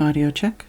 Audio check.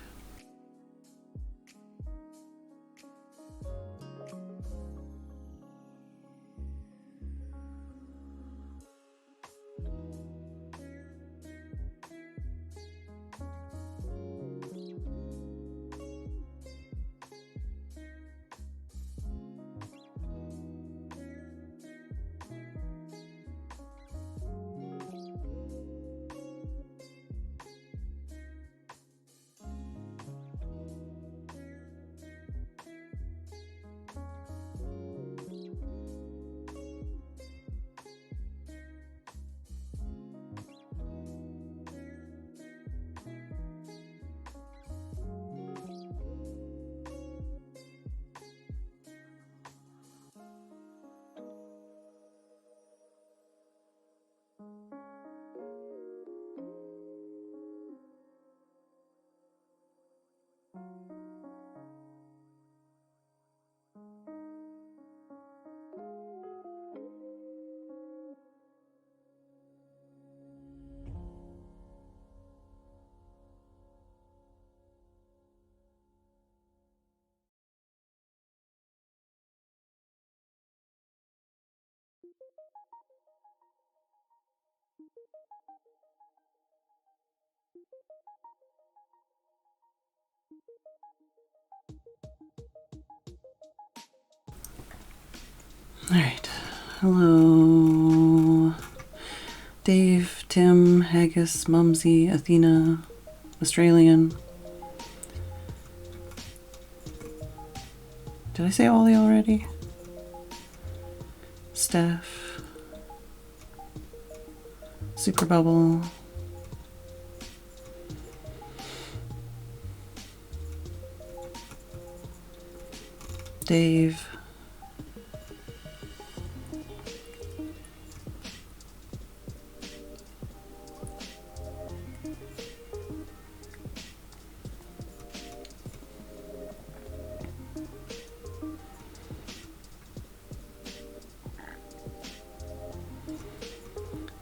All right. Hello, Dave, Tim, Haggis, Mumsy, Athena, Australian. Did I say Ollie already? Steph, Super Bubble, Dave,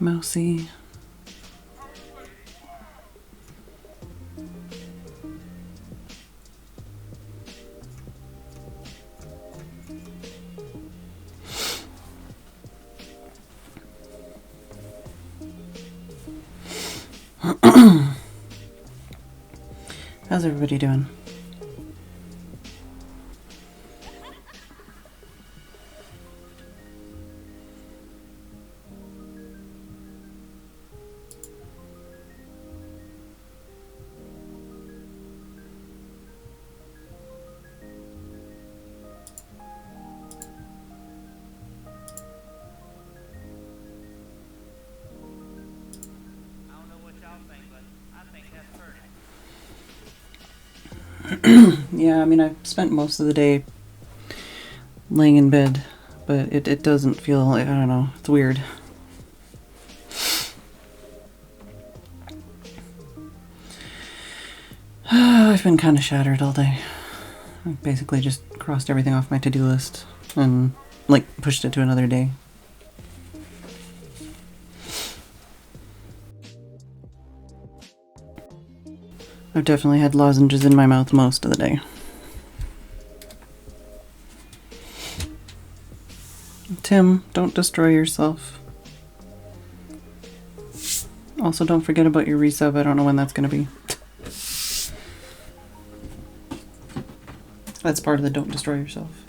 Mousy, how's everybody doing? Yeah, I mean, I spent most of the day laying in bed, but it doesn't feel like, I don't know, it's weird. I've been kind of shattered all day. I basically just crossed everything off my to-do list and, like, pushed it to another day. I've definitely had lozenges in my mouth most of the day. Tim, don't destroy yourself. Also, don't forget about your resub. I don't know when that's going to be. That's part of the don't destroy yourself.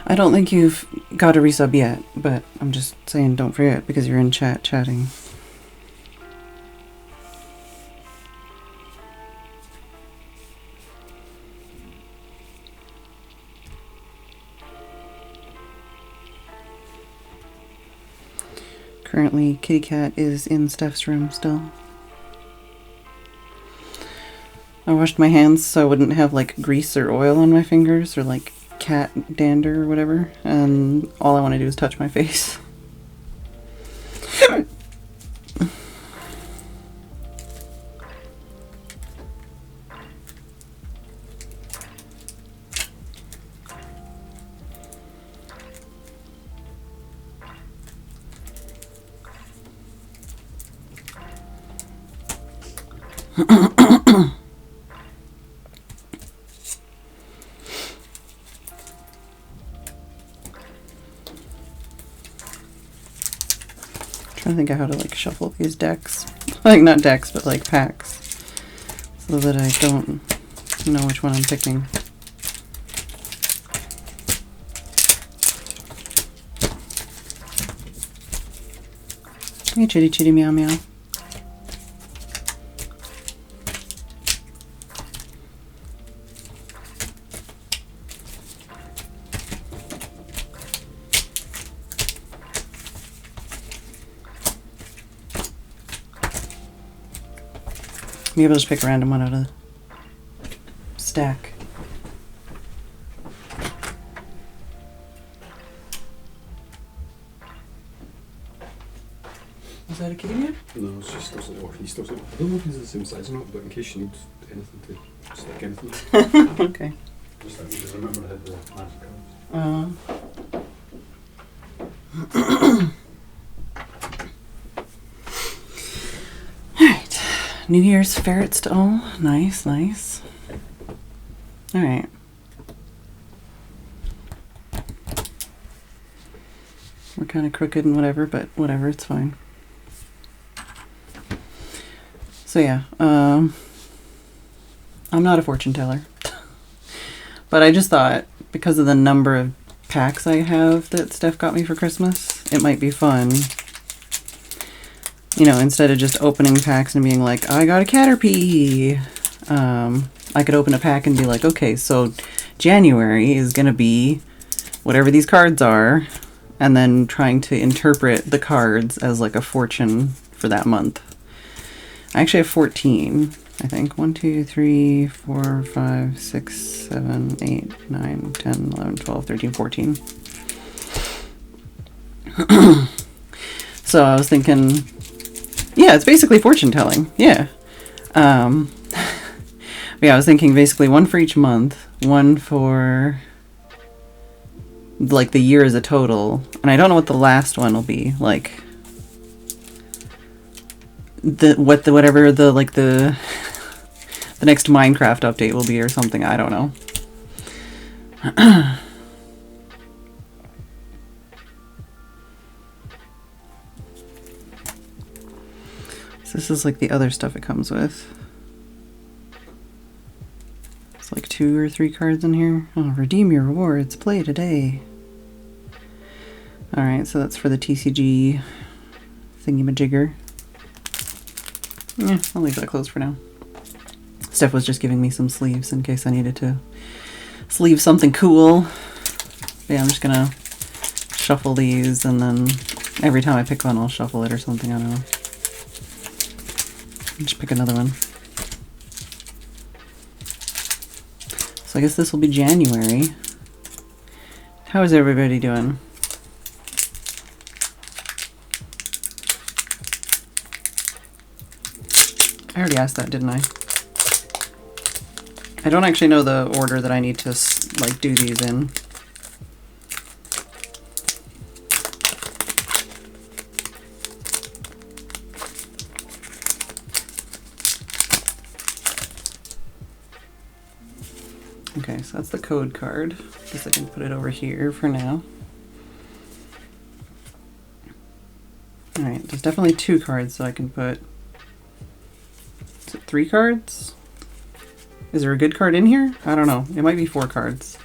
I don't think you've got a resub yet, but I'm just saying don't forget because you're in chat chatting. Currently, Kitty Cat is in Steph's room still. I washed my hands so I wouldn't have like grease or oil on my fingers or like cat dander or whatever, and all I want to do is touch my face. Trying to think of how to like shuffle these decks. Like not decks, but like packs. So that I don't know which one I'm picking. Hey chitty chitty meow meow. Maybe I'll just pick a random one out of the stack. Is that a kitty meow? No, she stuffs it, or he stuffs it. I don't know if he's the same size or not, but in case she needs anything to stick anything. Okay. Just like, because I remember I had the magic cards. Alright. New Year's ferrets to all. Nice, nice. Alright. We're kind of crooked and whatever, but whatever, it's fine. So yeah, I'm not a fortune teller. But I just thought, because of the number of packs I have that Steph got me for Christmas, it might be fun. You know, instead of just opening packs and being like, I got a Caterpie, I could open a pack and be like, okay, so January is going to be whatever these cards are, and then trying to interpret the cards as like a fortune for that month. I actually have 14, I think. 1, 2, 3, 4, 5, 6, 7, 8, 9, 10, 11, 12, 13, 14. So I was thinking, yeah, it's basically fortune telling. Yeah. Yeah, I was thinking basically one for each month, one for like the year as a total, and I don't know what the last one will be like. Whatever the next Minecraft update will be or something, I don't know. So this is like the other stuff it comes with. It's like 2 or 3 cards in here. Oh, redeem your rewards, play today. Alright, so that's for the TCG thingy-majigger. Yeah, I'll leave that closed for now. Steph was just giving me some sleeves in case I needed to sleeve something cool. But yeah, I'm just gonna shuffle these, and then every time I pick one, I'll shuffle it or something, I don't know. Just pick another one. So I guess this will be January. How is everybody doing? I already asked that, didn't I? I don't actually know the order that I need to like do these in. Okay, so that's the code card. Guess I can put it over here for now. Alright, there's definitely 2 cards, so I can put... Is it 3 cards? Is there a good card in here? I don't know. It might be 4 cards.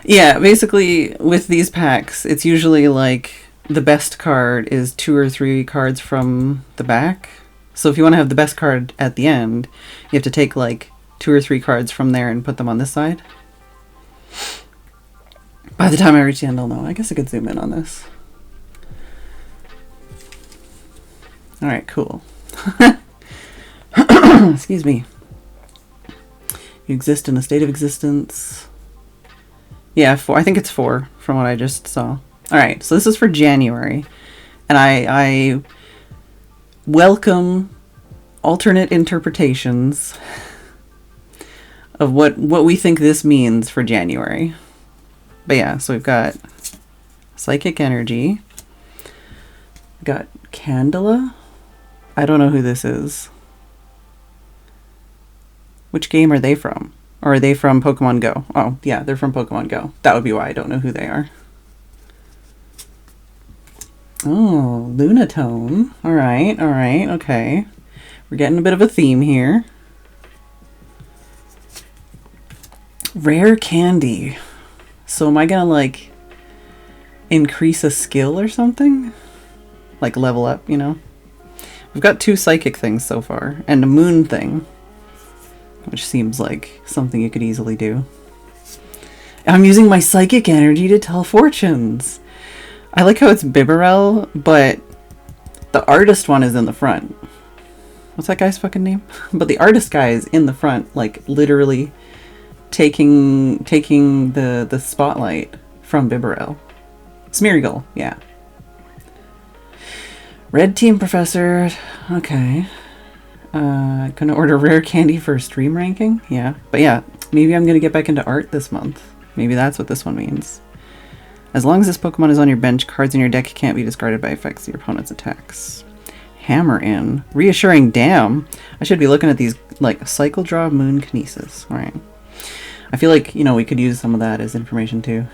Yeah, basically with these packs, it's usually like the best card is 2 or 3 cards from the back. So if you want to have the best card at the end, you have to take like 2 or 3 cards from there and put them on this side. By the time I reach the end, I'll know. I guess I could zoom in on this. Alright, cool. Excuse me. You exist in a state of existence. Yeah, 4. I think it's 4 from what I just saw. Alright, so this is for January. And I welcome alternate interpretations of what we think this means for January. But yeah, so we've got psychic energy. We've got Candela. I don't know who this is. Which game are they from? Or are they from Pokemon Go? Oh, yeah, they're from Pokemon Go. That would be why I don't know who they are. Oh, Lunatone. Alright, okay. We're getting a bit of a theme here. Rare candy. So am I gonna, like, increase a skill or something? Like, level up, you know? We've got 2 psychic things so far, and a moon thing. Which seems like something you could easily do. I'm using my psychic energy to tell fortunes. I like how it's Bibarel, but the artist one is in the front. What's that guy's fucking name? But the artist guy is in the front, like literally taking the spotlight from Bibarel. Smeargle, yeah. Red team professor. Okay. Gonna order rare candy for a stream ranking? Yeah. But yeah, maybe I'm gonna get back into art this month. Maybe that's what this one means. As long as this Pokemon is on your bench, cards in your deck can't be discarded by effects of your opponent's attacks. Hammer in. Reassuring Dam. I should be looking at these, like, Cycle Draw, Moon, Kinesis. Alright. I feel like, you know, we could use some of that as information too.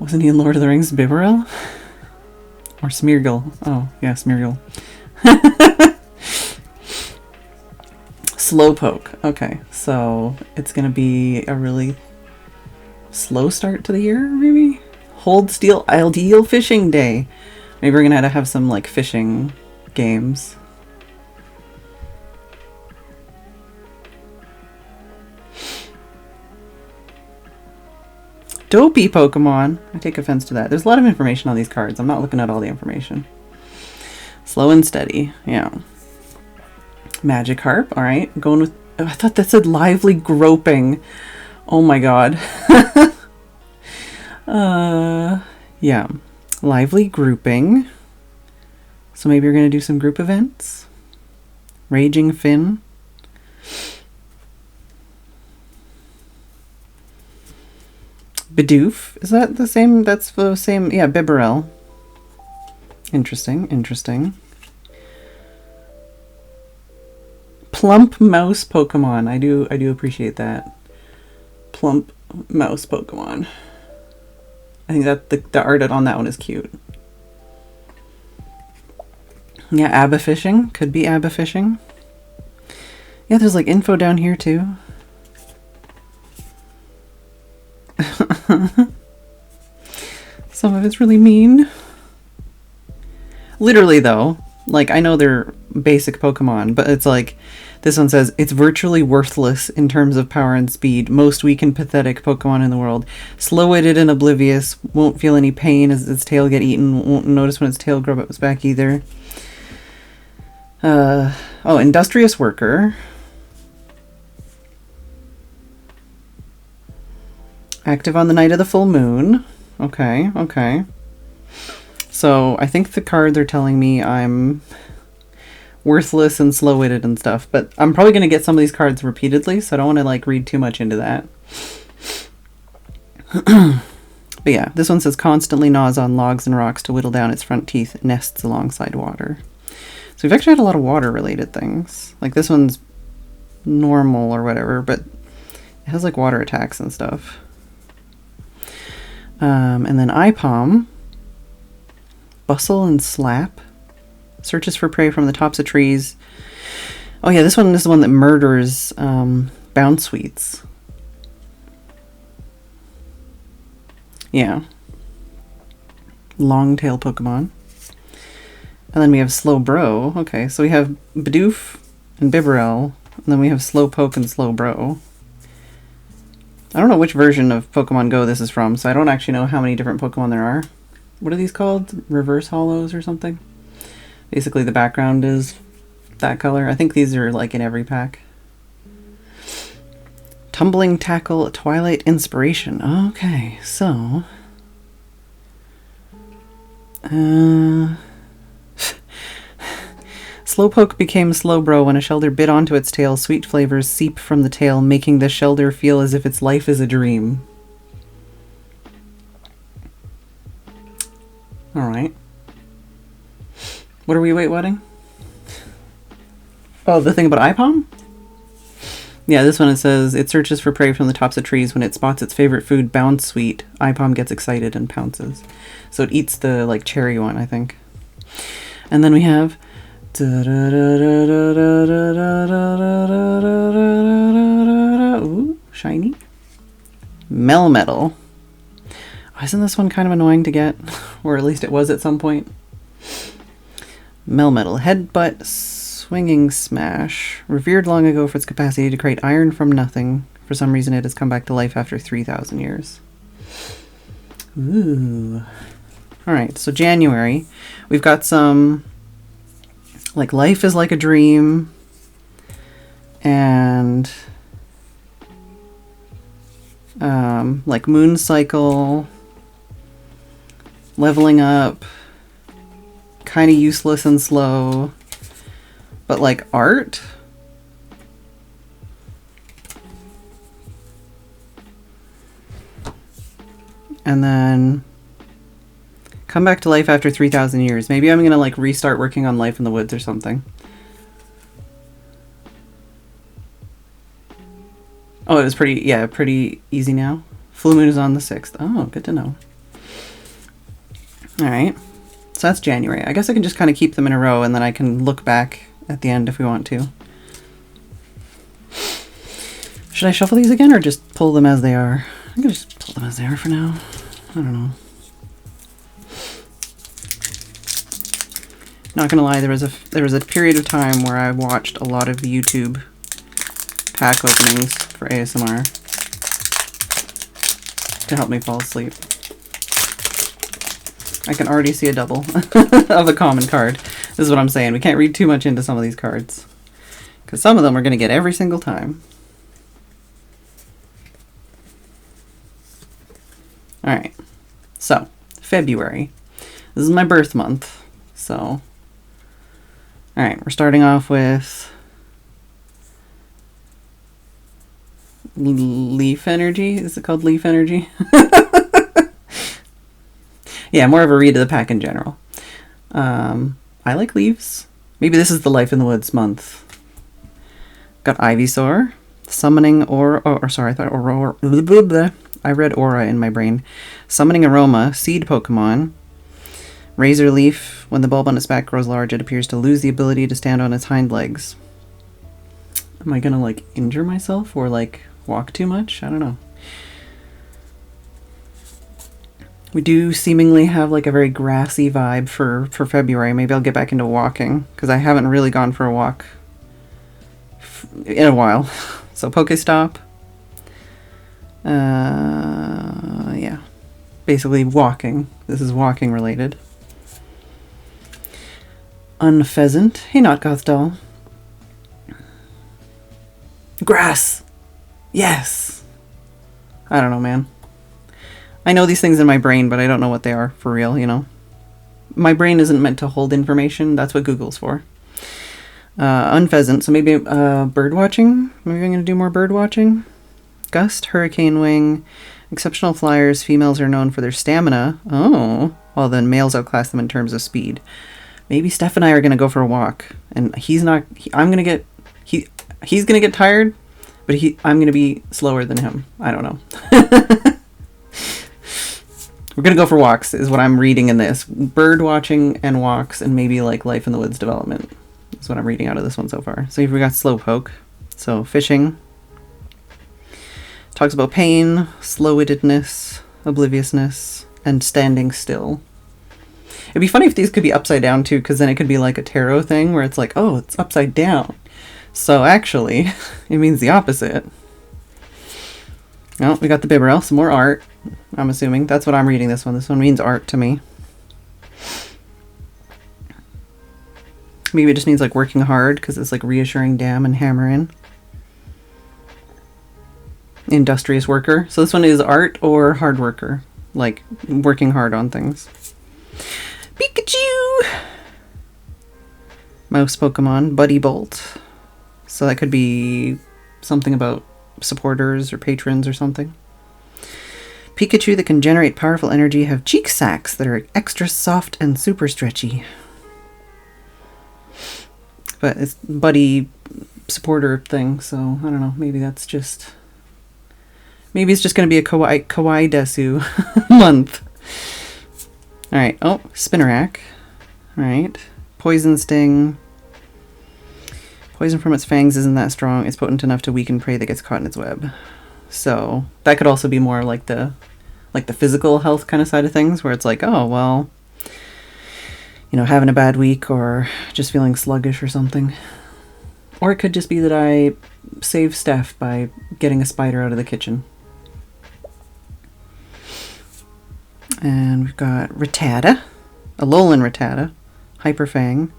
Wasn't he in Lord of the Rings Bibarel? Or Smeargle. Oh, yeah, Smeargle. Slowpoke. Okay, so it's gonna be a really slow start to the year, maybe? Hold Steel Ideal Fishing Day. Maybe we're gonna have some, like, fishing games. Dopey Pokemon. I take offense to that. There's a lot of information on these cards. I'm not looking at all the information. Slow and steady. Yeah. Magikarp. Alright. Going with... Oh, I thought that said lively groping. Oh my god. Yeah. Lively grouping. So maybe you're going to do some group events. Raging Finn. Bidoof. Is that the same? That's the same. Yeah, Bibarel. Interesting. Interesting. Plump mouse Pokemon. I do appreciate that. Plump mouse Pokemon. I think that the art on that one is cute. Yeah, Abba fishing. Could be Abba fishing. Yeah, there's like info down here too. Some of it's really mean. Literally though, like I know they're basic Pokemon, but it's like this one says it's virtually worthless in terms of power and speed. Most weak and pathetic Pokemon in the world. Slow-witted and oblivious. Won't feel any pain as its tail get eaten. Won't notice when its tail grows up its back either. Oh, industrious worker. Active on the night of the full moon. Okay, okay. So I think the card they're telling me I'm worthless and slow-witted and stuff, but I'm probably going to get some of these cards repeatedly, so I don't want to like read too much into that. But yeah, this one says constantly gnaws on logs and rocks to whittle down its front teeth, nests alongside water. So we've actually had a lot of water-related things. Like this one's normal or whatever, but it has like water attacks and stuff. And then IPOM. Bustle and Slap. Searches for prey from the tops of trees. Oh yeah, this one is the one that murders bounce sweets. Yeah. Long tail Pokemon. And then we have Slowbro. Okay, so we have Bidoof and Bibarel. And then we have Slowpoke and Slowbro. I don't know which version of Pokemon Go this is from, so I don't actually know how many different Pokemon there are. What are these called? Reverse Hollows or something? Basically the background is that color. I think these are like in every pack. Tumbling Tackle Twilight Inspiration. Okay, so... Slowpoke became Slowbro when a Shelder bit onto its tail. Sweet flavors seep from the tail, making the Shelder feel as if its life is a dream. Alright. What are we waiting? Oh, the thing about IPOM? Yeah, this one it says, it searches for prey from the tops of trees. When it spots its favorite food, Bound Sweet, IPOM gets excited and pounces. So it eats the, like, cherry one, I think. And then we have... Ooh, shiny. Melmetal. Isn't this one kind of annoying to get? Or at least it was at some point. Melmetal. Headbutt Swinging Smash. Revered long ago for its capacity to create iron from nothing. For some reason it has come back to life after 3,000 years. Ooh. Alright, so January. We've got some... like Life is Like a Dream. And... like Moon Cycle. Leveling Up. Kind of useless and slow. But like art? And then come back to life after 3,000 years. Maybe I'm gonna like restart working on Life in the Woods or something. Oh, it was pretty easy now. Full moon is on the 6th. Oh, good to know. Alright. So that's January. I guess I can just kind of keep them in a row and then I can look back at the end if we want to. Should I shuffle these again or just pull them as they are? I'm gonna just pull them as they are for now. I don't know. Not gonna lie, there was a period of time where I watched a lot of YouTube pack openings for ASMR to help me fall asleep. I can already see a double of a common card. This is what I'm saying. We can't read too much into some of these cards, because some of them we're going to get every single time. Alright, so February. This is my birth month, so... Alright, we're starting off with... Leaf Energy? Is it called Leaf Energy? Yeah, more of a read of the pack in general. I like leaves. Maybe this is the Life in the Woods month. Got Ivysaur, Summoning Aura. Oh, sorry, I thought Aurora. I read Aura in my brain. Summoning Aroma, Seed Pokemon. Razor Leaf. When the bulb on its back grows large, it appears to lose the ability to stand on its hind legs. Am I gonna like injure myself or like walk too much? I don't know. We do seemingly have like a very grassy vibe for February. Maybe I'll get back into walking because I haven't really gone for a walk in a while. So Pokestop. Yeah. Basically walking. This is walking related. Unpheasant. Hey, not Goth Doll. Grass! Yes! I don't know, man. I know these things in my brain, but I don't know what they are for real, you know? My brain isn't meant to hold information. That's what Google's for. Unpheasant. So maybe bird watching? Maybe I'm going to do more bird watching. Gust, Hurricane Wing. Exceptional flyers. Females are known for their stamina. Oh. Well, then males outclass them in terms of speed. Maybe Steph and I are going to go for a walk. And he's not... I'm going to get... He's going to get tired, but I'm going to be slower than him. I don't know. We're going to go for walks, is what I'm reading in this. Bird watching and walks, and maybe like Life in the Woods development. That's what I'm reading out of this one so far. So we got Slowpoke. So fishing. Talks about pain, slow-wittedness, obliviousness, and standing still. It'd be funny if these could be upside down too, because then it could be like a tarot thing where it's like, oh, it's upside down. So actually, it means the opposite. Oh, we got the Bibarel, some more art. I'm assuming. That's what I'm reading this one. This one means art to me. Maybe it just means like working hard because it's like reassuring damn and hammer in. Industrious worker. So this one is art or hard worker. Like working hard on things. Pikachu! Mouse Pokemon. Buddy Bolt. So that could be something about supporters or patrons or something. Pikachu that can generate powerful energy have cheek sacs that are extra soft and super stretchy. But it's buddy supporter thing, so I don't know. Maybe that's just... Maybe it's just going to be a Kawaii Desu month. Alright, oh, Spinnerack. Alright. Poison Sting. Poison from its fangs isn't that strong. It's potent enough to weaken prey that gets caught in its web. So, that could also be more like the physical health kind of side of things, where it's like, oh, well, you know, having a bad week or just feeling sluggish or something. Or it could just be that I save Steph by getting a spider out of the kitchen. And we've got Rattata, Alolan Rattata, Hyperfang.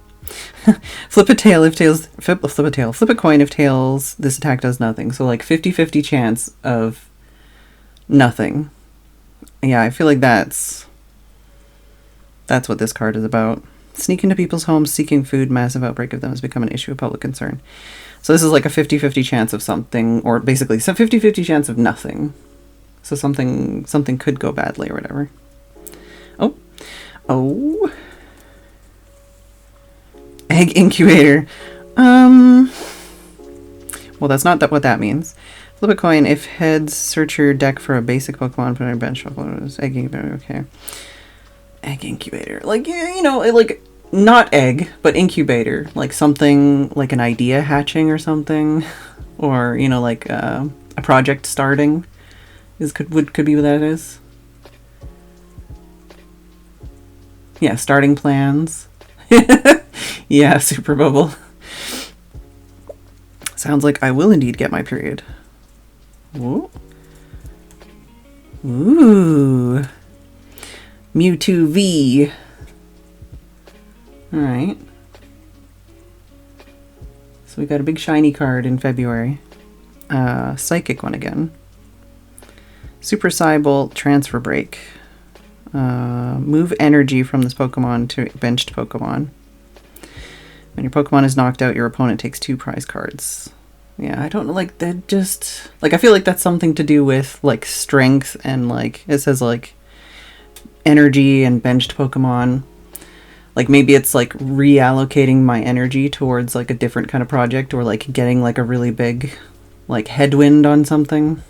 Flip a tail if tails, flip a tail. Flip a coin if tails, this attack does nothing. So like 50-50 chance of nothing. Yeah, I feel like that's what this card is about. Sneak into people's homes seeking food, massive outbreak of them has become an issue of public concern. So this is like a 50-50 chance of something, or basically some 50-50 chance of nothing. So something could go badly or whatever. Oh. Egg incubator. Well, that's not what that means. Flip a coin. If heads, search your deck for a basic Pokemon, put on your bench shuffle. Egg incubator, okay. Egg incubator. Like, you know, like, not egg, but incubator. Like something, like an idea hatching or something. Or, you know, like a project starting. Could be what that is. Yeah, starting plans. Yeah, Super Bubble. Sounds like I will indeed get my period. Ooh. Ooh. Mewtwo V. Alright. So we got a big shiny card in February. Psychic one again. Super Psybolt, Transfer Break. Move energy from this Pokemon to benched Pokemon. When your Pokemon is knocked out, your opponent takes 2 prize cards. Yeah, I don't know, like, that just... Like, I feel like that's something to do with, like, strength and, like, it says, like, energy and benched Pokemon. Like, maybe it's, like, reallocating my energy towards, like, a different kind of project, or, like, getting, like, a really big, like, headwind on something.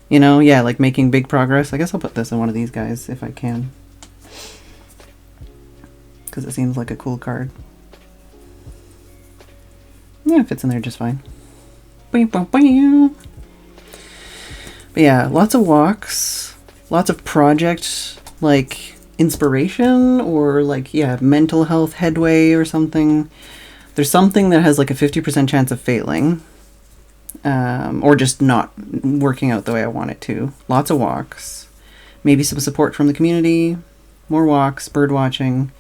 You know, yeah, like, making big progress. I guess I'll put this in one of these guys, if I can. Because it seems like a cool card. Yeah, it fits in there just fine. But yeah, lots of walks, lots of project, like, inspiration, or, like, yeah, mental health headway or something. There's something that has, like, a 50% chance of failing. Or just not working out the way I want it to. Lots of walks. Maybe some support from the community. More walks, bird watching.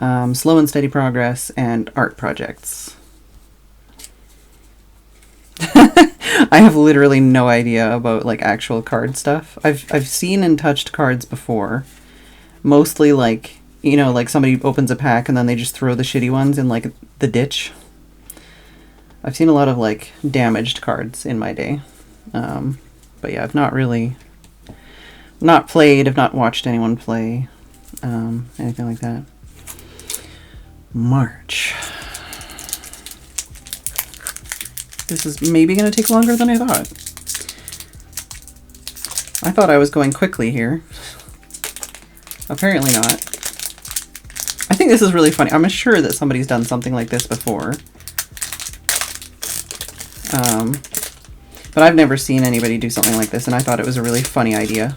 Slow and steady progress, and art projects. I have literally no idea about, like, actual card stuff. I've seen and touched cards before. Mostly, like, you know, like somebody opens a pack and then they just throw the shitty ones in, like, the ditch. I've seen a lot of, like, damaged cards in my day. But yeah, I've not played, I've not watched anyone play, anything like that. March. This is maybe going to take longer than I thought. I thought I was going quickly here. Apparently not. I think this is really funny. I'm sure that somebody's done something like this before. But I've never seen anybody do something like this, and I thought it was a really funny idea.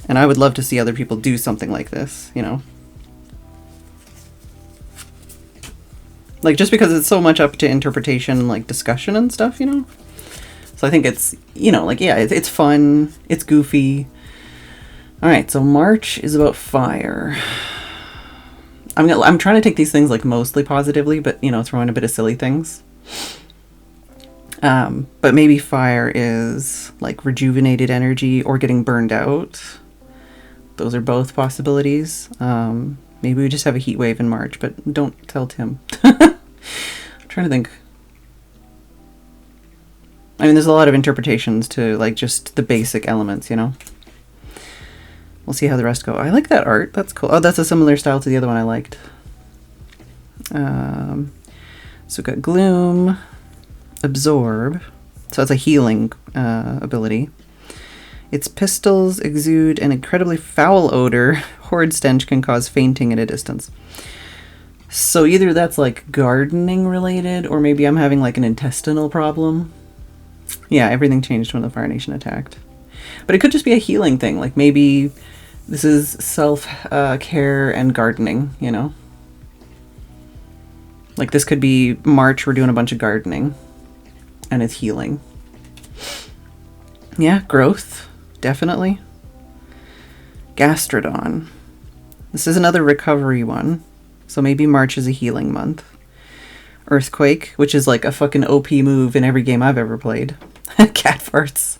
And I would love to see other people do something like this, you know? Like, just because it's so much up to interpretation, like, discussion and stuff, you know? So I think it's, you know, like, yeah, it's fun, it's goofy. Alright, so March is about fire. I'm trying to take these things like mostly positively, but throw in a bit of silly things. But maybe fire is like rejuvenated energy or getting burned out. Those are both possibilities. Maybe we just have a heat wave in March, but don't tell Tim. I'm trying to think. I mean, there's a lot of interpretations to like just the basic elements, We'll see how the rest go. I like that art. That's cool. Oh, that's a similar style to the other one I liked. So we've got gloom, absorb. So it's a healing ability. Its pistils exude an incredibly foul odor. Horrid stench can cause fainting at a distance. So either that's like gardening related, or maybe I'm having like an intestinal problem. Yeah, everything changed when the Fire Nation attacked. But it could just be a healing thing. Like maybe this is self-care and gardening, Like this could be March, we're doing a bunch of gardening. And it's healing. Yeah, growth. Definitely. Gastrodon. This is another recovery one. So maybe March is a healing month. Earthquake, which is like a fucking OP move in every game I've ever played. Cat farts.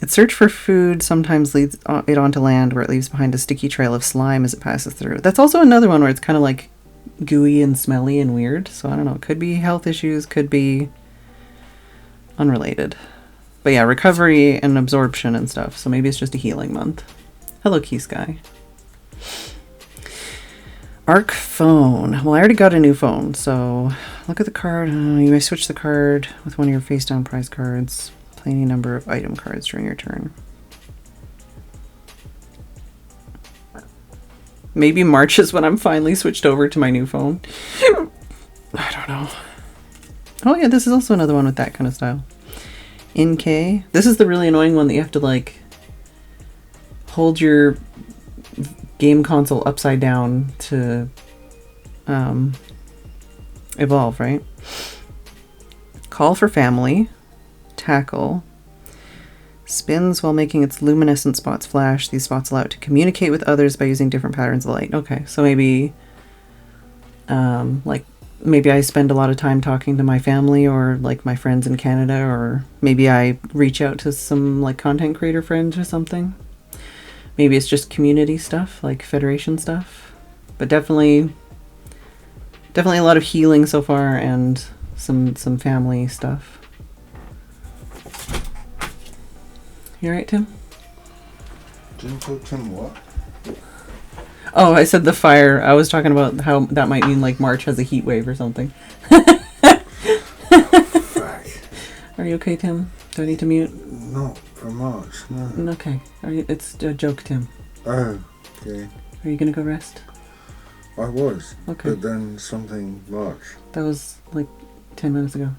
Its search for food sometimes leads it onto land, where it leaves behind a sticky trail of slime as it passes through. That's also another one where it's kind of like gooey and smelly and weird. So I don't know. It could be health issues, could be unrelated. But yeah, recovery and absorption and stuff. So maybe it's just a healing month. Hello, Key Sky. Arc phone. Well, I already got a new phone, so look at the card. You may switch the card with one of your face down prize cards. Play any number of item cards during your turn. Maybe March is when I'm finally switched over to my new phone. I don't know. Oh yeah, this is also another one with that kind of style. In K. This is the really annoying one that you have to like hold your game console upside down to evolve, right? Call for family. Tackle. Spins while making its luminescent spots flash. These spots allow it to communicate with others by using different patterns of light. Okay, so maybe maybe I spend a lot of time talking to my family or like my friends in Canada, or maybe I reach out to some like content creator friends or something. Maybe it's just community stuff, like Federation stuff. But definitely a lot of healing so far and some family stuff. You alright, Tim? Didn't put Tim what? Oh, I said the fire. I was talking about how that might mean like March has a heat wave or something. Fuck. Are you okay, Tim? Do I need to mute? Not for March, no. Okay. It's a joke, Tim. Oh, okay. Are you gonna go rest? I was. Okay. But then something March. That was like 10 minutes ago.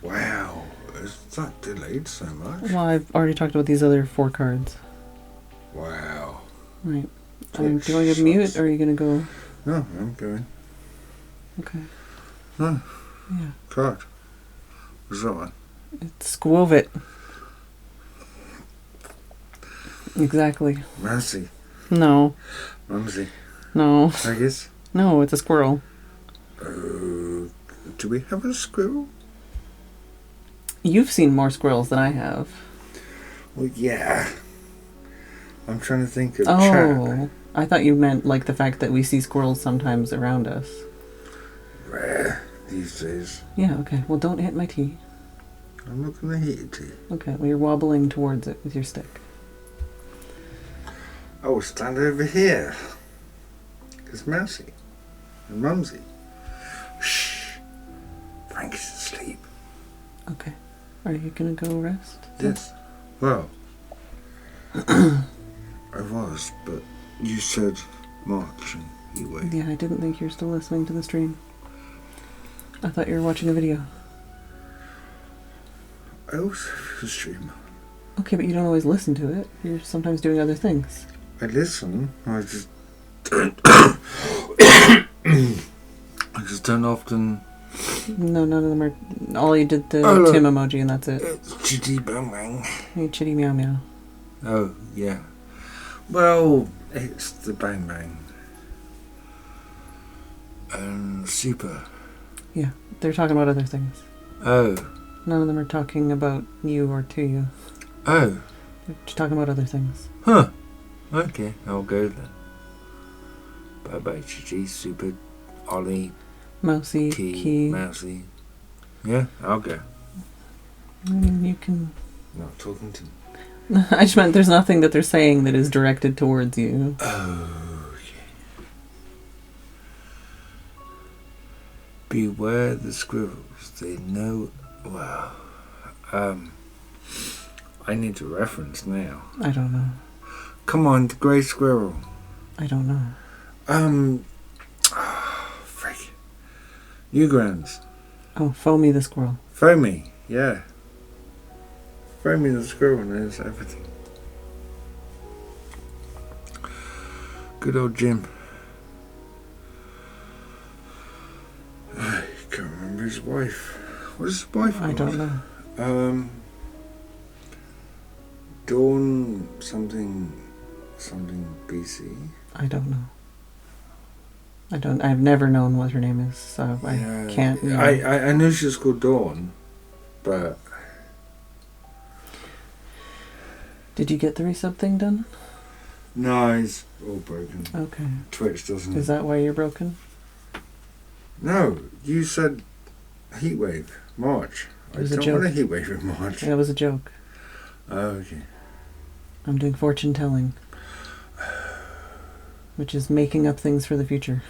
Wow. Is that delayed so much? Well, I've already talked about these other 4 cards. Wow. Right. Do you want to get mute, or are you going to go? No, I'm going. Okay. No. Yeah. Card. What's that one? It's Squovit. Exactly. Mercy. No. Mumsy. No. Haggis. No, it's a squirrel. Do we have a squirrel? You've seen more squirrels than I have. Well, yeah. I'm trying to think of Oh, chat. I thought you meant like the fact that we see squirrels sometimes around us. Rare these days. Yeah, okay. Well, don't hit my tea. I'm not going to hit it to you. Okay, well, you're wobbling towards it with your stick. I will stand over here. Because Mousy and Mumsy. Shh. Frank is asleep. Okay. Are you going to go rest? Yes. Well, I was, but you said March and you wait. Yeah, I didn't think you were still listening to the stream. I thought you were watching a video. I also have a stream. Okay, but you don't always listen to it. You're sometimes doing other things. I listen, I just don't often. No, none of them are. All you did the Tim emoji and that's it. It's chitty bang bang. Hey, chitty meow meow. Oh, yeah. Well, it's the bang bang. And super. Yeah, they're talking about other things. Oh. None of them are talking about you or to you. Oh. They're just talking about other things. Huh. Okay, I'll go then. Bye bye, Chichi, Super, Ollie, Mousy, Key. Mousy. Yeah, I'll go. I mean, you can... Not talking to me. I just meant there's nothing that they're saying that is directed towards you. Okay. Beware the squirrels. They know... Wow. I need a reference now. I don't know. Come on, the grey squirrel. I don't know. Freak. Newgrounds. Oh, Foamy the squirrel. Foamy, yeah. Foamy the squirrel knows everything. Good old Jim. I can't remember his wife. What is his wife called? I don't know. Dawn something BC. I don't know. I've never known what her name is, so I can't. You know. I knew she was called Dawn, but... Did you get the resub thing done? No, it's all broken. Okay. Twitch doesn't... Is that why you're broken? No, you said heatwave, March. It was I a don't joke. want a heatwave in March. That was a joke. Oh, okay. I'm doing fortune telling, which is making up things for the future.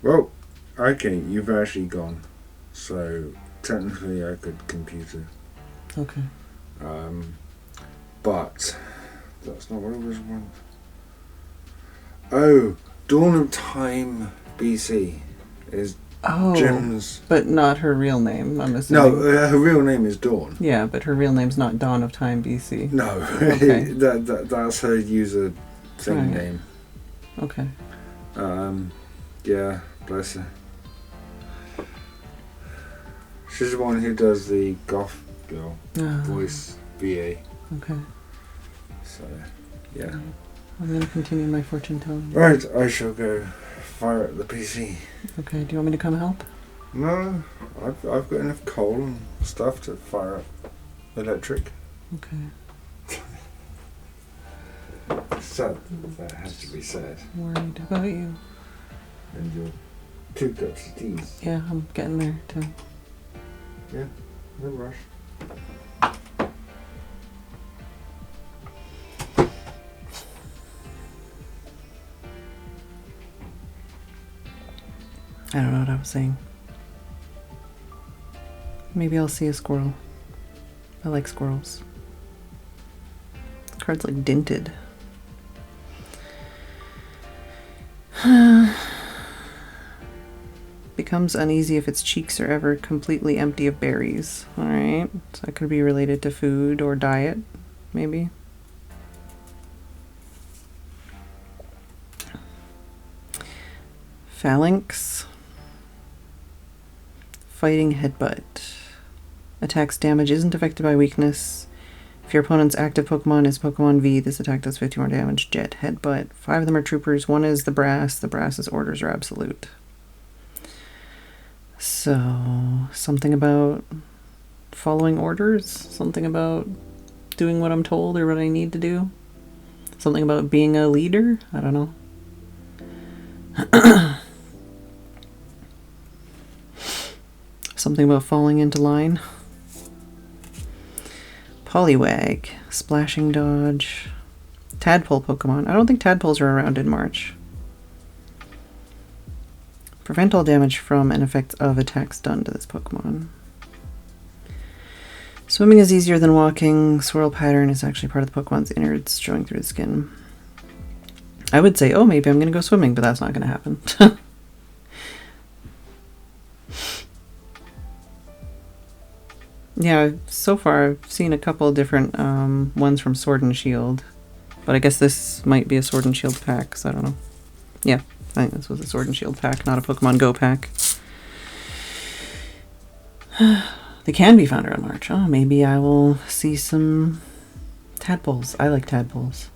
Well, okay, you've actually gone. So, technically I could compute it. Okay. But, that's not what it was one. Oh, Dawn of Time BC is Jim's... but not her real name, I'm No, assuming. her real name is Dawn. Yeah, but her real name's not Dawn of Time BC. No, Okay. that's her user thing Right. name. Okay. Yeah, bless her. She's the one who does the goth girl voice VA. Okay. So, yeah. I'm going to continue my fortune telling. Right, I shall go fire up the PC. Okay, do you want me to come help? No, I've got enough coal and stuff to fire up electric. Okay. Sad that has to be said. Worried about you. And your 2 cups of tea. Yeah, I'm getting there too. Yeah, no rush. I don't know what I was saying. Maybe I'll see a squirrel. I like squirrels. The card's like dinted. Becomes uneasy if its cheeks are ever completely empty of berries. Alright, so that could be related to food or diet, maybe. Phalanx. Fighting headbutt. Attacks damage isn't affected by weakness. If your opponent's active Pokemon is Pokemon V, this attack does 50 more damage. Jet, headbutt. 5 of them are troopers. 1 is the brass. The brass's orders are absolute. So, something about following orders? Something about doing what I'm told or what I need to do? Something about being a leader? I don't know. Something about falling into line. Poliwag, Splashing Dodge, Tadpole Pokemon. I don't think tadpoles are around in March. Prevent all damage from and effects of attacks done to this Pokemon. Swimming is easier than walking. Swirl pattern is actually part of the Pokemon's innards showing through the skin. I would say, oh, maybe I'm going to go swimming, but that's not going to happen. Yeah, so far I've seen a couple different ones from Sword and Shield. But I guess this might be a Sword and Shield pack, so I don't know. Yeah, I think this was a Sword and Shield pack, not a Pokemon Go pack. They can be found around March. Oh, maybe I will see some tadpoles. I like tadpoles.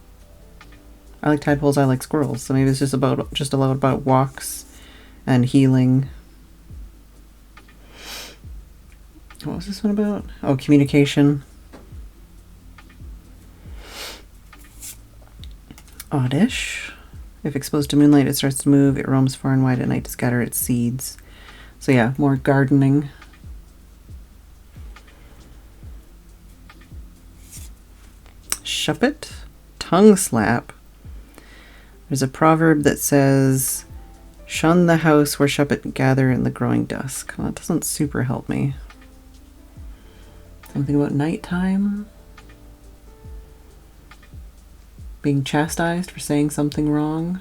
I like tadpoles, I like squirrels. So maybe it's just a lot about walks and healing. What was this one about? Oh, communication. Oddish. If exposed to moonlight, it starts to move. It roams far and wide at night to scatter its seeds. So yeah, more gardening. Shuppet. Tongue slap. There's a proverb that says, shun the house where shuppet gather in the growing dusk. Well, that doesn't super help me. Something about nighttime? Being chastised for saying something wrong?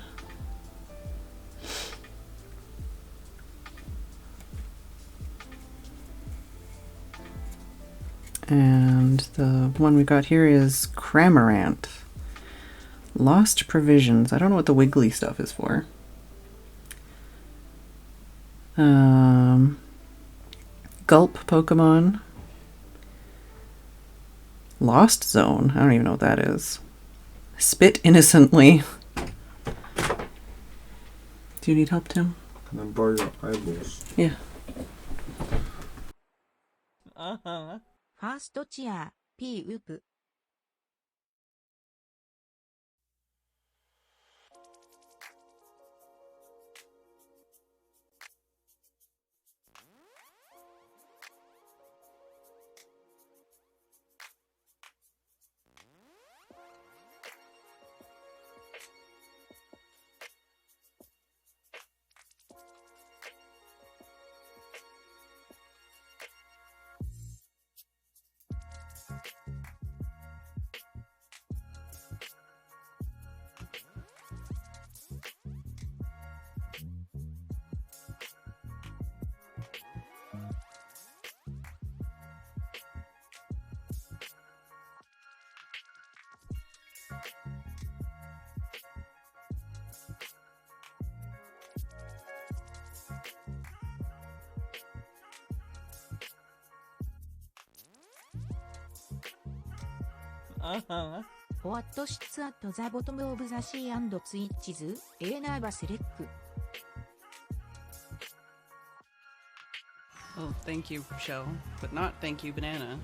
And the one we got here is Cramorant. Lost provisions. I don't know what the wiggly stuff is for. Gulp Pokemon. Lost Zone. I don't even know what that is. Spit innocently. Do you need help, Tim? Can I borrow your eyeballs? Yeah. ファーストチア、P ウープ。What sits at the bottom of the sea and twitches, a nervous wreck. Oh, thank you, Shell, but not thank you, Banana.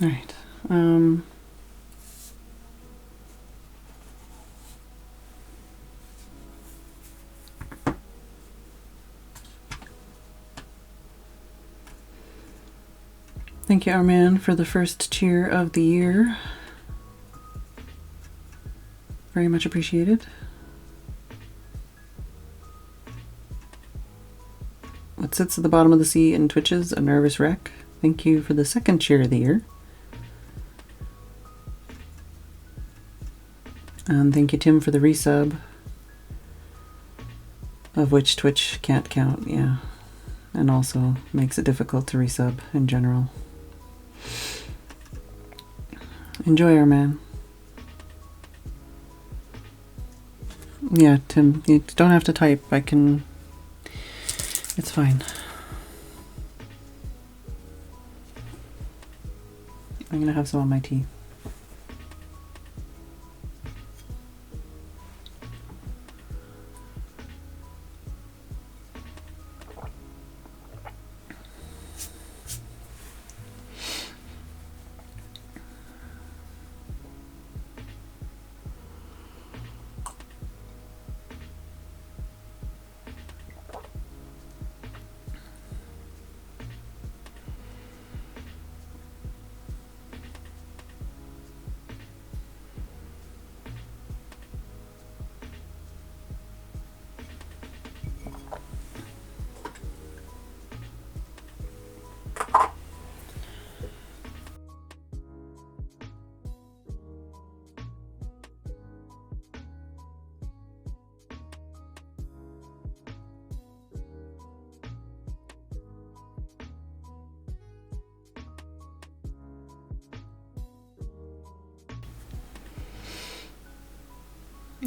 All right. Thank you, our man, for the first cheer of the year. Very much appreciated. What sits at the bottom of the sea and twitches, a nervous wreck. Thank you for the second cheer of the year. And thank you, Tim, for the resub, of which Twitch can't count, yeah. And also makes it difficult to resub in general. Enjoy, our man. Yeah, Tim, you don't have to type. I can It's fine. I'm gonna have some on my tea.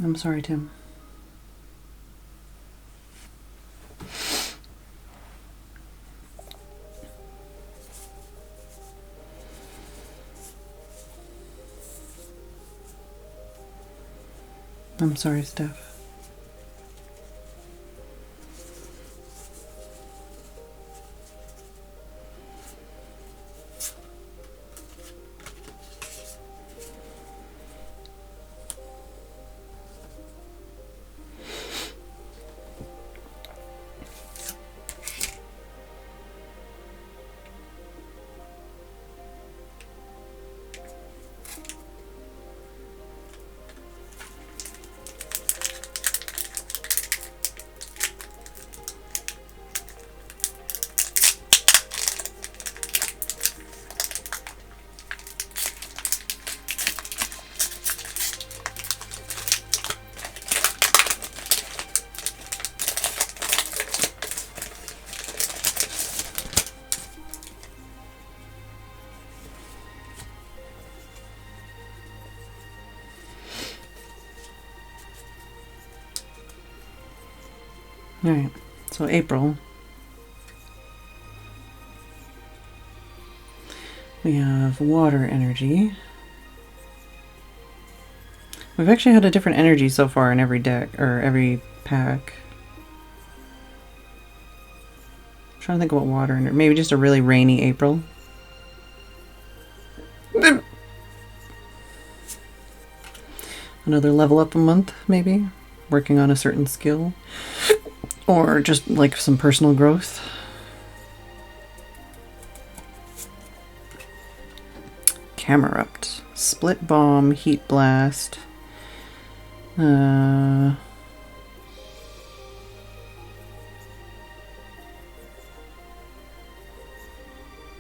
I'm sorry, Tim. I'm sorry, Steph. Alright, so April. We have water energy. We've actually had a different energy so far in every deck, or every pack. I'm trying to think about water energy. Maybe just a really rainy April. Another level up a month, maybe. Working on a certain skill. Or just like some personal growth. Camerupt. Split bomb, heat blast. I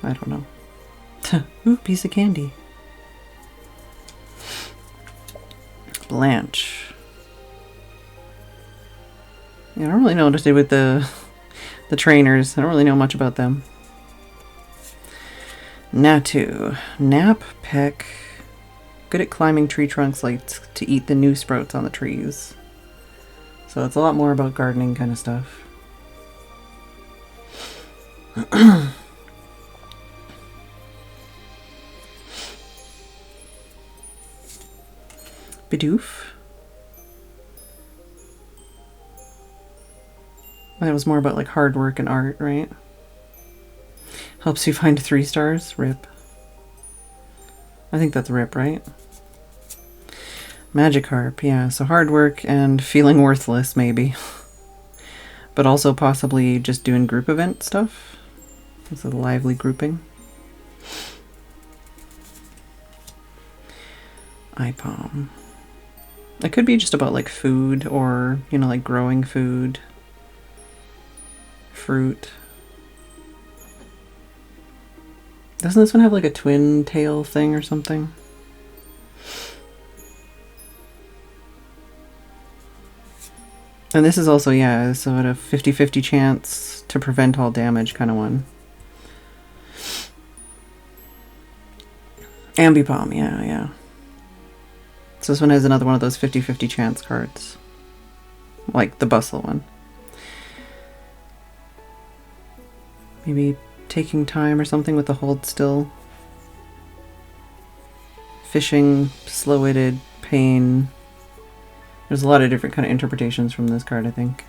don't know. Ooh, piece of candy. Blanche. Yeah, I don't really know what to do with the trainers. I don't really know much about them. Natu. Nap, peck. Good at climbing tree trunks, like to eat the new sprouts on the trees. So it's a lot more about gardening kind of stuff. Bidoof. That was more about like hard work and art, right? Helps you find 3 stars. Rip. I think that's Rip, right? Magikarp, yeah. So hard work and feeling worthless, maybe. But also possibly just doing group event stuff. It's a lively grouping. Ipom. It could be just about like food or, you know, like growing food. Fruit. Doesn't this one have like a twin tail thing or something? And this is also, yeah, so at a 50-50 chance to prevent all damage kind of one. Ambipom, yeah. So this one has another one of those 50-50 chance cards. Like the Bustle one. Maybe taking time or something with the hold still. Fishing, slow-witted, pain. There's a lot of different kind of interpretations from this card, I think.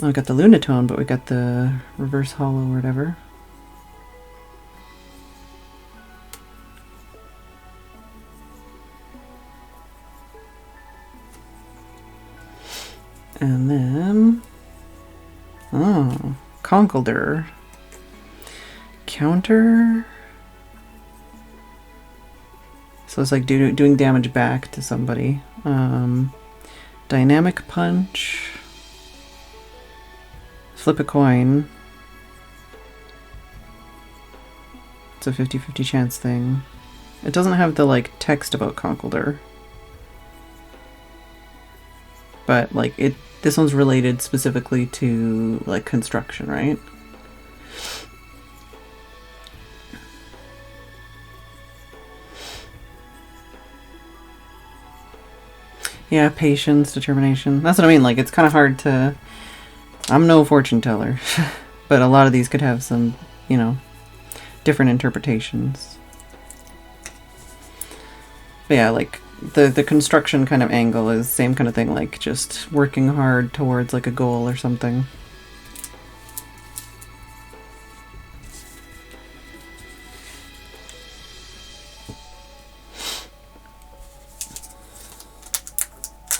Oh, we got the Lunatone, but we got the reverse hollow or whatever. And then... oh, Conkeldurr. Counter... so it's like doing damage back to somebody. Dynamic Punch. Flip a coin. It's a 50-50 chance thing. It doesn't have the like text about Conkeldurr. But like this one's related specifically to like construction, right? Yeah, patience, determination. That's what I mean, like, it's kind of hard to... I'm no fortune teller, but a lot of these could have some, you know, different interpretations. But yeah, like, the construction kind of angle is same kind of thing, like, just working hard towards, like, a goal or something.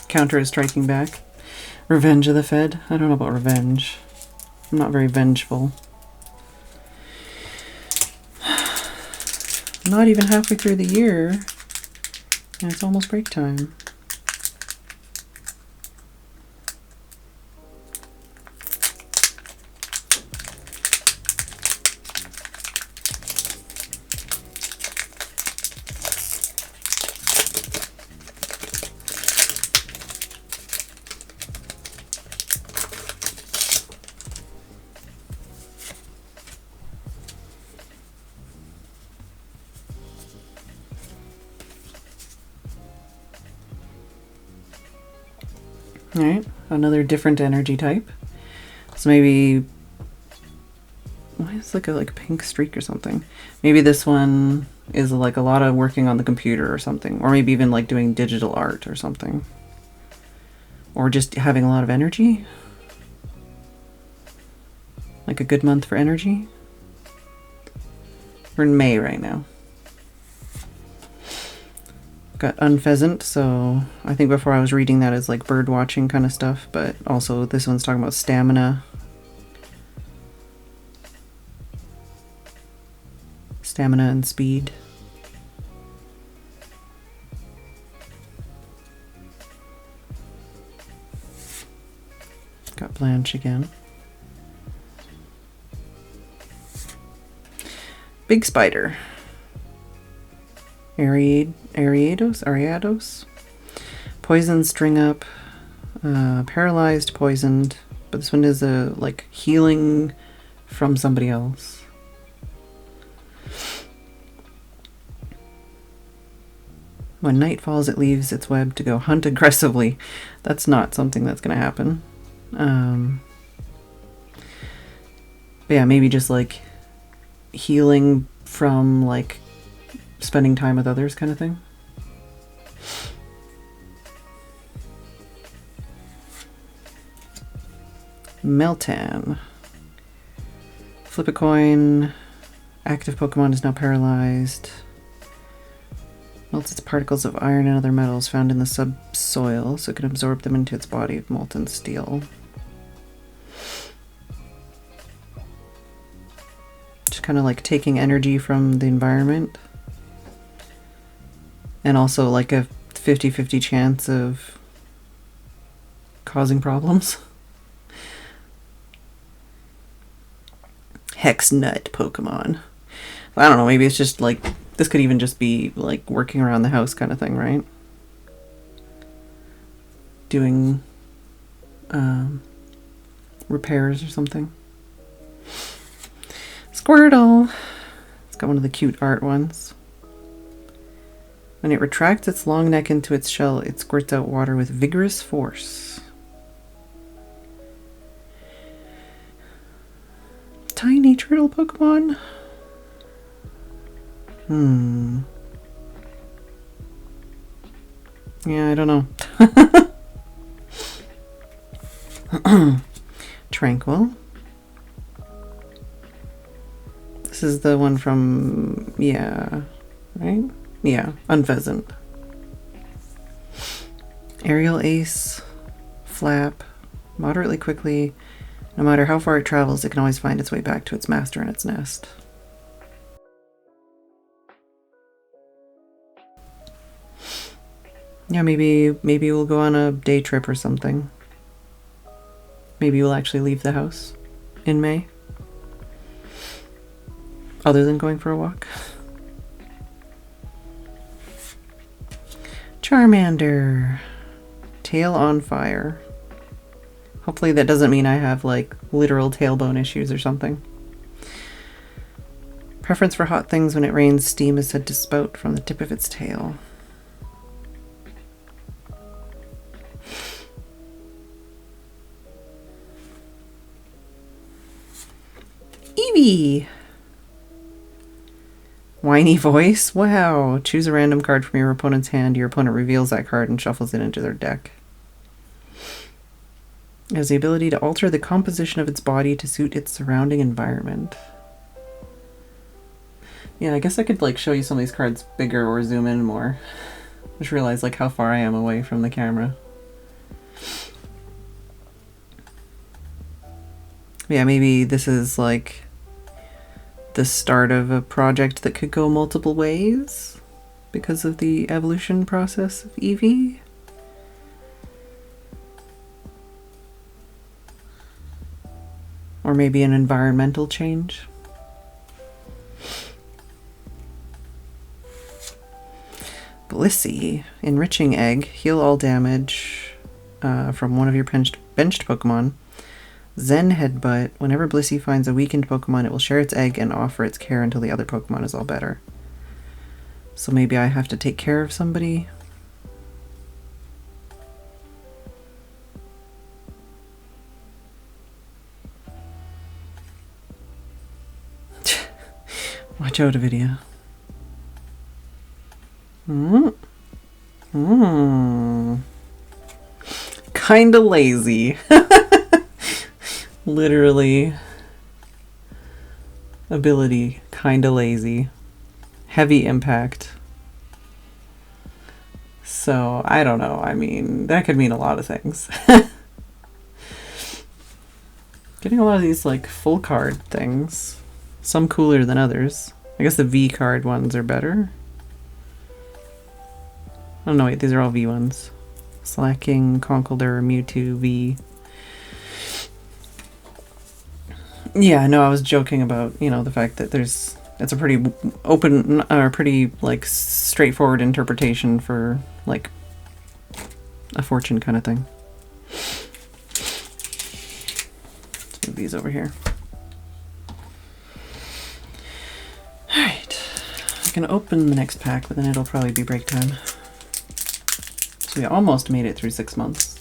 Counter is striking back. Revenge of the Fed. I don't know about revenge. I'm not very vengeful. Not even halfway through the year. And it's almost break time. Alright, another different energy type. So maybe... why is it like a pink streak or something? Maybe this one is like a lot of working on the computer or something. Or maybe even like doing digital art or something. Or just having a lot of energy. Like a good month for energy. We're in May right now. Got unpheasant, so I think before I was reading that as like bird watching kind of stuff, but also this one's talking about stamina. Stamina and speed. Got Blanche again. Big spider. Ariados? Poison, string up, paralyzed, poisoned, but this one is a like healing from somebody else. When night falls, it leaves its web to go hunt aggressively. That's not something that's going to happen. But yeah, maybe just like healing from like spending time with others kind of thing. Meltan. Flip a coin. Active Pokemon is now paralyzed. Melts its particles of iron and other metals found in the subsoil, so it can absorb them into its body of molten steel. Just kind of like taking energy from the environment. And also like a 50-50 chance of causing problems. Hex Nut Pokemon. I don't know, maybe it's just like, this could even just be like working around the house kind of thing, right? Doing repairs or something. Squirtle. It's got one of the cute art ones. When it retracts its long neck into its shell, it squirts out water with vigorous force. tiny turtle Pokemon. Yeah, I don't know. Tranquil. This is the one from, yeah, right? Yeah, Unpheasant. Aerial Ace, Flap, moderately quickly. No matter how far it travels, it can always find its way back to its master in its nest. Yeah, maybe we'll go on a day trip or something. Maybe we'll actually leave the house in May. Other than going for a walk. Charmander. Tail on fire. Hopefully that doesn't mean I have like literal tailbone issues or something. Preference for hot things. When it rains, steam is said to spout from the tip of its tail. Eevee! Whiny voice? Wow. Choose a random card from your opponent's hand. Your opponent reveals that card and shuffles it into their deck. It has the ability to alter the composition of its body to suit its surrounding environment. Yeah, I guess I could like show you some of these cards bigger or zoom in more. Just realize like how far I am away from the camera. Yeah, maybe this is like the start of a project that could go multiple ways because of the evolution process of Eevee. Or maybe an environmental change. Blissey, enriching egg, heal all damage from one of your benched Pokemon. Zen Headbutt, whenever Blissey finds a weakened Pokemon, it will share its egg and offer its care until the other Pokemon is all better. So maybe I have to take care of somebody. Watch out, Avidia. Kinda lazy. Literally. Ability, kinda lazy. Heavy impact. So, I don't know. I mean, that could mean a lot of things. Getting a lot of these, like, full card things. Some cooler than others. I guess the V card ones are better. Oh no, wait, these are all V ones. Slacking, Conkeldurr, Mewtwo, V. Yeah, no, I was joking about, you know, the fact that it's a pretty open, or pretty, like, straightforward interpretation for, like, a fortune kind of thing. Let's move these over here. Alright. I can open the next pack, but then it'll probably be break time. So we almost made it through 6 months.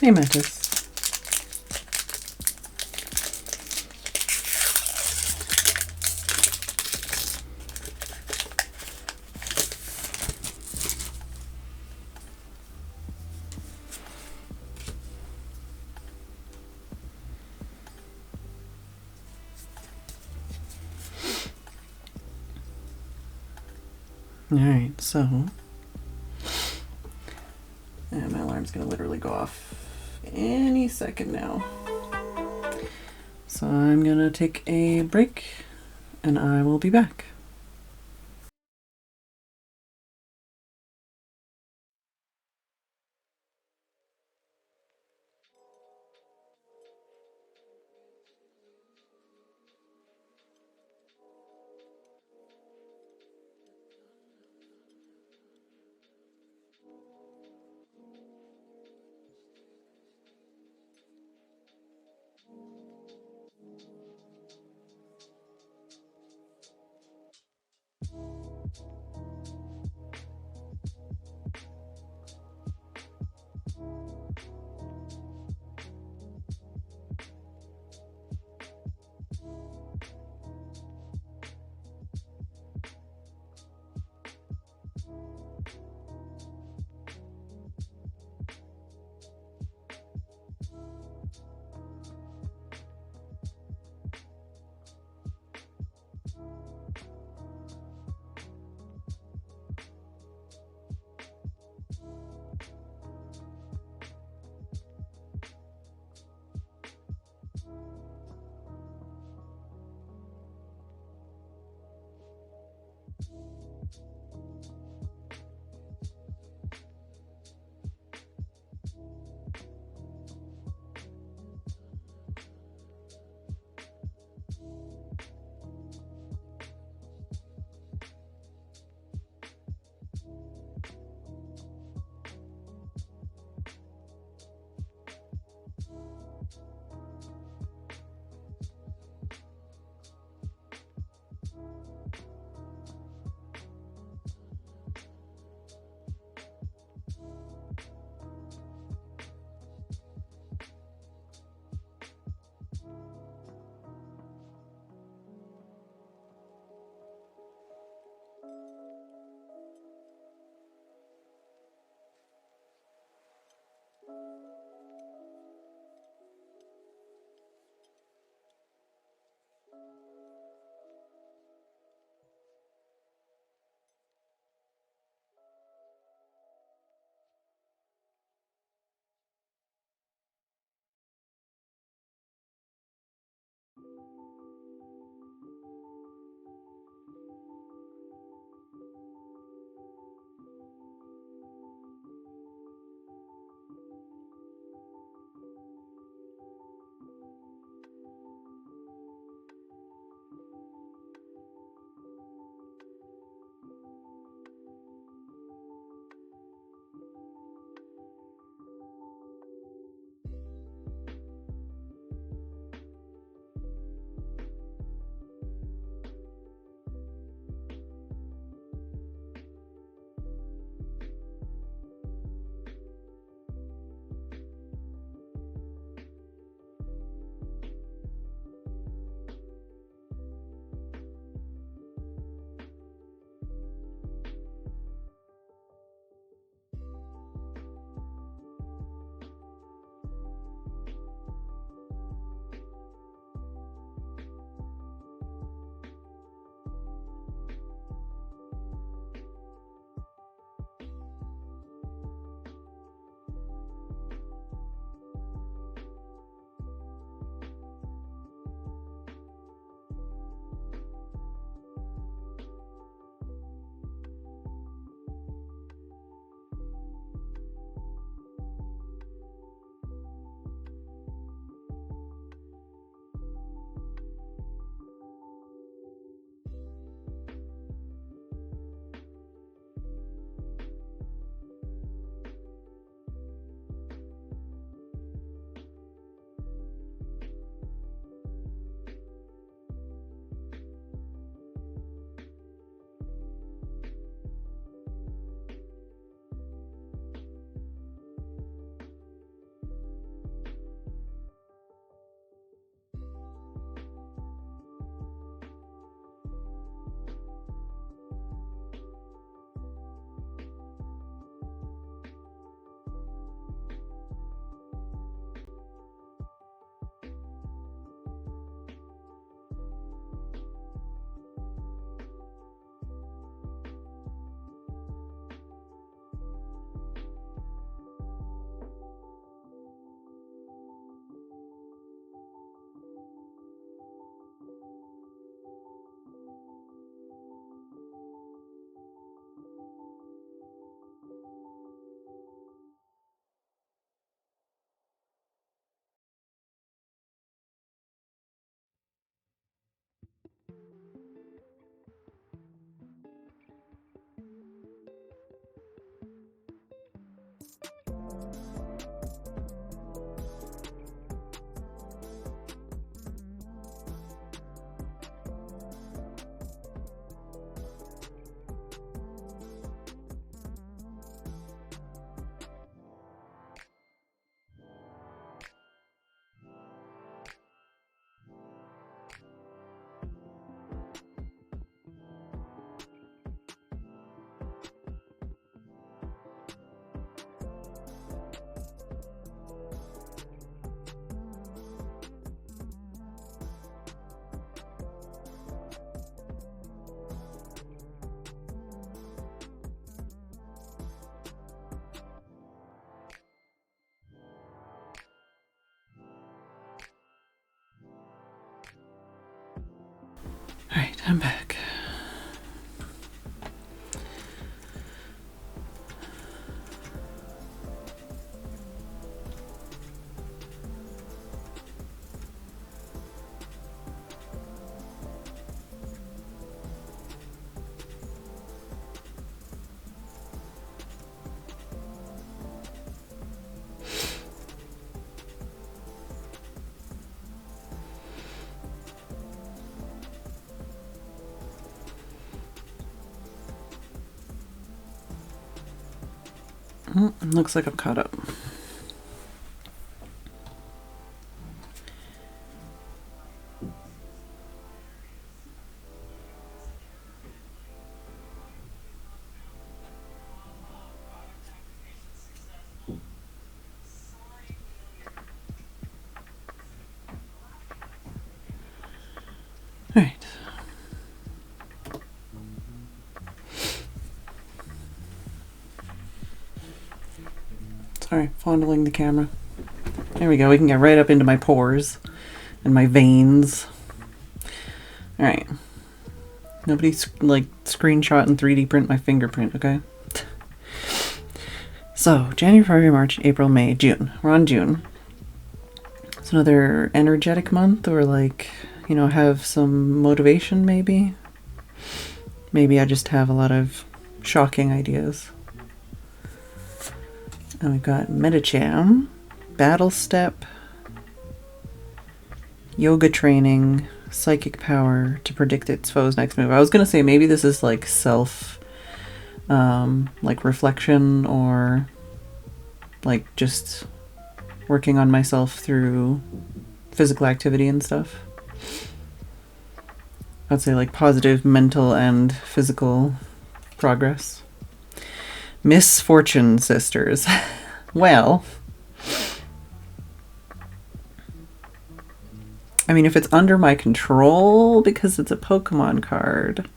Hey, Mantis. Alright, so... and my alarm's gonna literally go off any second now. So I'm gonna take a break and I will be back. I'm back. Looks like I'm caught up. All right. Sorry, fondling the camera. There we go. We can get right up into my pores and my veins. All right. Nobody like screenshot and 3D print my fingerprint, okay? So, January, February, March, April, May, June. We're on June. It's another energetic month, or like, you know, have some motivation maybe. Maybe I just have a lot of shocking ideas. And we've got Medicham, Battle Step, Yoga Training, Psychic Power to predict its foe's next move. I was going to say maybe this is like self, like reflection, or like just working on myself through physical activity and stuff. I'd say like positive mental and physical progress. Misfortune Sisters. Well, I mean, if it's under my control because it's a Pokemon card,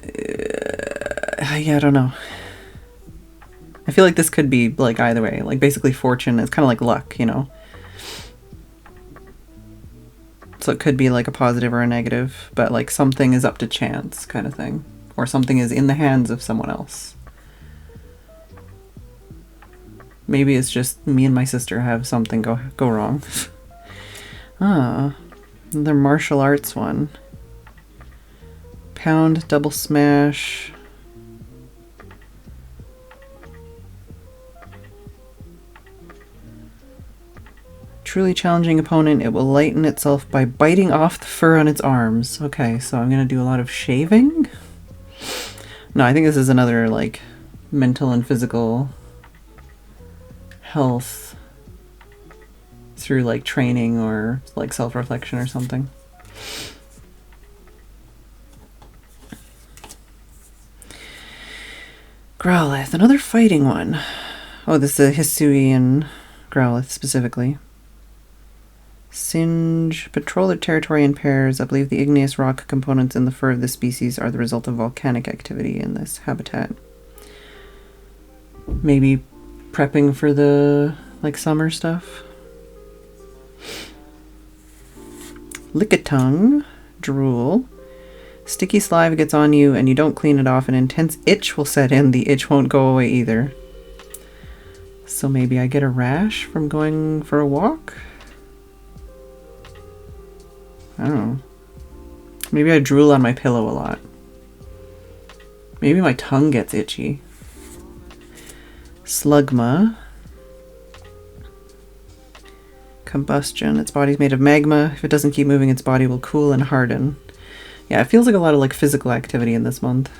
yeah, I don't know. I feel like this could be like either way. Like basically fortune is kind of like luck, you know? So it could be like a positive or a negative, but like something is up to chance kind of thing. Or something is in the hands of someone else. Maybe it's just me and my sister have something go wrong. Ah, another martial arts one. Pound, double smash. Truly challenging opponent, it will lighten itself by biting off the fur on its arms. Okay, so I'm gonna do a lot of shaving? No, I think this is another like mental and physical health through like training or like self-reflection or something. Growlithe, another fighting one. Oh, this is a Hisuian Growlithe specifically. Singe, patrol their territory in pairs. I believe the igneous rock components in the fur of this species are the result of volcanic activity in this habitat. Maybe prepping for the like summer stuff. Lickitung, drool. Sticky saliva gets on you and you don't clean it off, an intense itch will set in. The itch won't go away either. So maybe I get a rash from going for a walk? I don't know. Maybe I drool on my pillow a lot. Maybe my tongue gets itchy. Slugma. Combustion. Its body's made of magma. If it doesn't keep moving, its body will cool and harden. Yeah, it feels like a lot of like physical activity in this month.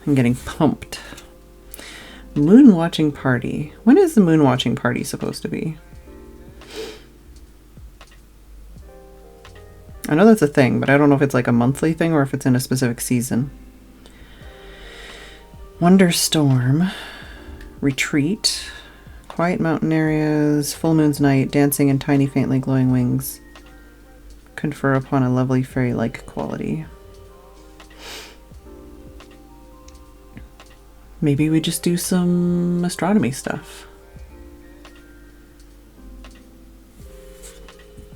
I'm getting pumped. Moon watching party. When is the moon watching party supposed to be? I know that's a thing, but I don't know if it's like a monthly thing or if it's in a specific season. Wonderstorm. Retreat. Quiet mountain areas. Full moon's night. Dancing in tiny faintly glowing wings. Confer upon a lovely fairy-like quality. Maybe we just do some astronomy stuff.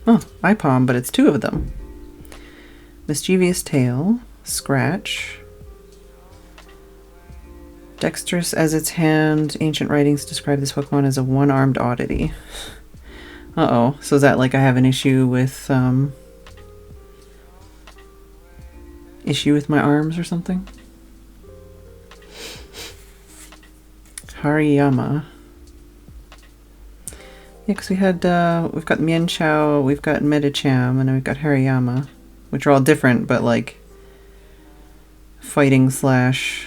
Oh, Ipom, but it's 2 of them. Mischievous tail, scratch. Dexterous as its hand. Ancient writings describe this Pokemon as a one-armed oddity. Uh-oh. So is that like I have an issue with my arms or something? Hariyama. Yeah, because we've got Mienshao, we've got Medicham, and then we've got Hariyama, which are all different, but like fighting slash,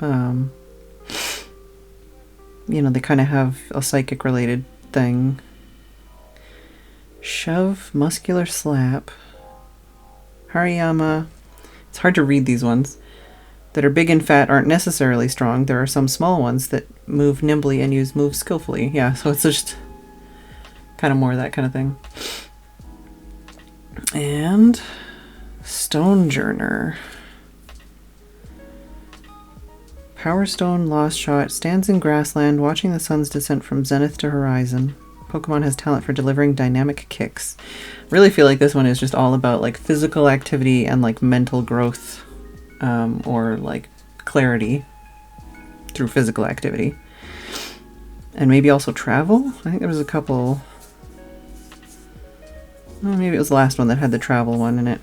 you know, they kind of have a psychic related thing. Shove, muscular slap, Hariyama. It's hard to read these ones. That are big and fat aren't necessarily strong. There are some small ones that move nimbly and use moves skillfully. Yeah, so it's just kind of more that kind of thing. And Stonejourner. Power Stone, Lost Shot, stands in grassland watching the sun's descent from zenith to horizon. Pokemon has talent for delivering dynamic kicks. Really feel like this one is just all about like physical activity and like mental growth. Or like clarity through physical activity. And maybe also travel? I think there was a couple. Oh, maybe it was the last one that had the travel one in it.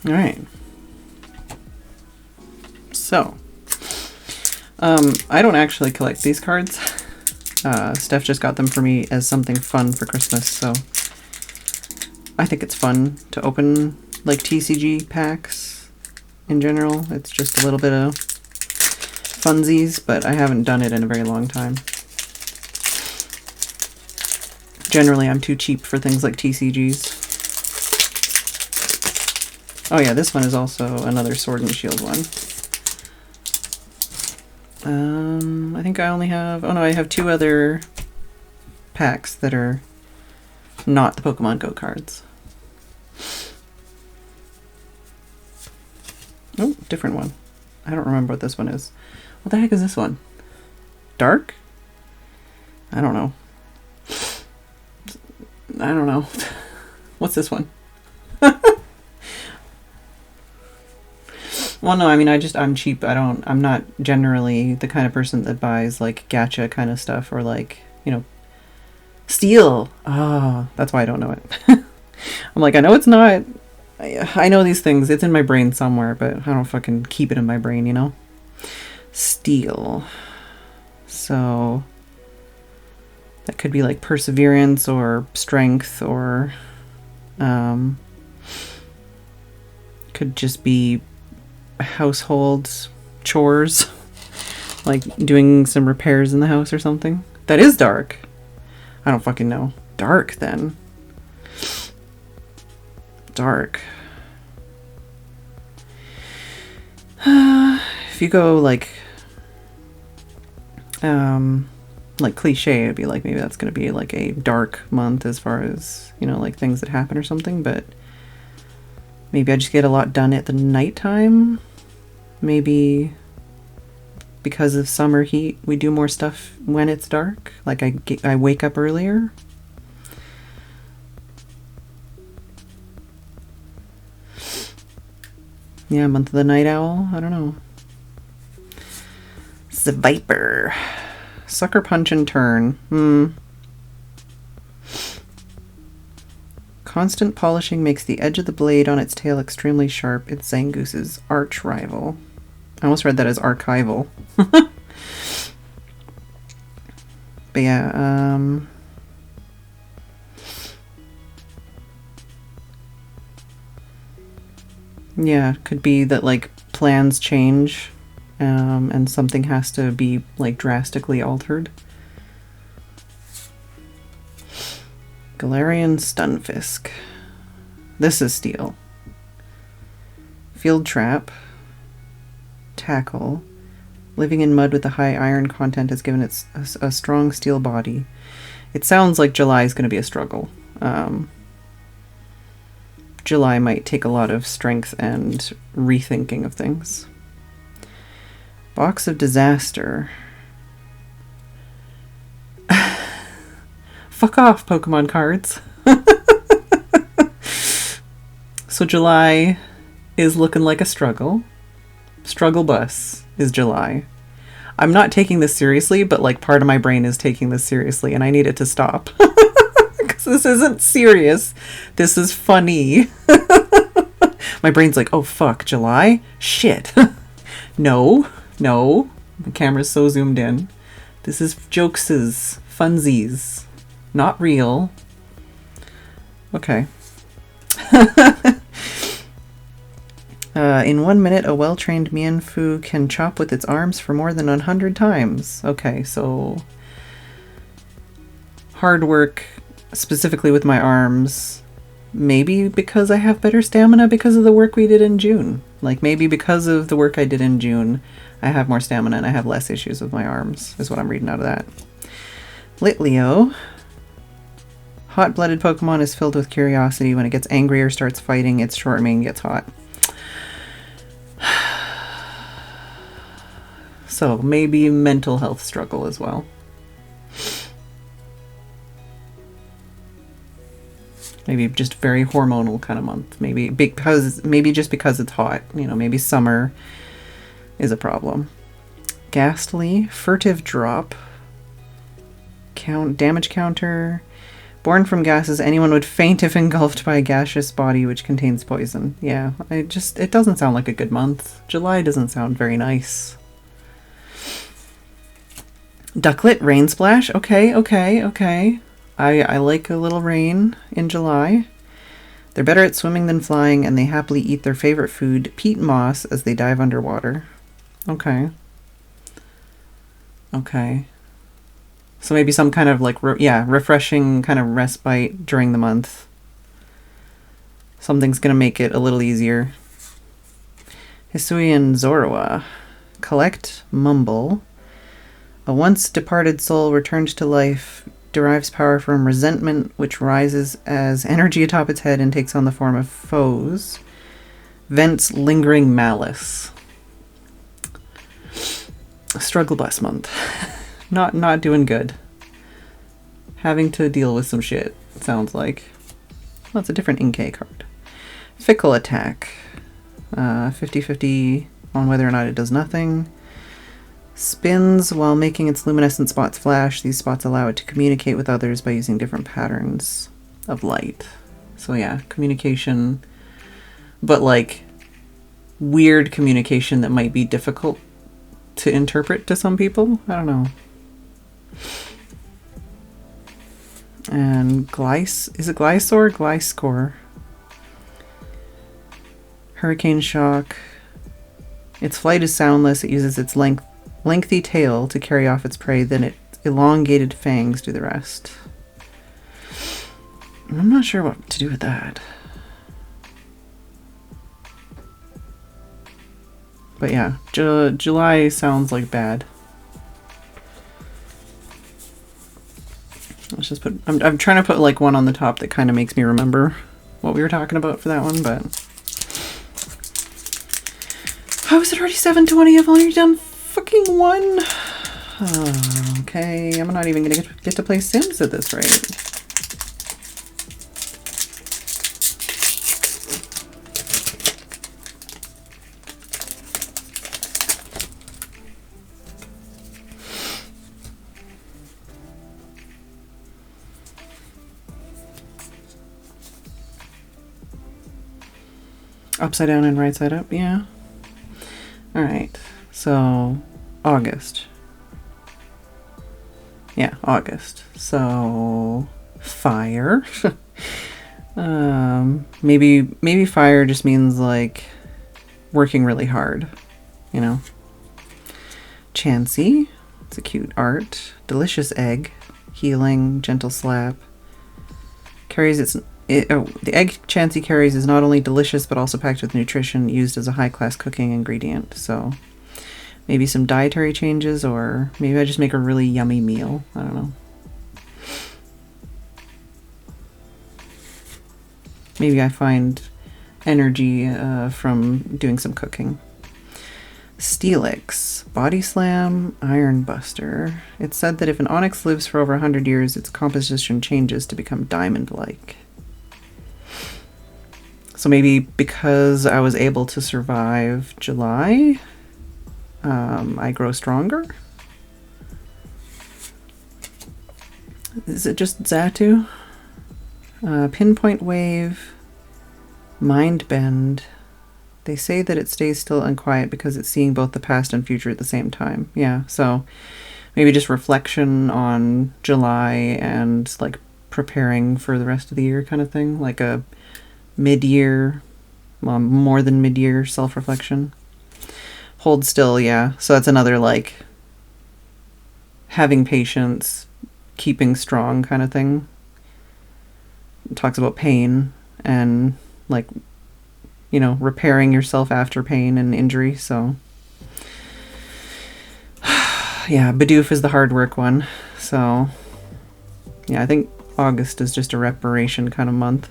Alright. So. I don't actually collect these cards. Steph just got them for me as something fun for Christmas, so I think it's fun to open like TCG packs in general. It's just a little bit of funsies, but I haven't done it in a very long time. Generally, I'm too cheap for things like TCGs. Oh yeah, this one is also another Sword and Shield one. I think I only have... Oh no, I have 2 other packs that are not the Pokemon Go cards. Oh, different one. I don't remember what this one is. What the heck is this one? Dark? I don't know. I don't know. What's this one? Well, no, I mean, I'm cheap. I'm not generally the kind of person that buys, like, gacha kind of stuff, or, like, you know, Steel. Ah, that's why I don't know it. I'm like, I know it's not. I know these things. It's in my brain somewhere, but I don't fucking keep it in my brain, you know? Steel. So, that could be, like, perseverance, or strength, or, could just be household chores, like doing some repairs in the house or something. That is dark. I don't fucking know. Dark, then. Dark. If you go like cliche, it'd be like maybe that's gonna be like a dark month as far as, you know, like things that happen or something, but maybe I just get a lot done at the nighttime. Maybe because of summer heat, we do more stuff when it's dark. Like I wake up earlier. Yeah, month of the night owl. I don't know. It's the Viper. Sucker punch and turn. Constant polishing makes the edge of the blade on its tail extremely sharp. It's Zangoose's arch rival. I almost read that as archival. But yeah, yeah, could be that like plans change, and something has to be like drastically altered. Galarian Stunfisk. This is Steel. Field Trap. Tackle. Living in mud with a high iron content has given it a strong steel body. It sounds like July is going to be a struggle. July might take a lot of strength and rethinking of things. Box of disaster. Fuck off, Pokemon cards. So July is looking like a struggle. Struggle bus is July. I'm not taking this seriously, but like part of my brain is taking this seriously and I need it to stop. Because this isn't serious. This is funny. My brain's like, oh fuck, July? Shit. No. The camera's so zoomed in. This is jokeses, funsies. Not real. Okay. In 1 minute, a well-trained Mienfoo can chop with its arms for more than 100 times. Okay, so hard work, specifically with my arms. Maybe because I have better stamina because of the work we did in June. Like maybe because of the work I did in June, I have more stamina and I have less issues with my arms, is what I'm reading out of that. Litleo. Hot-blooded Pokemon is filled with curiosity. When it gets angry or starts fighting, its short mane gets hot. So maybe mental health struggle as well. Maybe just very hormonal kind of month. Maybe just because it's hot. You know, maybe summer is a problem. Ghastly, furtive drop. Damage counter. Born from gases, anyone would faint if engulfed by a gaseous body which contains poison. Yeah, it doesn't sound like a good month. July doesn't sound very nice. Ducklet, rain splash. Okay. I like a little rain in July. They're better at swimming than flying, and they happily eat their favorite food, peat moss, as they dive underwater. Okay. So maybe some kind of like, refreshing kind of respite during the month. Something's gonna make it a little easier. Hisui and Zoroa. Collect, mumble. A once departed soul returned to life, derives power from resentment, which rises as energy atop its head and takes on the form of foes. Vents lingering malice. Struggle bus month. Not doing good. Having to deal with some shit, it sounds like. Well, it's a different Inkay card. Fickle attack. 50-50 on whether or not it does nothing. Spins while making its luminescent spots flash. These spots allow it to communicate with others by using different patterns of light. So yeah, communication, but like weird communication that might be difficult to interpret to some people. I don't know. And is it Glysaur? Gliscor. Hurricane shock. Its flight is soundless. It uses its lengthy tail to carry off its prey, then its elongated fangs do the rest. I'm not sure what to do with that. But yeah, July sounds like bad. Let's just put... I'm trying to put like one on the top that kind of makes me remember what we were talking about for that one, but... How is it already 7:20? I've only done fucking one. Okay, I'm not even gonna get to play Sims at this rate. Upside down and right side up, yeah. Alright, so August. Yeah, August. So fire. Maybe fire just means like working really hard, you know. Chansey, it's a cute art. Delicious egg, healing, gentle slap. Carries the egg Chansey carries is not only delicious but also packed with nutrition, used as a high-class cooking ingredient. So maybe some dietary changes, or maybe I just make a really yummy meal. I don't know. Maybe I find energy from doing some cooking. Steelix, Body Slam, Iron Buster. It's said that if an onyx lives for over 100 years, its composition changes to become diamond-like. So maybe because I was able to survive July, I grow stronger? Is it just Xatu? Pinpoint Wave, Mind Bend. They say that it stays still and quiet because it's seeing both the past and future at the same time. Yeah, so maybe just reflection on July and like preparing for the rest of the year kind of thing. Like a mid-year, more than mid-year self-reflection. Hold still, yeah. So that's another like having patience, keeping strong kind of thing. It talks about pain and like, you know, repairing yourself after pain and injury. So yeah, Bidoof is the hard work one. So yeah, I think August is just a reparation kind of month.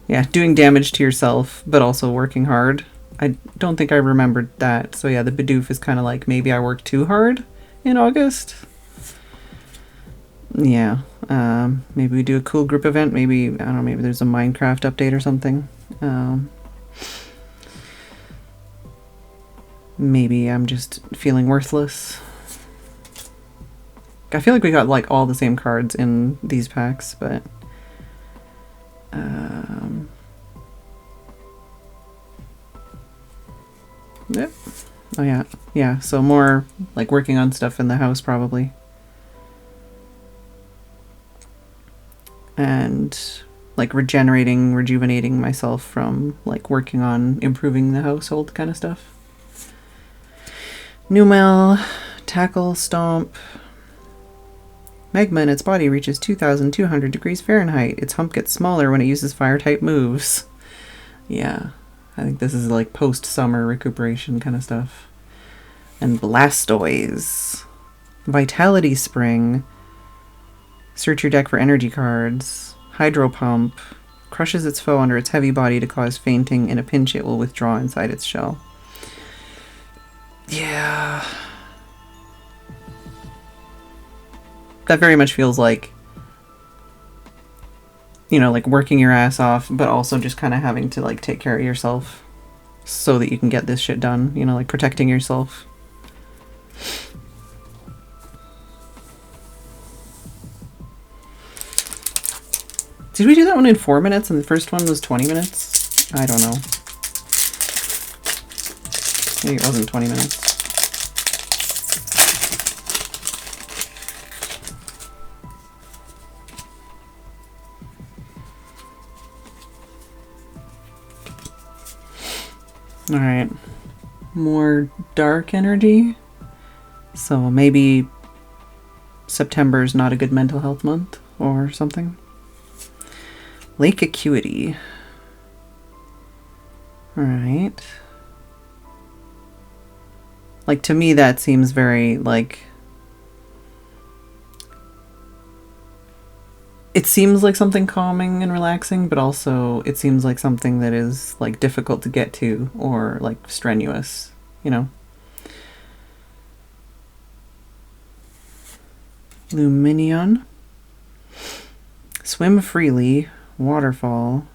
Yeah, doing damage to yourself, but also working hard. I don't think I remembered that. So yeah, the Bidoof is kind of like maybe I worked too hard in August. Yeah, maybe we do a cool group event. Maybe, I don't know, maybe there's a Minecraft update or something. Maybe I'm just feeling worthless. I feel like we got like all the same cards in these packs, but yep. Oh yeah, yeah. So more like working on stuff in the house probably, and like rejuvenating myself from like working on improving the household kind of stuff. Numel, Tackle, Stomp. Magma in its body reaches 2,200 degrees Fahrenheit. Its hump gets smaller when it uses fire-type moves. Yeah, I think this is like post-summer recuperation kind of stuff. And Blastoise. Vitality Spring. Search your deck for energy cards. Hydro Pump. Crushes its foe under its heavy body to cause fainting. In a pinch, it will withdraw inside its shell. Yeah. That very much feels like, you know, like working your ass off, but also just kind of having to like take care of yourself so that you can get this shit done, you know, like protecting yourself. Did we do that one in 4 minutes and the first one was 20 minutes? I don't know. Maybe it wasn't 20 minutes. Alright, more dark energy. So maybe September's not a good mental health month or something. Lake Acuity. Alright. Like, to me that seems very, like... It seems like something calming and relaxing, but also it seems like something that is like difficult to get to or like strenuous, you know? Luminion. Swim freely. Waterfall.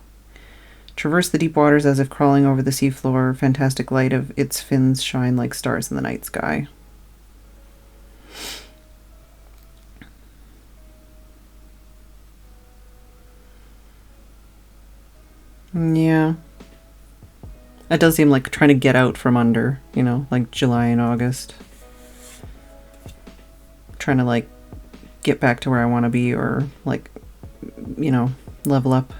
Traverse the deep waters as if crawling over the seafloor. Fantastic light of its fins shine like stars in the night sky. Yeah. That does seem like trying to get out from under, you know, like July and August. Trying to like get back to where I want to be or like, you know, level up.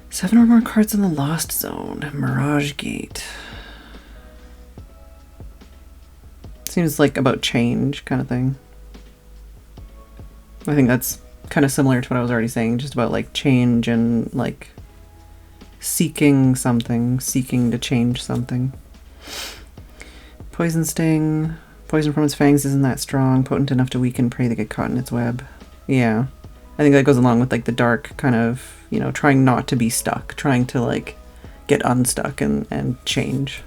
7 or more cards in the Lost Zone. Mirage Gate. Seems like about change kind of thing. I think that's kind of similar to what I was already saying, just about like change and like seeking something, seeking to change something. Poison Sting. Poison from its fangs isn't that strong, potent enough to weaken prey that get caught in its web. Yeah. I think that goes along with like the dark kind of, you know, trying not to be stuck, trying to like get unstuck and change.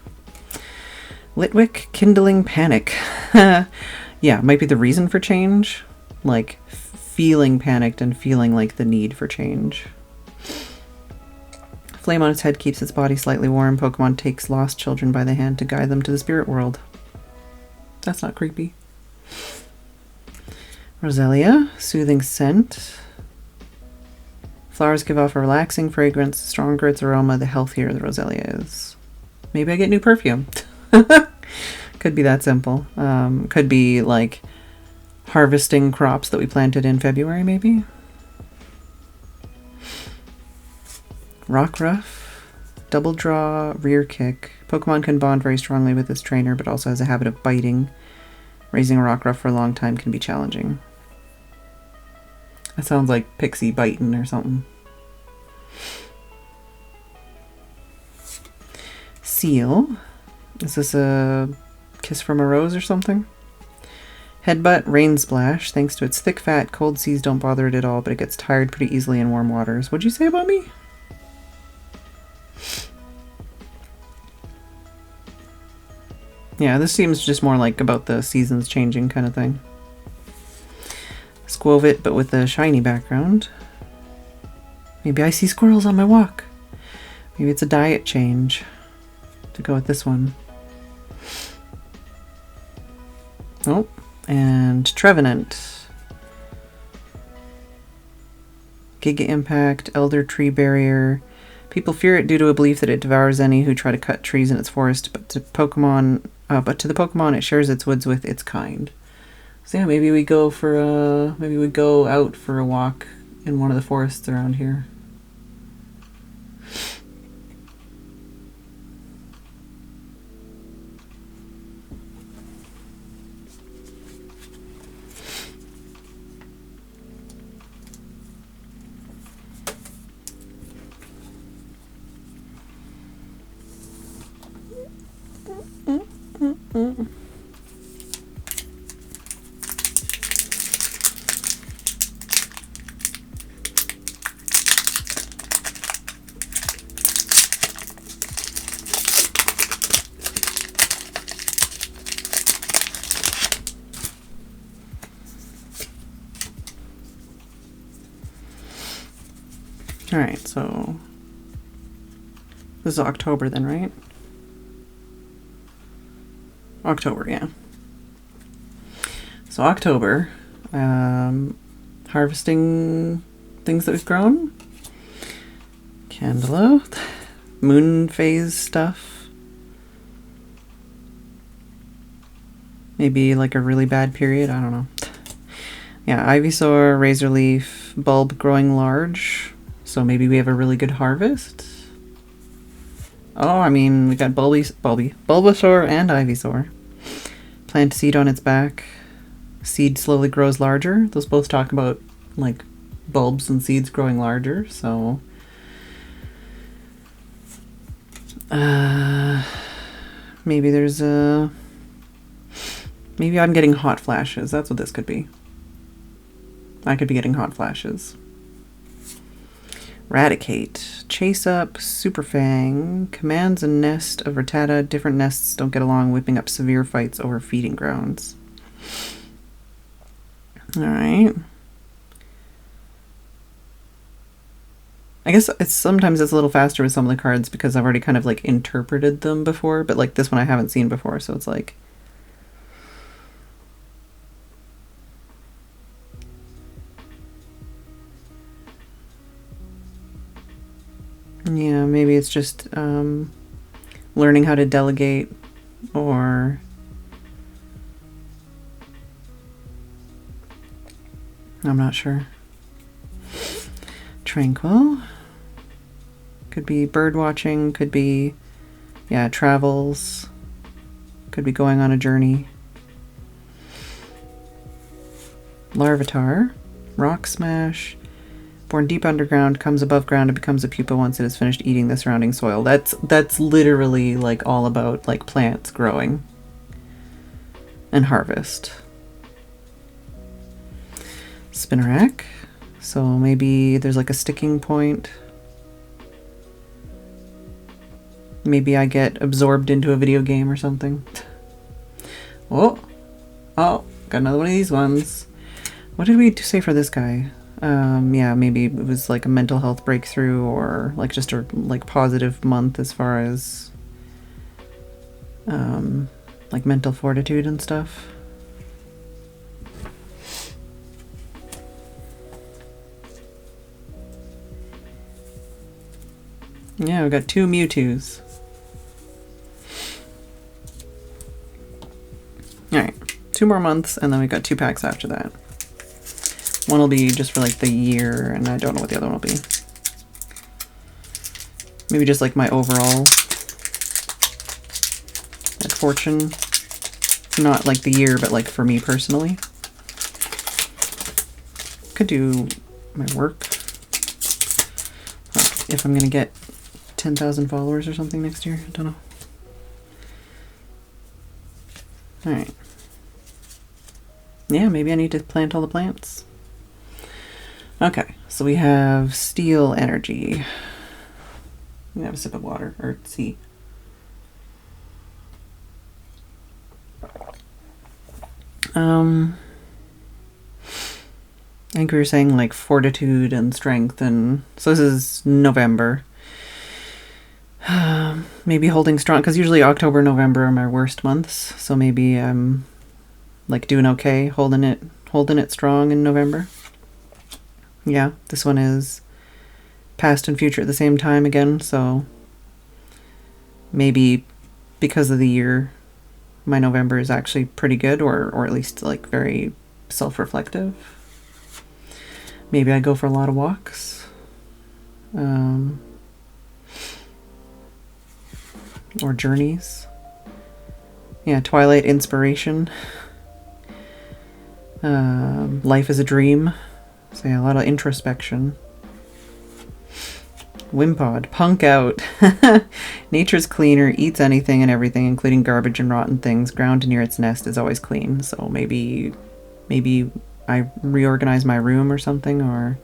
Litwick kindling panic. Yeah, might be the reason for change. Like, feeling panicked and feeling like the need for change. Flame on its head keeps its body slightly warm. Pokemon takes lost children by the hand to guide them to the spirit world. That's not creepy. Roselia, soothing scent. Flowers give off a relaxing fragrance. The stronger its aroma, the healthier the Roselia is. Maybe I get new perfume. Could be that simple. Could be like harvesting crops that we planted in February, maybe. Rockruff, double draw, rear kick. Pokemon can bond very strongly with its trainer, but also has a habit of biting. Raising a Rockruff for a long time can be challenging. That sounds like Pixie biting or something. Seal. Is this a kiss from a rose or something? Headbutt, rain splash. Thanks to its thick fat, cold seas don't bother it at all, but it gets tired pretty easily in warm waters. What'd you say about me? Yeah, this seems just more like about the seasons changing kind of thing. Squovit, but with a shiny background. Maybe I see squirrels on my walk. Maybe it's a diet change to go with this one. Oh, and Trevenant. Giga Impact, Elder Tree Barrier. People fear it due to a belief that it devours any who try to cut trees in its forest, but to the Pokemon it shares its woods with its kind. So yeah, maybe we go out for a walk in one of the forests around here. Alright, so this is October then, right? October, yeah. So October, harvesting things that we've grown. Candela, moon phase stuff. Maybe like a really bad period, I don't know. Yeah, Ivysaur, Razorleaf, bulb growing large. So maybe we have a really good harvest. Oh, I mean, we got Bulbasaur and Ivysaur. Plant seed on its back. Seed slowly grows larger. Those both talk about like bulbs and seeds growing larger, so maybe there's a maybe I'm getting hot flashes. That's what this could be. I could be getting hot flashes. Raticate, Chase Up, Super Fang, commands a nest of Rattata. Different nests don't get along, whipping up severe fights over feeding grounds. Alright. I guess sometimes it's a little faster with some of the cards because I've already kind of like interpreted them before, but like this one I haven't seen before, so it's like... Yeah, maybe it's just learning how to delegate, or I'm not sure. Tranquil. Could be bird watching, could be, yeah, travels, could be going on a journey. Larvitar, Rock Smash. Born deep underground, comes above ground, and becomes a pupa once it has finished eating the surrounding soil. That's literally like all about like plants growing and harvest. Spinarak. So maybe there's like a sticking point. Maybe I get absorbed into a video game or something. Oh, oh, got another one of these ones. What did we say for this guy? Yeah, maybe it was like a mental health breakthrough, or like just a like positive month as far as like mental fortitude and stuff. Yeah, we got 2 Mewtwo's. Alright, 2 more months, and then we got 2 packs after that. One will be just for like the year, and I don't know what the other one will be. Maybe just like my overall like fortune. Not like the year, but like for me personally. Could do my work. Like if I'm gonna get 10,000 followers or something next year. I don't know. Alright. Yeah, maybe I need to plant all the plants. Okay, so we have steel energy. We have a sip of water, or tea. I think we were saying like fortitude and strength, and so this is November. Maybe holding strong, because usually October, November are my worst months. So maybe I'm like doing okay, holding it strong in November. Yeah, this one is past and future at the same time again, so maybe because of the year, my November is actually pretty good, or at least like very self-reflective. Maybe I go for a lot of walks. Or journeys. Yeah, Twilight inspiration. Life is a dream. So yeah, a lot of introspection. Wimpod, punk out. Nature's cleaner, eats anything and everything, including garbage and rotten things. Ground near its nest is always clean. So maybe I reorganize my room or something, or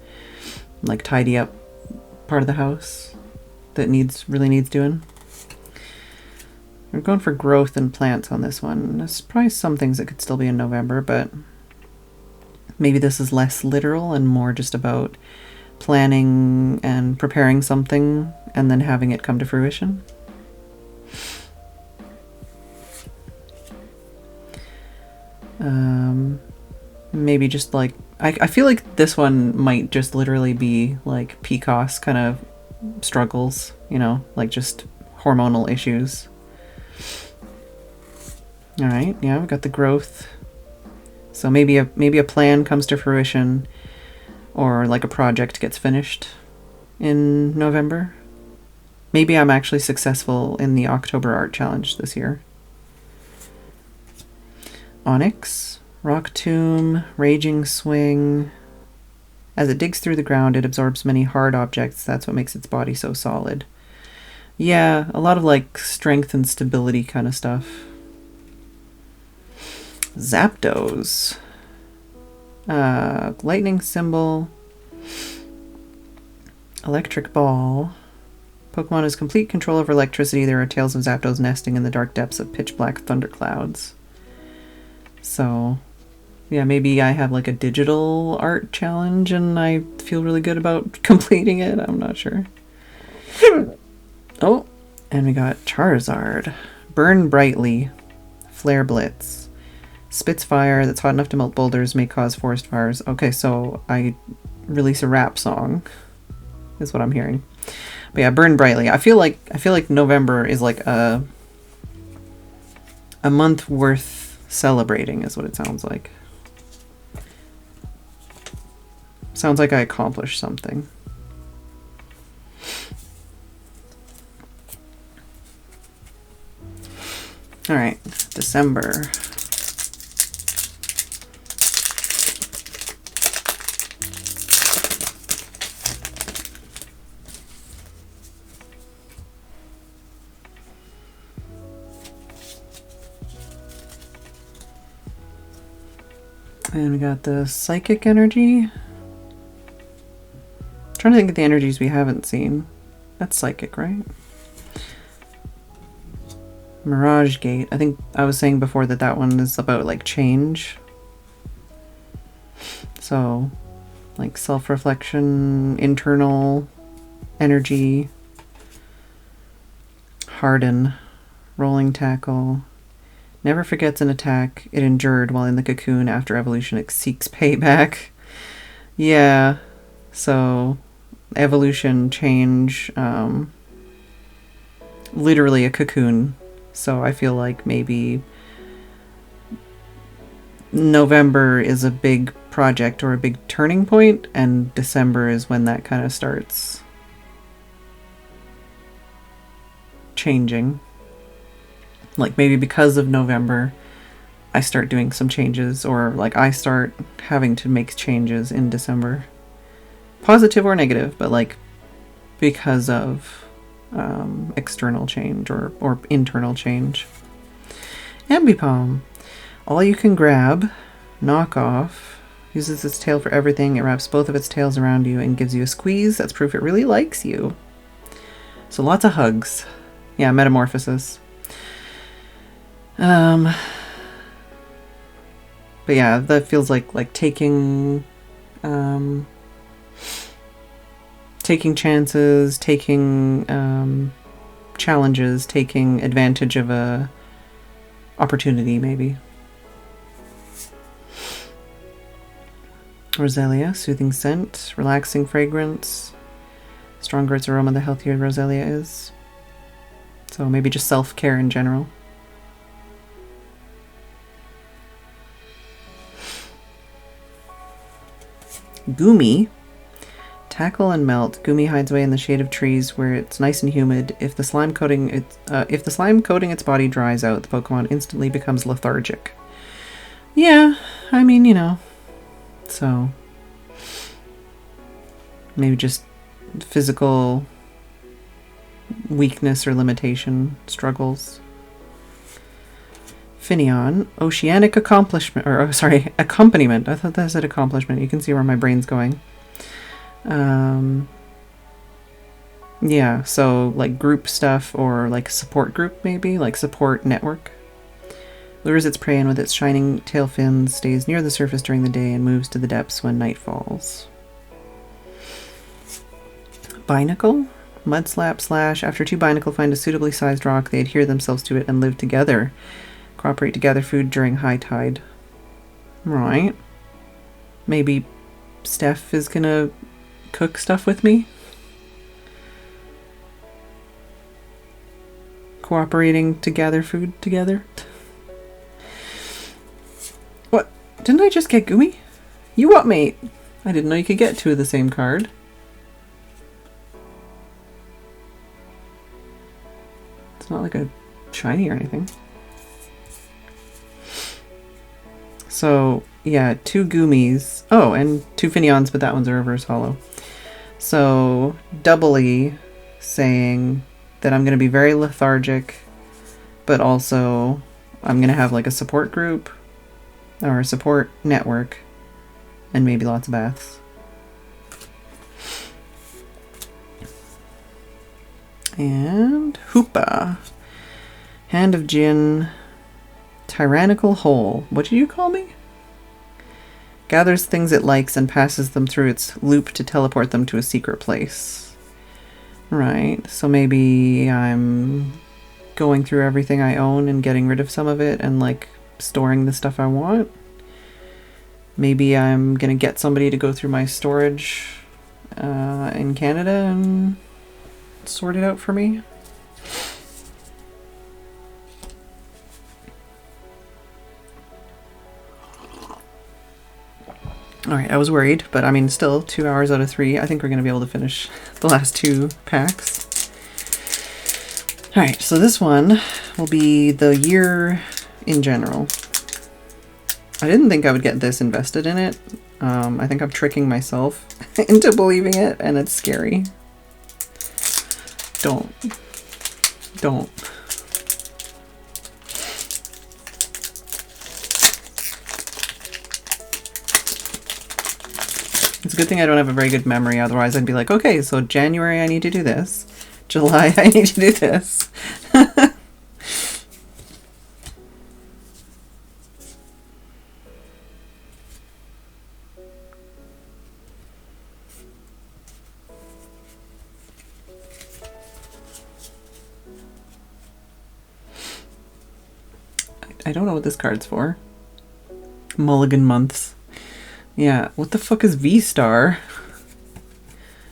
like tidy up part of the house that really needs doing. We're going for growth and plants on this one. There's probably some things that could still be in November, but maybe this is less literal and more just about planning and preparing something and then having it come to fruition. Maybe just like, I feel like this one might just literally be like PCOS kind of struggles, you know, like just hormonal issues. All right, yeah, we've got the growth. So maybe a plan comes to fruition, or like a project gets finished in November. Maybe I'm actually successful in the October art challenge this year. Onyx, rock tomb, raging swing. As it digs through the ground, it absorbs many hard objects. That's what makes its body so solid. Yeah, a lot of like strength and stability kind of stuff. Zapdos. Lightning symbol. Electric ball. Pokemon has complete control over electricity. There are tales of Zapdos nesting in the dark depths of pitch black thunderclouds. So, yeah, maybe I have like a digital art challenge and I feel really good about completing it. I'm not sure. Oh, and we got Charizard. Burn brightly. Flare blitz. Spits fire that's hot enough to melt boulders, may cause forest fires. Okay, so I release a rap song, is what I'm hearing. But yeah, burn brightly. I feel like November is like a month worth celebrating, is what it sounds like. Sounds like I accomplished something. All right, December. And we got the psychic energy. I'm trying to think of the energies we haven't seen. That's psychic, right? Mirage Gate. I think I was saying before that that one is about like change. So like self-reflection, internal energy, harden, rolling tackle. Never forgets an attack it endured while in the cocoon. After evolution, it seeks payback. Yeah, so evolution, change, literally a cocoon. So I feel like maybe November is a big project or a big turning point, and December is when that kind of starts changing. Like maybe because of November, I start doing some changes, or like I start having to make changes in December. Positive or negative, but like because of external change or internal change. Ambipom. All you can grab, knock off, uses its tail for everything. It wraps both of its tails around you and gives you a squeeze. That's proof it really likes you. So lots of hugs. Yeah, metamorphosis. But yeah, that feels like taking chances, taking challenges, taking advantage of a opportunity, maybe. Roselia, soothing scent, relaxing fragrance. Stronger its aroma, the healthier Roselia is. So maybe just self-care in general. Gumi. Tackle and melt. Gumi hides away in the shade of trees where it's nice and humid. If the slime coating its body dries out, the Pokemon instantly becomes lethargic. Yeah, I mean, you know. So maybe just physical weakness or limitation struggles. Finneon, oceanic accomplishment, or sorry, accompaniment. I thought that said accomplishment. You can see where my brain's going. Yeah, so like group stuff or like support group maybe, like support network. Lures its prey in with its shining tail fins, stays near the surface during the day, and moves to the depths when night falls. Binacle? Mud slap slash. After two Binacle find a suitably sized rock, they adhere themselves to it and live together. Cooperate to gather food during high tide. Right. Maybe Steph is gonna cook stuff with me? Cooperating to gather food together? What? Didn't I just get Gumi? You what, mate? I didn't know you could get two of the same card. It's not like a shiny or anything. So, yeah, two Gumis. Oh, and two Finneons, but that one's a reverse holo. So, doubly saying that I'm going to be very lethargic, but also I'm going to have like a support group or a support network and maybe lots of baths. And Hoopa. Hand of Jinn. Tyrannical Hole. What did you call me? Gathers things it likes and passes them through its loop to teleport them to a secret place. Right, so maybe I'm going through everything I own and getting rid of some of it and like storing the stuff I want. Maybe I'm gonna get somebody to go through my storage in Canada and sort it out for me. Alright, I was worried, but I mean, still 2 hours out of 3. I think we're going to be able to finish the last 2 packs. Alright, so this one will be the year in general. I didn't think I would get this invested in it. I think I'm tricking myself into believing it, and it's scary. Don't. It's a good thing I don't have a very good memory, otherwise I'd be like, okay, so January I need to do this. July I need to do this. I don't know what this card's for. Mulligan months. Yeah, what the fuck is V-Star?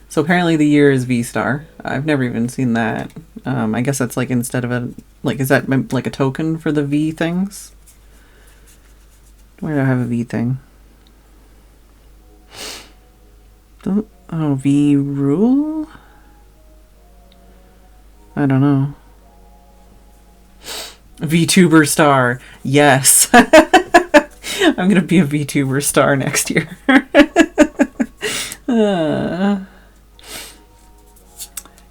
So apparently the year is V-Star. I've never even seen that. I guess that's like instead of a... Like, is that like a token for the V things? Where do I have a V thing? Oh, V rule? I don't know. VTuber star. Yes. I'm going to be a VTuber star next year.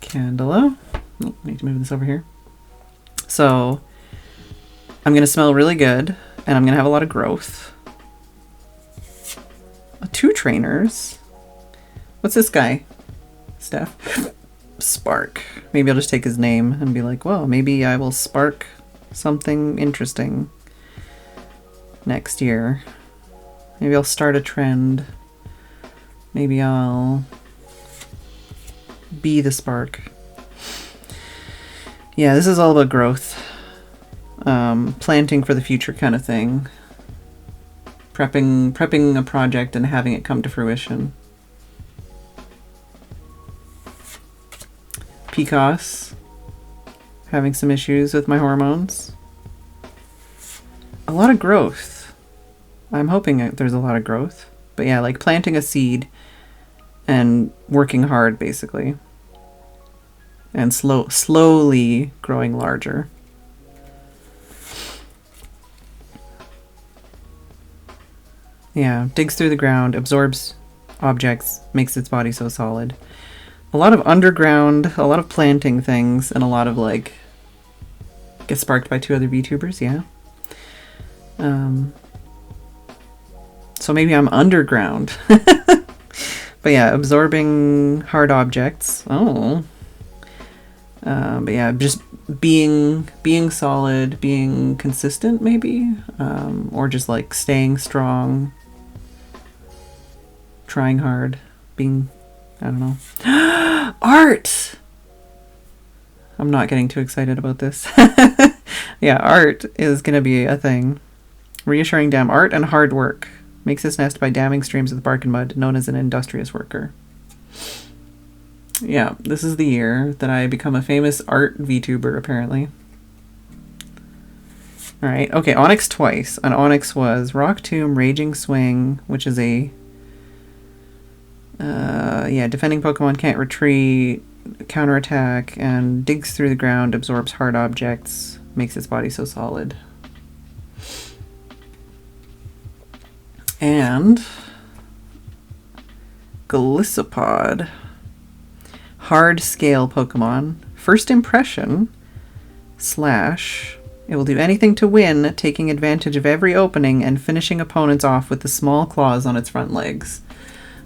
Candela. Oh, need to move this over here. So, I'm going to smell really good, and I'm going to have a lot of growth. 2 trainers. What's this guy? Steph? Spark. Maybe I'll just take his name and be like, well, maybe I will spark something interesting next year. Maybe I'll start a trend. Maybe I'll be the spark. Yeah, this is all about growth. Planting for the future kind of thing. Prepping a project and having it come to fruition. PCOS. Having some issues with my hormones. A lot of growth. I'm hoping that there's a lot of growth. But yeah, like planting a seed and working hard, basically. And slowly growing larger. Yeah, digs through the ground, absorbs objects, makes its body so solid. A lot of underground, a lot of planting things, and a lot of like get sparked by 2 other VTubers, yeah. So maybe I'm underground. But yeah, absorbing hard objects. Oh. But yeah, just being solid, being consistent maybe, or just like staying strong, trying hard, being, I don't know. Art! I'm not getting too excited about this. Yeah, art is going to be a thing. Reassuring dam. Art and hard work. Makes its nest by damming streams with bark and mud, known as an industrious worker. Yeah, this is the year that I become a famous art VTuber, apparently. Alright, okay, Onyx twice. An Onyx was Rock Tomb, Raging Swing, which is a... yeah, defending Pokemon can't retreat, counterattack, and digs through the ground, absorbs hard objects, makes its body so solid. And... Golisopod. Hard scale Pokemon. First impression / it will do anything to win, taking advantage of every opening and finishing opponents off with the small claws on its front legs.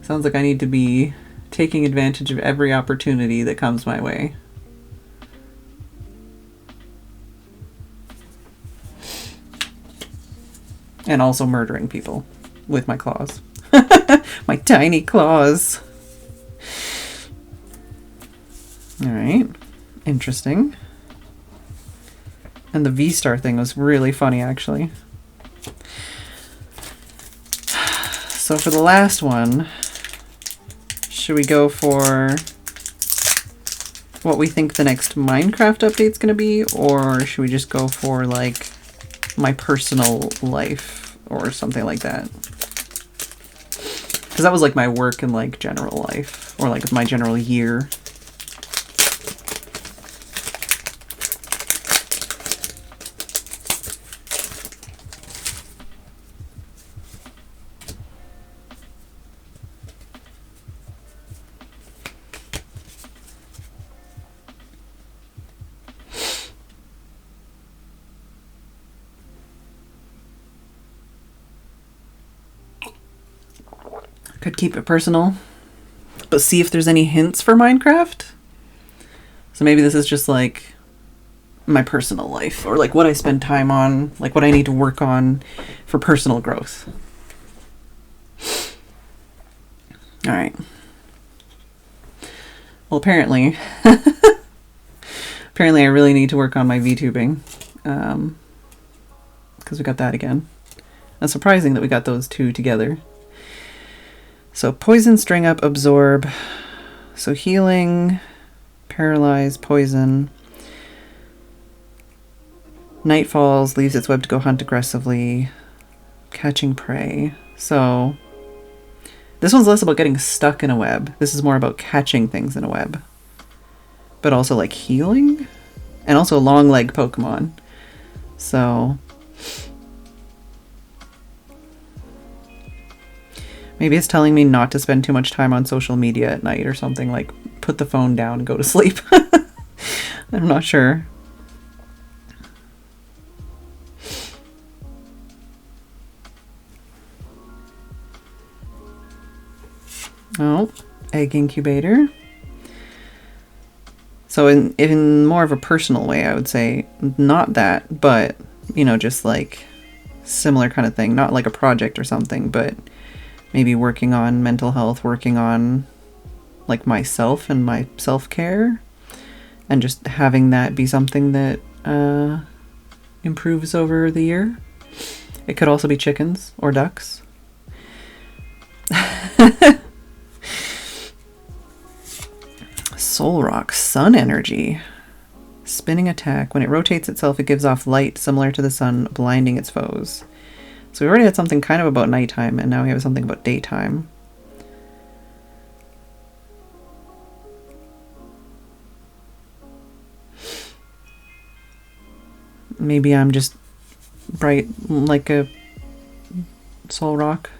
Sounds like I need to be taking advantage of every opportunity that comes my way. And also murdering people with my claws. My tiny claws. Alright. Interesting. And the V-Star thing was really funny, actually. So for the last one, should we go for what we think the next Minecraft update's gonna be, or should we just go for, like, my personal life or something like that? Because that was, like, my work and, like, general life, or, like, my general year. Could keep it personal, but see if there's any hints for Minecraft. So maybe this is just like my personal life, or like what I spend time on, like what I need to work on for personal growth. All right. Well, apparently, apparently I really need to work on my VTubing, because because we got that again. It's surprising that we got those two together. So poison, string up, absorb. So healing, paralyze, poison. Night falls, leaves its web to go hunt aggressively. Catching prey. So this one's less about getting stuck in a web. This is more about catching things in a web. But also like healing. And also long leg Pokemon. So maybe it's telling me not to spend too much time on social media at night or something, like put the phone down and go to sleep. I'm not sure. Oh, egg incubator. So in more of a personal way, I would say not that, but, you know, just like similar kind of thing. Not like a project or something, but maybe working on mental health, working on like myself and my self-care, and just having that be something that improves over the year. It could also be chickens or ducks. Soul Rock, sun energy. Spinning attack. When it rotates itself, it gives off light similar to the sun, blinding its foes. So we already had something kind of about nighttime, and now we have something about daytime. Maybe I'm just bright like a Soul Rock.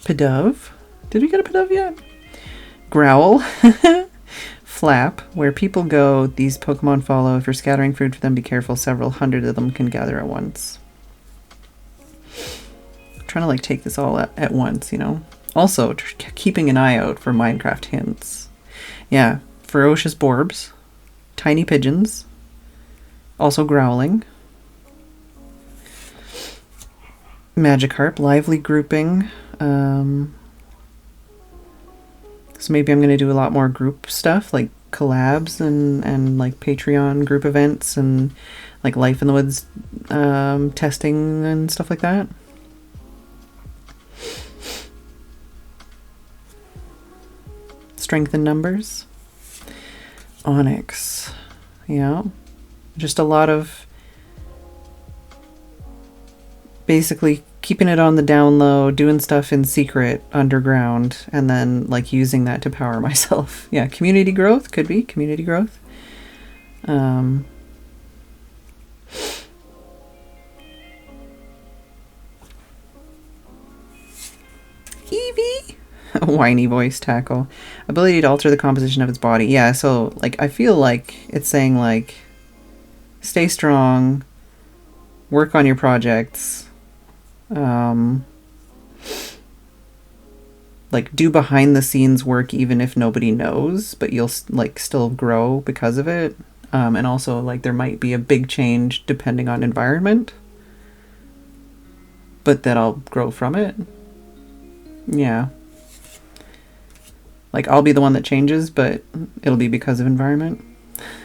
Pidove. Did we get a Pidove yet? Growl. Flap. Where people go, these Pokemon follow. If you're scattering food for them, be careful. Several hundred of them can gather at once. I'm trying to like take this all at once, you know. Also, keeping an eye out for Minecraft hints. Yeah. Ferocious Borbs. Tiny Pigeons. Also growling. Magikarp. Lively grouping. So maybe I'm going to do a lot more group stuff, like collabs and like Patreon group events and like Life in the Woods testing and stuff like that. Strength in numbers. Onyx. Yeah. Just a lot of basically keeping it on the down low, doing stuff in secret underground, and then like using that to power myself. Yeah, community growth, could be community growth. Eevee. Whiny voice tackle. Ability to alter the composition of its body. Yeah, so like I feel like it's saying like stay strong, work on your projects. Like do behind the scenes work even if nobody knows, but you'll like still grow because of it. And also like there might be a big change depending on environment, but that I'll grow from it. Yeah. Like I'll be the one that changes, but it'll be because of environment.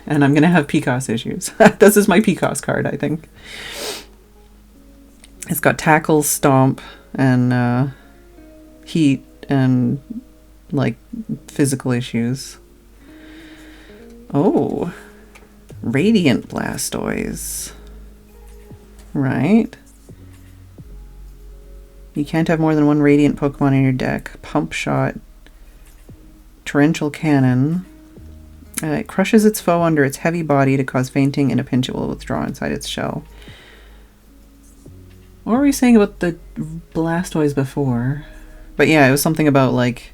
And I'm gonna have PCOS issues. This is my PCOS card, I think. It's got tackle, stomp, and heat, and like physical issues. Oh, Radiant Blastoise. Right. You can't have more than one Radiant Pokemon in your deck. Pump Shot. Torrential Cannon. It crushes its foe under its heavy body to cause fainting. In a pinch, it will withdraw inside its shell. What were we saying about the Blastoise before? But yeah, it was something about like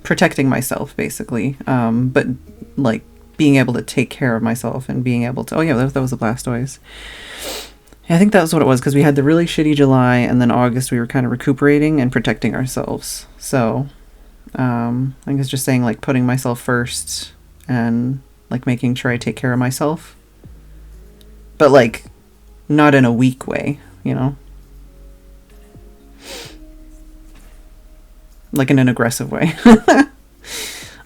protecting myself, basically. But like being able to take care of myself and being able to... Oh yeah, that was a Blastoise. Yeah, I think that was what it was, because we had the really shitty July, and then August we were kind of recuperating and protecting ourselves. So I think it's just saying like putting myself first and like making sure I take care of myself. But like not in a weak way. You know, like in an aggressive way.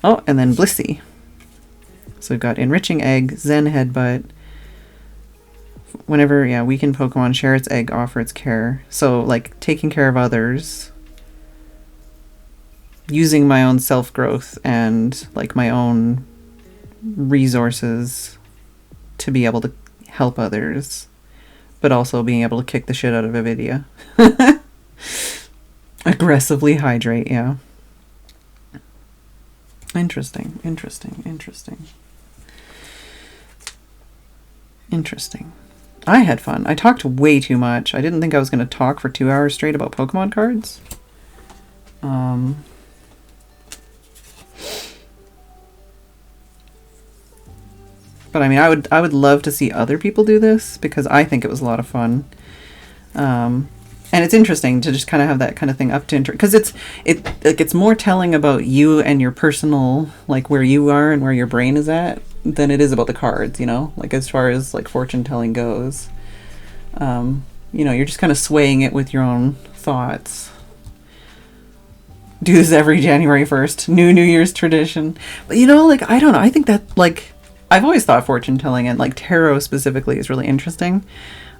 Oh, and then Blissey. So we've got Enriching Egg, Zen Headbutt, whenever, yeah, weakened Pokemon share its egg, offer its care. So, like, taking care of others, using my own self-growth and, like, my own resources to be able to help others, but also being able to kick the shit out of Avidia. Aggressively hydrate, yeah. Interesting, interesting, interesting. Interesting. I had fun. I talked way too much. I didn't think I was going to talk for 2 hours straight about Pokemon cards. But I mean, I would love to see other people do this because I think it was a lot of fun. And it's interesting to just kind of have that kind of thing up to because it's more telling about you and your personal, like, where you are and where your brain is at than it is about the cards, you know, like as far as like fortune telling goes. You know, you're just kind of swaying it with your own thoughts. Do this every January 1st, New Year's tradition. But you know, like, I don't know, I think that, like, I've always thought fortune telling and like tarot specifically is really interesting.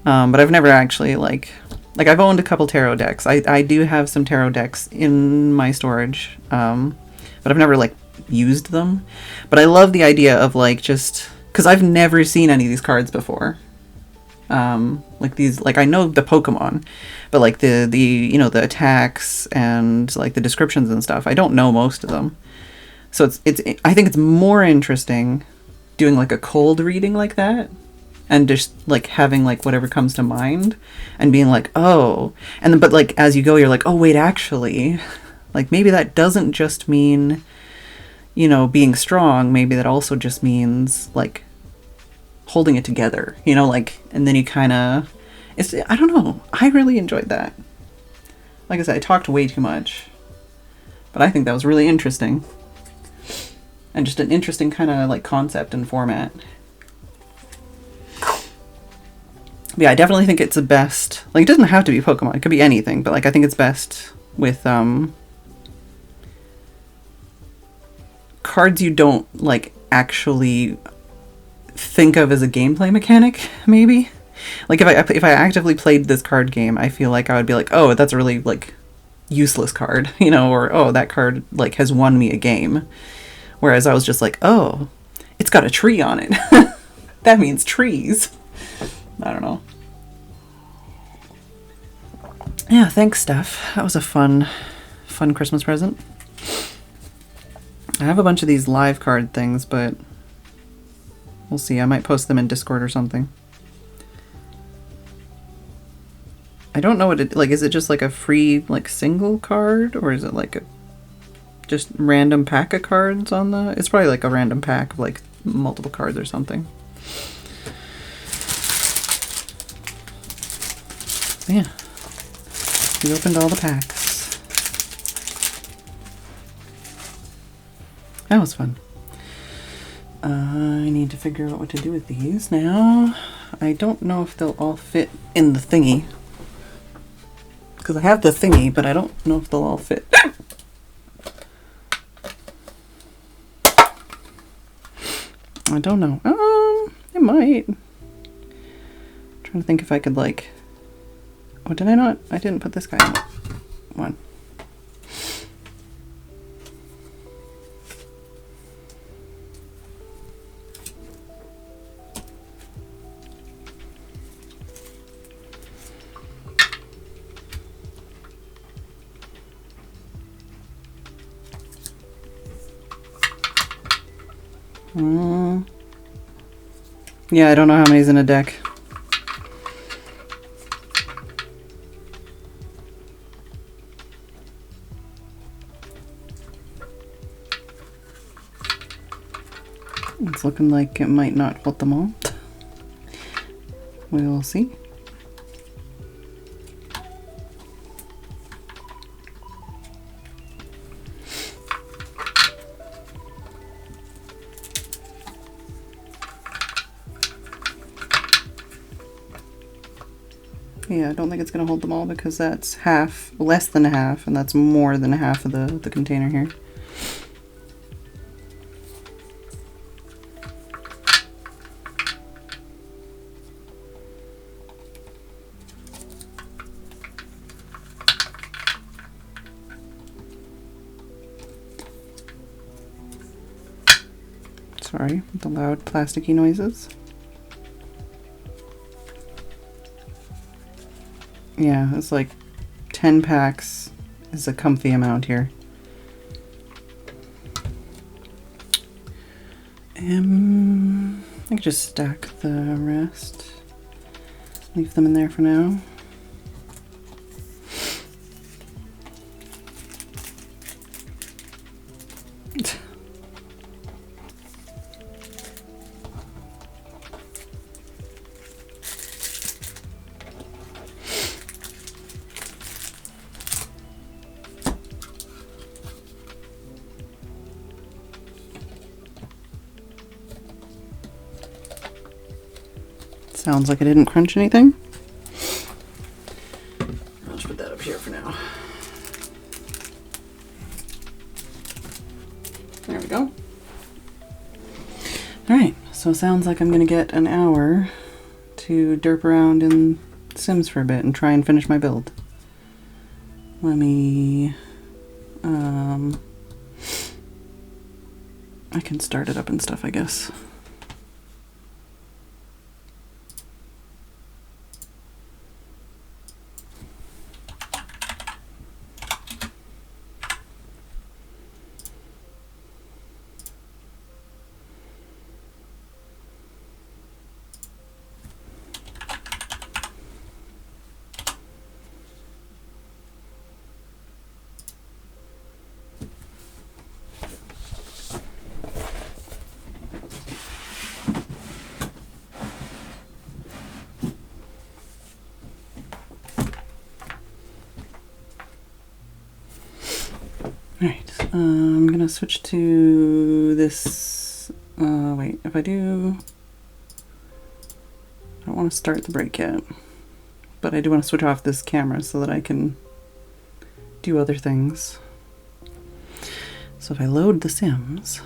But I've never actually like I've owned a couple tarot decks. I do have some tarot decks in my storage. But I've never like used them. But I love the idea of like, just because I've never seen any of these cards before. Like these, like, I know the Pokemon, but like the you know, the attacks and like the descriptions and stuff, I don't know most of them. So it's I think it's more interesting doing like a cold reading like that and just like having like whatever comes to mind and being like, oh, and then, but like as you go, you're like, oh wait, actually, like maybe that doesn't just mean, you know, being strong. Maybe that also just means like holding it together, you know, like, and then you kind of, it's, I don't know, I really enjoyed that. Like I said, I talked way too much, but I think that was really interesting. And just an interesting kind of like concept and format. But yeah, I definitely think it's the best. Like, it doesn't have to be Pokemon. It could be anything. But like, I think it's best with cards you don't like actually think of as a gameplay mechanic. Maybe like if I actively played this card game, I feel like I would be like, oh, that's a really like useless card, you know, or oh, that card like has won me a game. Whereas I was just like, oh, it's got a tree on it. That means trees. I don't know. Yeah, thanks, Steph. That was a fun Christmas present. I have a bunch of these live card things, but we'll see. I might post them in Discord or something. I don't know what it, like, is it just like a free, like, single card? Or is it like a just random pack of cards on the... It's probably like a random pack of like multiple cards or something. Yeah. We opened all the packs. That was fun. I need to figure out what to do with these now. I don't know if they'll all fit in the thingy. Because I have the thingy, but I don't know if they'll all fit. I don't know. It might. I'm trying to think if I could like... Oh, did I not? I didn't put this guy in. One. Yeah, I don't know how many's in a deck. It's looking like it might not hold them all. We will see. Yeah, I don't think it's going to hold them all because that's half, less than half, and that's more than half of the container here. Sorry, the loud plasticky noises. Yeah, it's like 10 packs is a comfy amount here. I could just stack the rest. Leave them in there for now. Sounds like I didn't crunch anything. I'll just put that up here for now. There we go. Alright, so it sounds like I'm gonna get an hour to derp around in Sims for a bit and try and finish my build. Let me... I can start it up and stuff, I guess. Alright, I'm gonna switch to this, wait, if I do, I don't want to start the break yet, but I do want to switch off this camera so that I can do other things. So if I load the Sims,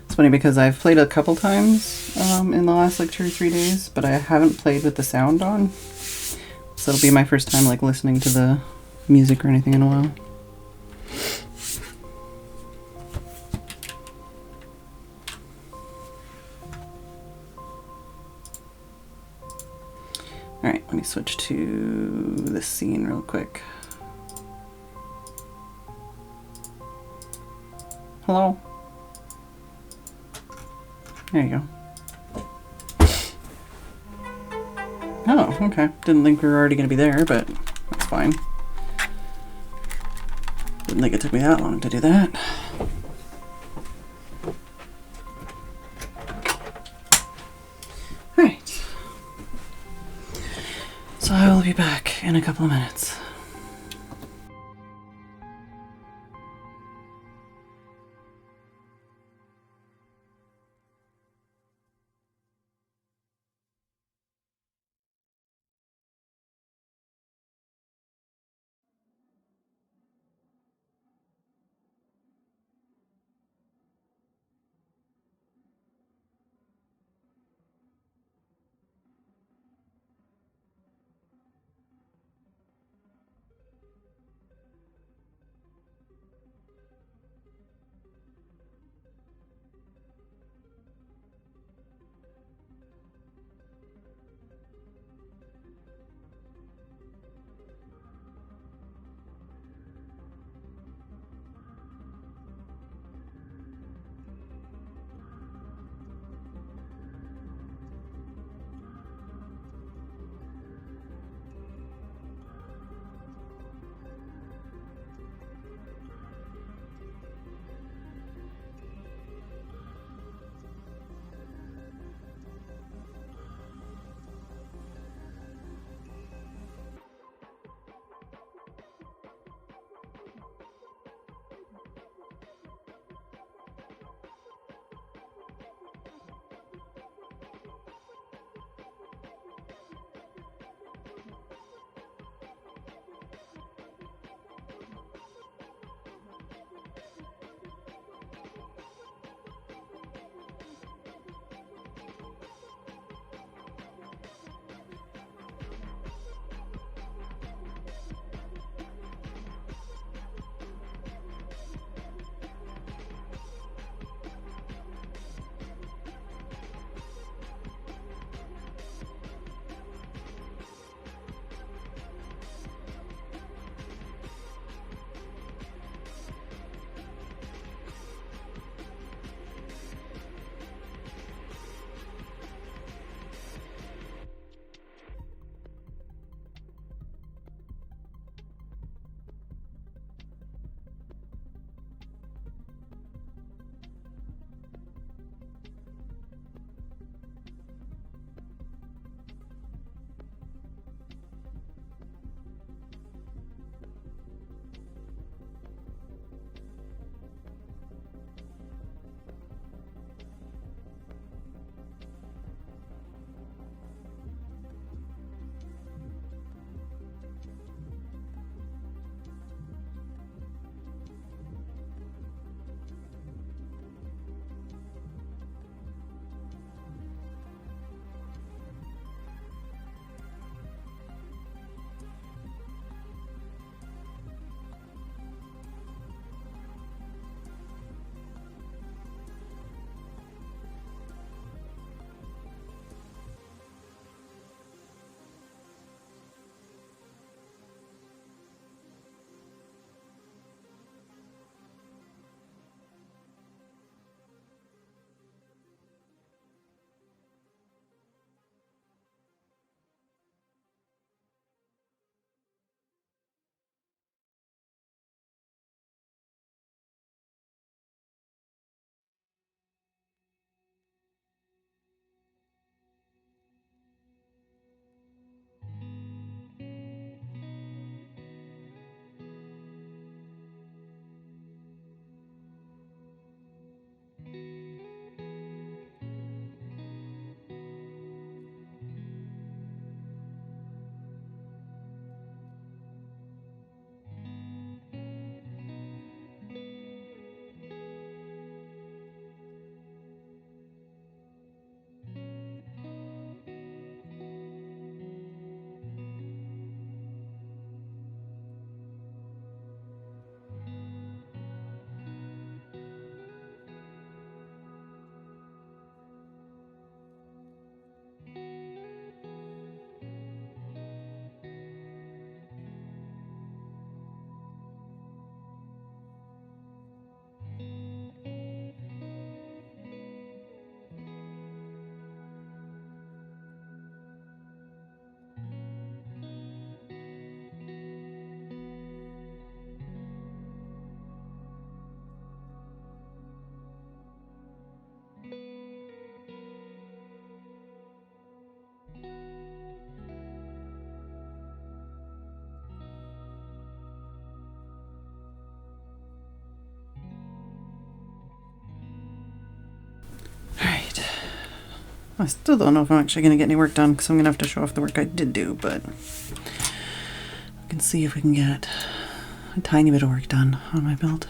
it's funny because I've played a couple times in the last like 2 or 3 days, but I haven't played with the sound on. So it'll be my first time like listening to the music or anything in a while. Alright, let me switch to this scene real quick. Hello? There you go. Oh, okay. Didn't think we were already going to be there, but that's fine. Didn't think it took me that long to do that. Alright. So I will be back in a couple of minutes. I still don't know if I'm actually going to get any work done because I'm going to have to show off the work I did do, but we can see if we can get a tiny bit of work done on my build.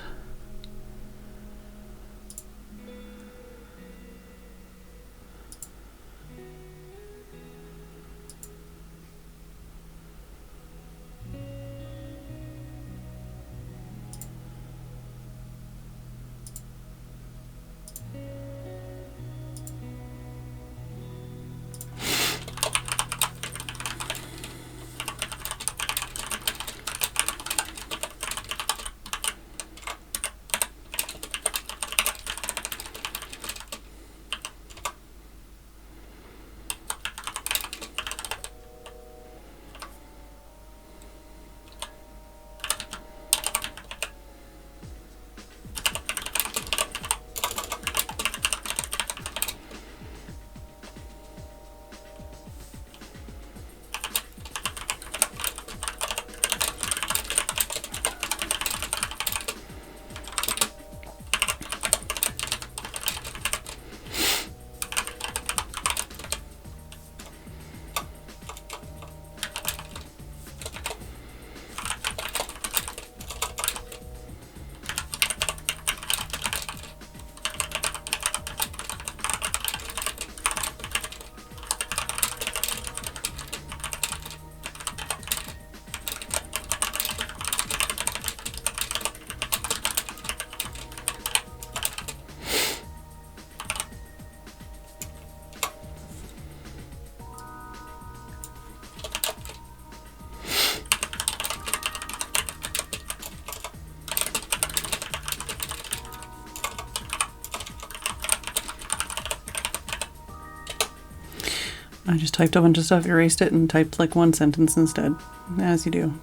I just typed a bunch of stuff, erased it, and typed like one sentence instead, as you do.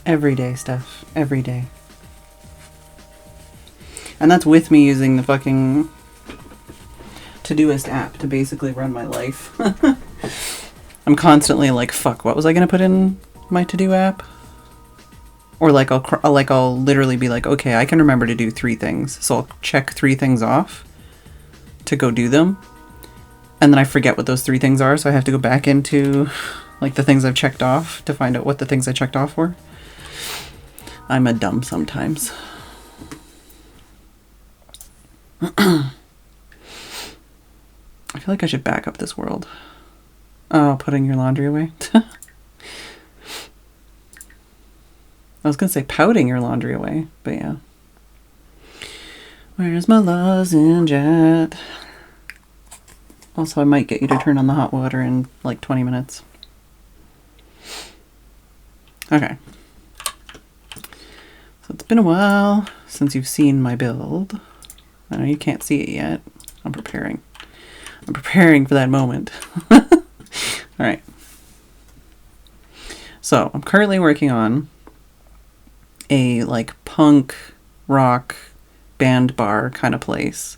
Everyday stuff. Every day. And that's with me using the fucking Todoist app to basically run my life. I'm constantly like, fuck, what was I going to put in my to-do app? Or like I'll literally be like, okay, I can remember to do 3 things. So I'll check 3 things off to go do them. And then I forget what those 3 things are. So I have to go back into like the things I've checked off to find out what the things I checked off were. I'm a dumb sometimes. I feel like I should back up this world. Oh, putting your laundry away. I was going to say pouting your laundry away, but yeah. Where's my lozenge at? Also, I might get you to turn on the hot water in like 20 minutes. Okay. So it's been a while since you've seen my build. I know you can't see it yet. I'm preparing. I'm preparing for that moment. All right. So I'm currently working on a like punk rock band bar kind of place.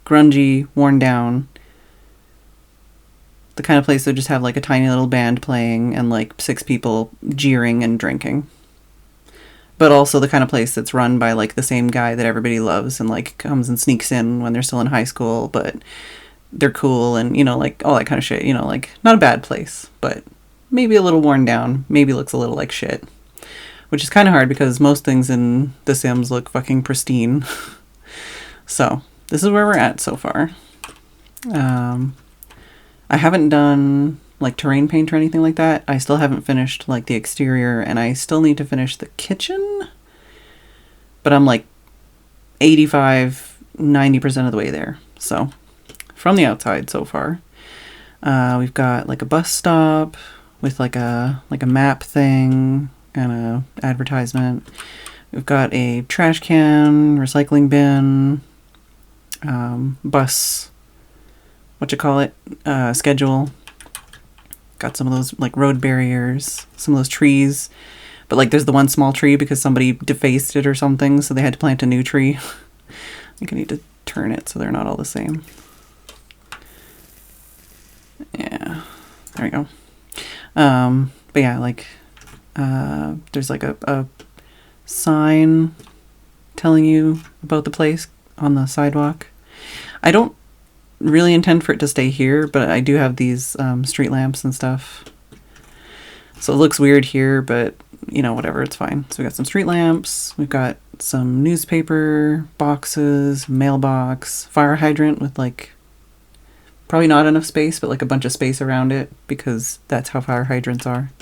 Grungy, worn down. The kind of place that just have like a tiny little band playing and like 6 people jeering and drinking. But also the kind of place that's run by like the same guy that everybody loves and like comes and sneaks in when they're still in high school, but they're cool and, you know, like all that kind of shit, you know, like not a bad place, but maybe a little worn down, maybe looks a little like shit. Which is kind of hard because most things in The Sims look fucking pristine. So, this is where we're at so far. I haven't done like terrain paint or anything like that. I still haven't finished like the exterior and I still need to finish the kitchen. But I'm like 85-90% of the way there. So, from the outside so far. We've got like a bus stop with like a map thing. And a advertisement. We've got a trash can, recycling bin, bus, schedule. Got some of those like road barriers, some of those trees. But like there's the one small tree because somebody defaced it or something, so they had to plant a new tree. I think I need to turn it so they're not all the same. Yeah, there we go. But yeah, like There's like a sign telling you about the place on the sidewalk. I don't really intend for it to stay here, but I do have these street lamps and stuff. So it looks weird here, but you know, whatever, it's fine. So we got some street lamps, we've got some newspaper boxes, mailbox, fire hydrant with like probably not enough space, but like a bunch of space around it because that's how fire hydrants are.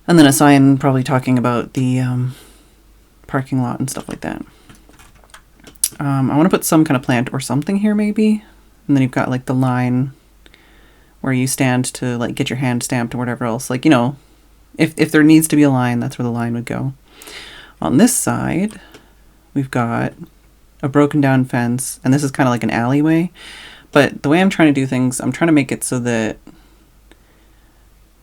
And then a sign probably talking about the parking lot and stuff like that. I want to put some kind of plant or something here maybe. And then you've got like the line where you stand to like get your hand stamped or whatever else. Like, you know, if there needs to be a line, that's where the line would go. On this side, we've got a broken down fence, and this is kind of like an alleyway. But the way I'm trying to do things, I'm trying to make it so that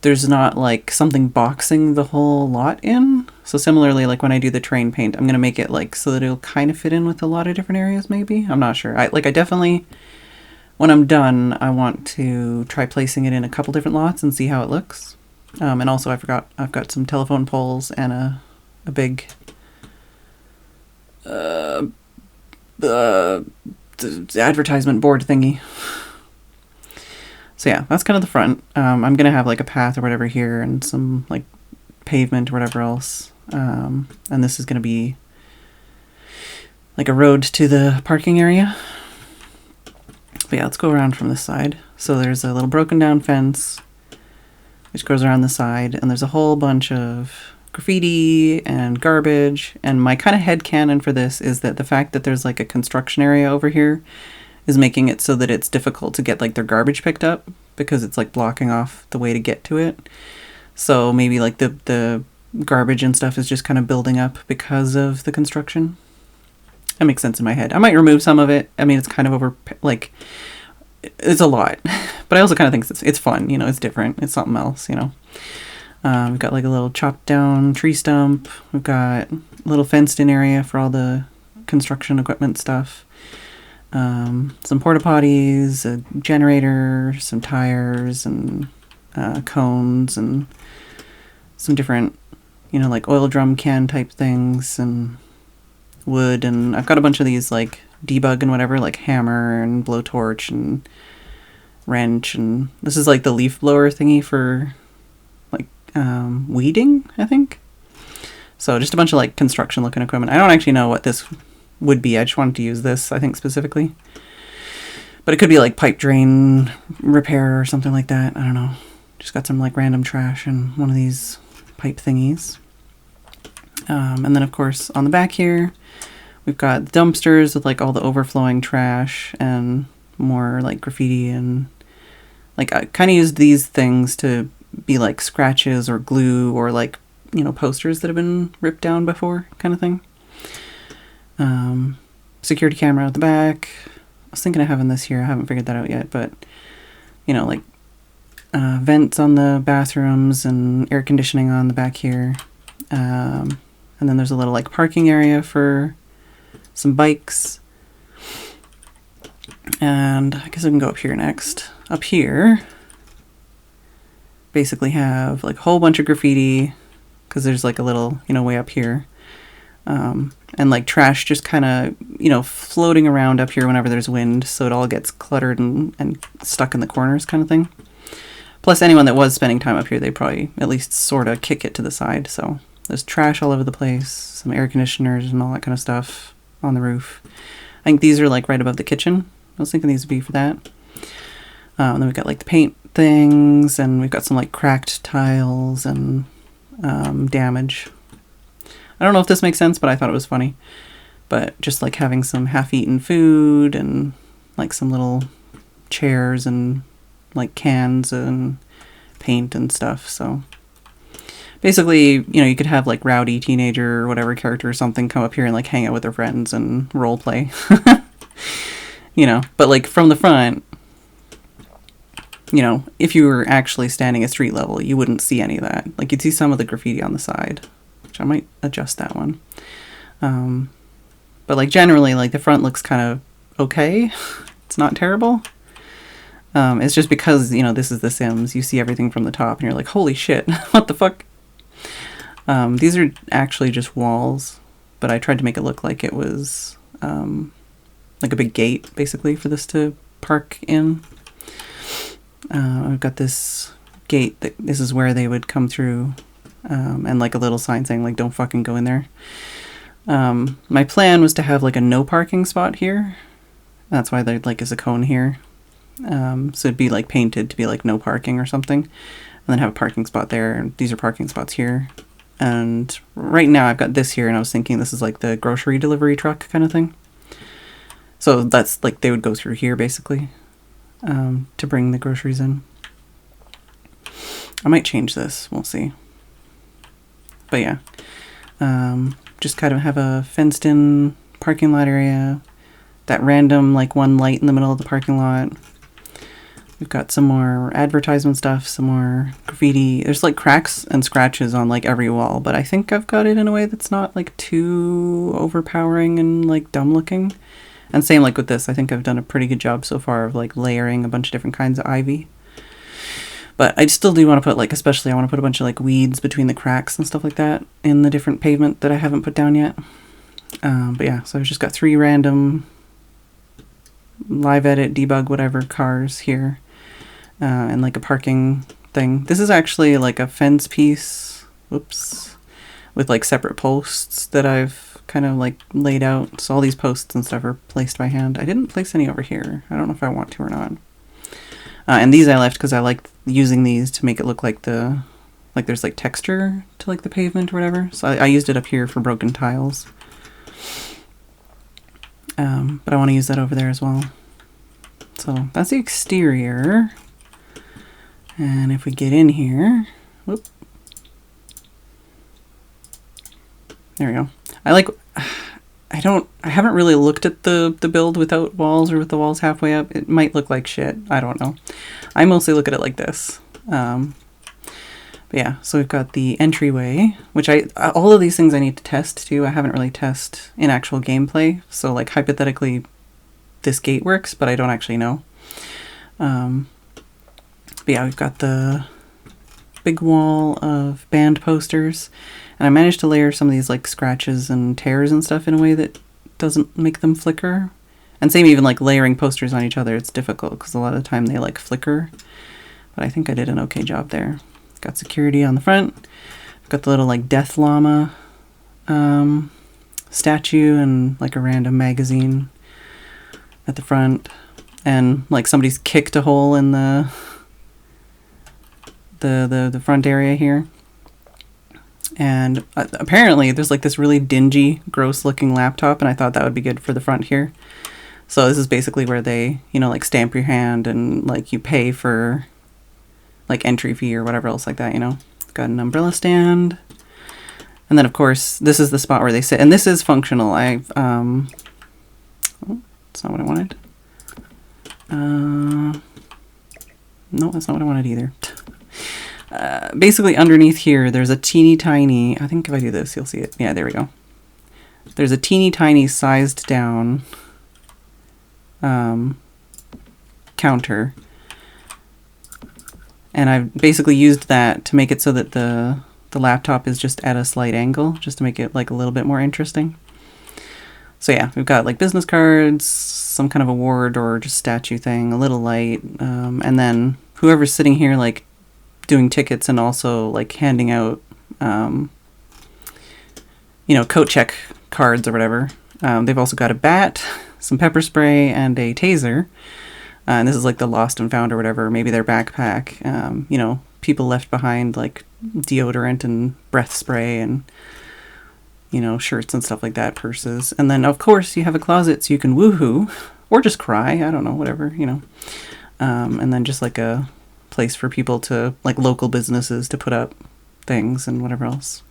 there's not like something boxing the whole lot in. So similarly, like when I do the terrain paint, I'm going to make it like so that it'll kind of fit in with a lot of different areas maybe. I'm not sure. I definitely, when I'm done, I want to try placing it in a couple different lots and see how it looks. And also I've got some telephone poles and a big advertisement board thingy. So yeah, that's kind of the front. I'm going to have like a path or whatever here and some like pavement or whatever else. And this is going to be like a road to the parking area. But yeah, let's go around from this side. So there's a little broken down fence which goes around the side, and there's a whole bunch of graffiti and garbage. And my kind of headcanon for this is that the fact that there's like a construction area over here is making it so that it's difficult to get like their garbage picked up because it's like blocking off the way to get to it. So maybe like the garbage and stuff is just kind of building up because of the construction. That makes sense in my head. I might remove some of it. I mean, it's kind of it's a lot, but I also kind of think it's fun, you know, it's different. It's something else, you know. We've got like a little chopped down tree stump. We've got a little fenced in area for all the construction equipment stuff. Some porta potties, a generator, some tires and cones and some different, you know, like oil drum can type things and wood. And I've got a bunch of these like debug and whatever, like hammer and blowtorch and wrench. And this is like the leaf blower thingy for like weeding, I think. So just a bunch of like construction looking equipment. I don't actually know what this would be. I just wanted to use this, I think, specifically. But it could be like pipe drain repair or something like that. I don't know. Just got some like random trash and one of these pipe thingies. And then of course on the back here, we've got dumpsters with like all the overflowing trash and more like graffiti, and like I kind of used these things to be like scratches or glue or like, you know, posters that have been ripped down before kind of thing. Security camera at the back. I was thinking of having this here. I haven't figured that out yet, but you know, like vents on the bathrooms and air conditioning on the back here. And then there's a little like parking area for some bikes. And I guess I can go up here next. Up here, basically have like a whole bunch of graffiti because there's like a little, you know, way up here. And like trash just kind of, you know, floating around up here whenever there's wind, so it all gets cluttered and stuck in the corners kind of thing. Plus anyone that was spending time up here, they probably at least sort of kick it to the side. So there's trash all over the place, some air conditioners and all that kind of stuff on the roof. I think these are like right above the kitchen. I was thinking these would be for that. And then we've got like the paint things, and we've got some like cracked tiles and damage. I don't know if this makes sense, but I thought it was funny. But just like having some half-eaten food and like some little chairs and like cans and paint and stuff. So basically, you know, you could have like rowdy teenager or whatever character or something come up here and like hang out with their friends and role play. You know, but like from the front, you know, if you were actually standing at street level, you wouldn't see any of that. Like you'd see some of the graffiti on the side, which I might adjust that one. But like generally, like the front looks kind of okay. It's not terrible. It's just because, you know, this is The Sims. You see everything from the top and you're like, holy shit, what the fuck These are actually just walls, but I tried to make it look like it was like a big gate, basically, for this to park in. I've got this gate that this is where they would come through, and like a little sign saying like don't fucking go in there. My plan was to have like a no parking spot here. That's why there like is a cone here. So it'd be like painted to be like no parking or something, and then have a parking spot there, and these are parking spots here. And right now I've got this here, and I was thinking this is like the grocery delivery truck kind of thing. So that's like they would go through here basically, to bring the groceries in. I might change this, we'll see. But yeah, just kind of have a fenced in parking lot area, that random like one light in the middle of the parking lot. We've got some more advertisement stuff, some more graffiti. There's like cracks and scratches on like every wall, but I think I've got it in a way that's not like too overpowering and like dumb looking. And same like with this, I think I've done a pretty good job so far of like layering a bunch of different kinds of ivy. But I still do want to put like, especially I want to put a bunch of like weeds between the cracks and stuff like that in the different pavement that I haven't put down yet. But yeah, so I've just got 3 random live edit, debug, whatever cars here. And like a parking thing. This is actually like a fence piece, whoops, with like separate posts that I've kind of like laid out. So all these posts and stuff are placed by hand. I didn't place any over here. I don't know if I want to or not. And these I left because I like using these to make it look like like there's like texture to like the pavement or whatever. So I used it up here for broken tiles. But I want to use that over there as well. So that's the exterior. And if we get in here, whoop, there we go. I haven't really looked at the build without walls or with the walls halfway up. It might look like shit. I don't know. I mostly look at it like this. But yeah, so we've got the entryway, which all of these things I need to test too. I haven't really tested in actual gameplay. So like hypothetically this gate works, but I don't actually know. But yeah, we've got the big wall of band posters, and I managed to layer some of these like scratches and tears and stuff in a way that doesn't make them flicker. And same even like layering posters on each other, it's difficult because a lot of the time they like flicker. But I think I did an okay job there. Got security on the front. I've got the little like death llama statue and like a random magazine at the front. And like somebody's kicked a hole in the front area here. And apparently there's like this really dingy, gross looking laptop, and I thought that would be good for the front here. So this is basically where they, you know, like stamp your hand and like you pay for like entry fee or whatever else like that, you know. Got an umbrella stand. And then of course this is the spot where they sit, and this is functional. I've oh, that's not what I wanted. No, that's not what I wanted either. Basically underneath here there's a teeny tiny, I think if I do this you'll see it. Yeah, there we go. There's a teeny tiny sized down counter, and I've basically used that to make it so that the laptop is just at a slight angle, just to make it like a little bit more interesting. So yeah, we've got like business cards, some kind of award or just statue thing, a little light, and then whoever's sitting here like doing tickets and also like handing out you know, coat check cards or whatever. They've also got a bat, some pepper spray, and a taser. And this is like the lost and found or whatever, maybe their backpack. You know, people left behind like deodorant and breath spray and, you know, shirts and stuff like that, purses. And then of course you have a closet so you can woohoo or just cry. I don't know, whatever, you know. And then just like a place for people to, like local businesses to put up things and whatever else.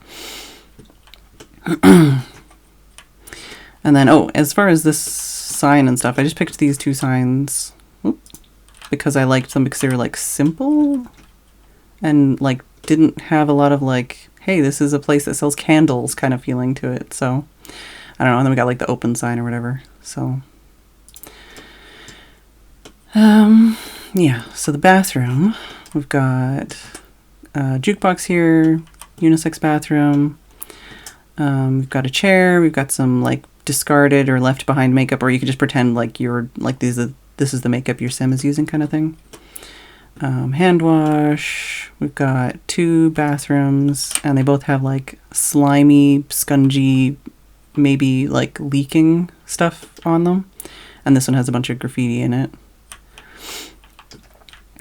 And then, oh, as far as this sign and stuff, I just picked these 2 signs because I liked them because they were like simple and like didn't have a lot of like, hey, this is a place that sells candles kind of feeling to it. So I don't know. And then we got like the open sign or whatever. So yeah, so the bathroom, we've got a jukebox here, unisex bathroom. We've got a chair. We've got some like discarded or left behind makeup, or you could just pretend like you're like this is the makeup your sim is using, kind of thing. Hand wash. We've got 2 bathrooms, and they both have like slimy, scungy, maybe like leaking stuff on them. And this one has a bunch of graffiti in it.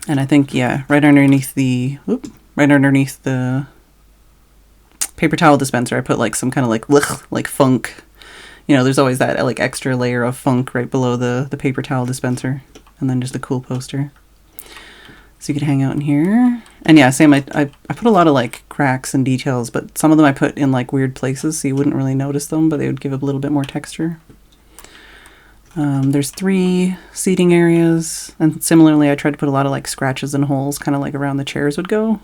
And I think, yeah, right underneath the paper towel dispenser, I put like some kind of like funk. You know, there's always that like extra layer of funk right below the paper towel dispenser, and then just a cool poster. So you could hang out in here. And yeah, same, I put a lot of like cracks and details, but some of them I put in like weird places so you wouldn't really notice them, but they would give a little bit more texture. There's 3 seating areas, and similarly I tried to put a lot of like scratches and holes kind of like around the chairs would go.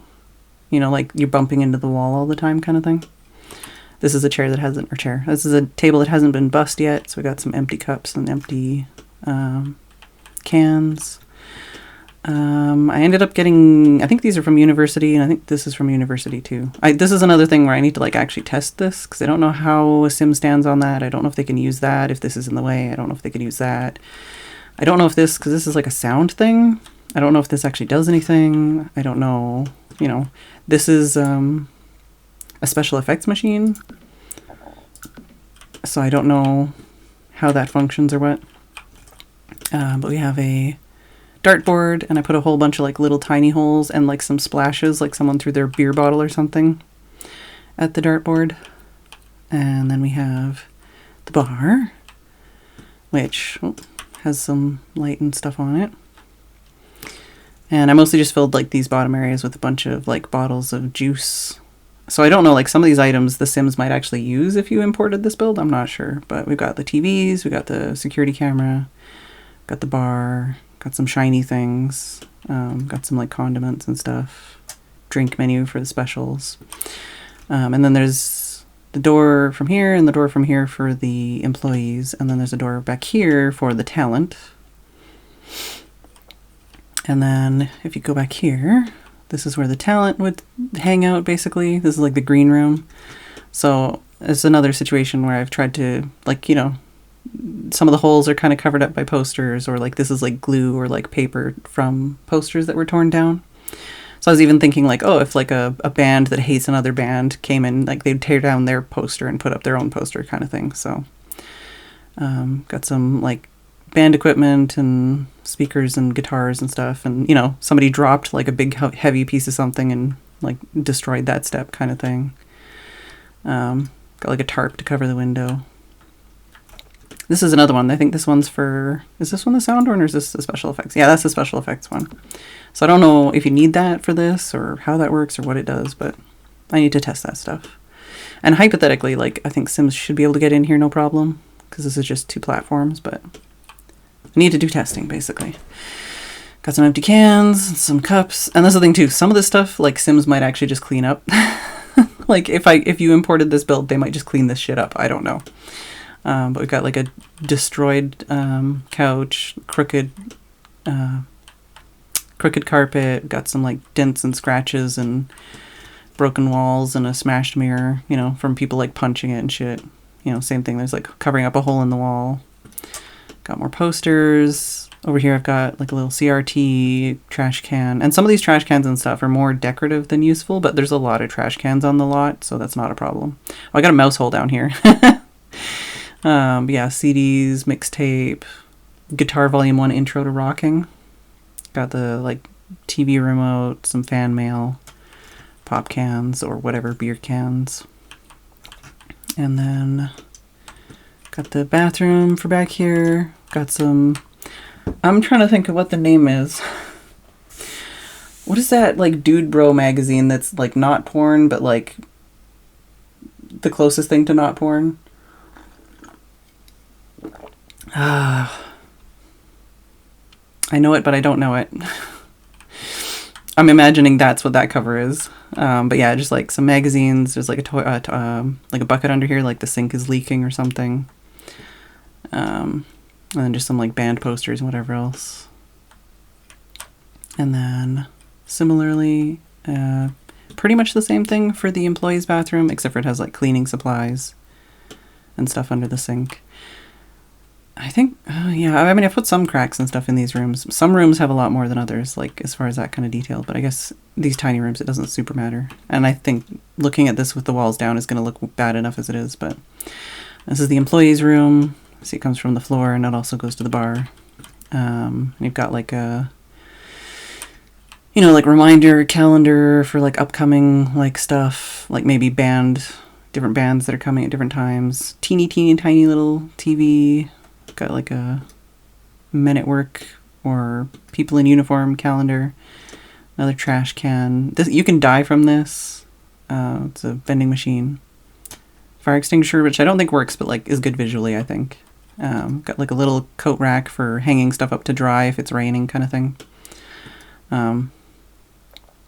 You know, like you're bumping into the wall all the time kind of thing. This is a chair that hasn't, this is a table that hasn't been bussed yet, so we got some empty cups and empty cans. I ended up getting, I think these are from university, and I think this is from university too. This is another thing where I need to like actually test this, because I don't know how a sim stands on that. I don't know if they can use that, if this is in the way. I don't know if they can use that. I don't know if this, because this is like a sound thing, I don't know if this actually does anything. I don't know, you know. This is a special effects machine, so I don't know how that functions or what. But we have a dartboard, and I put a whole bunch of like little tiny holes and like some splashes, like someone threw their beer bottle or something at the dartboard. And then we have the bar, which has some light and stuff on it. And I mostly just filled like these bottom areas with a bunch of like bottles of juice. So I don't know, like some of these items the Sims might actually use if you imported this build, I'm not sure. But we've got the TVs, we got the security camera, got the bar, got some shiny things, got some like condiments and stuff, drink menu for the specials. And then there's the door from here and the door from here for the employees. And then there's a door back here for the talent. And then if you go back here, this is where the talent would hang out basically. This is like the green room. So it's another situation where I've tried to like, you know, some of the holes are kind of covered up by posters, or like this is like glue or like paper from posters that were torn down. So I was even thinking like, oh, if like a band that hates another band came in, like they'd tear down their poster and put up their own poster kind of thing. So got some like band equipment and speakers and guitars and stuff. And, you know, somebody dropped like a big heavy piece of something and like destroyed that step kind of thing. Got like a tarp to cover the window. This is another one. I think this one's for, is this one the sound one or is this the special effects? Yeah, that's the special effects one. So I don't know if you need that for this or how that works or what it does, but I need to test that stuff. And hypothetically, like I think Sims should be able to get in here no problem, because this is just 2 platforms, but I need to do testing basically. Got some empty cans, some cups, and that's the thing too. Some of this stuff like Sims might actually just clean up. Like if you imported this build, they might just clean this shit up. I don't know. But we've got like a destroyed couch, crooked carpet, got some like dents and scratches and broken walls and a smashed mirror, you know, from people like punching it and shit. You know, same thing, there's like covering up a hole in the wall. Got more posters. Over here I've got like a little CRT trash can. And some of these trash cans and stuff are more decorative than useful, but there's a lot of trash cans on the lot, so that's not a problem. Oh, I got a mouse hole down here. But yeah, CDs, mixtape, Guitar Volume 1 Intro to Rocking. Got the like TV remote, some fan mail, pop cans or whatever, beer cans. And then got the bathroom for back here. Got some, I'm trying to think of what the name is. What is that like Dude Bro magazine that's like not porn, but like the closest thing to not porn? I know it, but I don't know it. I'm imagining that's what that cover is. But yeah, just like some magazines. There's like a toy, like a bucket under here, like the sink is leaking or something. And then just some like band posters and whatever else. And then similarly, pretty much the same thing for the employees' bathroom, except for it has like cleaning supplies and stuff under the sink. I think, yeah, I mean, I put some cracks and stuff in these rooms. Some rooms have a lot more than others, like as far as that kind of detail, but I guess these tiny rooms, it doesn't super matter. And I think looking at this with the walls down is going to look bad enough as it is, but this is the employees' room. See, it comes from the floor and it also goes to the bar. And you've got like a, you know, like reminder calendar for like upcoming like stuff, like maybe different bands that are coming at different times. Teeny tiny little TV. Got like a men at work or people in uniform calendar. Another trash can. This, you can die from this. It's a vending machine. Fire extinguisher, which I don't think works, but like is good visually, I think. Got like a little coat rack for hanging stuff up to dry if it's raining, kind of thing.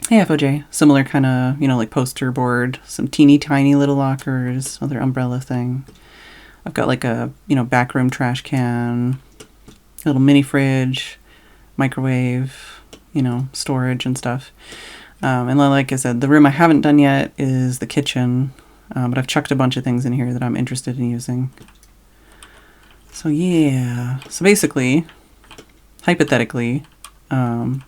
Hey, FOJ. Similar kind of, you know, like poster board. Some teeny tiny little lockers. Another umbrella thing. I've got like a, you know, backroom trash can, a little mini fridge, microwave, you know, storage and stuff. And then, like I said, the room I haven't done yet is the kitchen, but I've chucked a bunch of things in here that I'm interested in using. So yeah, so basically, hypothetically, you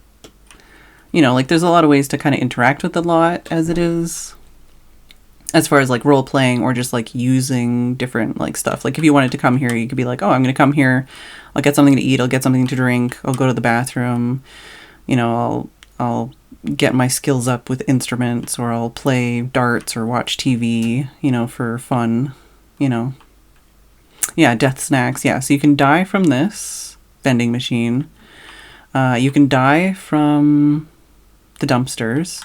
know, like there's a lot of ways to kind of interact with the lot as it is. As far as like role playing or just like using different like stuff. Like if you wanted to come here, you could be like, oh, I'm going to come here. I'll get something to eat. I'll get something to drink. I'll go to the bathroom. You know, I'll get my skills up with instruments, or I'll play darts or watch TV, you know, for fun, you know. Yeah, death snacks. Yeah, so you can die from this vending machine. You can die from the dumpsters.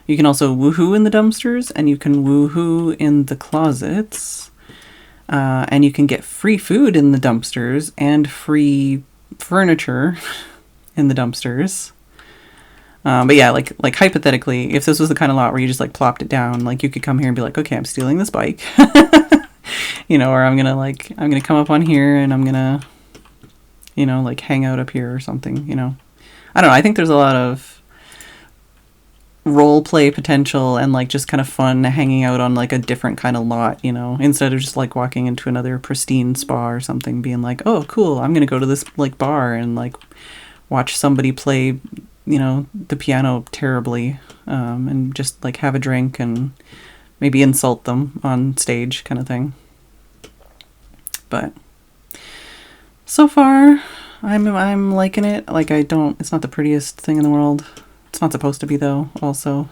You can also woohoo in the dumpsters, and you can woohoo in the closets. And you can get free food in the dumpsters and free furniture in the dumpsters. But yeah, like hypothetically, if this was the kind of lot where you just like plopped it down, like you could come here and be like, okay, I'm stealing this bike. You know, or I'm gonna come up on here and I'm gonna, you know, like hang out up here or something, you know. I don't know, I think there's a lot of role play potential and like just kind of fun hanging out on like a different kind of lot, you know, instead of just like walking into another pristine spa or something, being like, oh cool, I'm gonna go to this like bar and like watch somebody play, you know, the piano terribly, and just like have a drink and maybe insult them on stage kind of thing. But so far I'm liking it. Like it's not the prettiest thing in the world. It's not supposed to be though, also.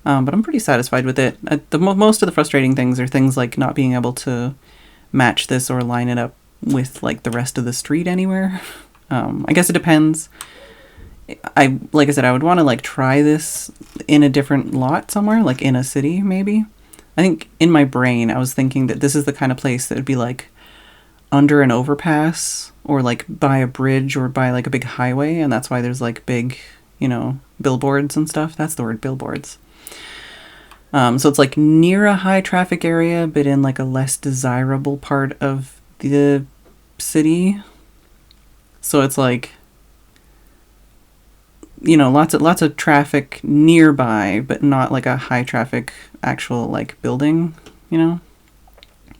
But I'm pretty satisfied with it. Most of the frustrating things are things like not being able to match this or line it up with like the rest of the street anywhere. I guess it depends. Like I said, I would want to like try this in a different lot somewhere, like in a city maybe. I think in my brain I was thinking that this is the kind of place that would be like under an overpass or like by a bridge or by like a big highway, and that's why there's like big, you know, billboards and stuff. That's the word, billboards. So it's like near a high traffic area, but in like a less desirable part of the city. So it's like, you know, lots of traffic nearby, but not like a high traffic actual like building, you know,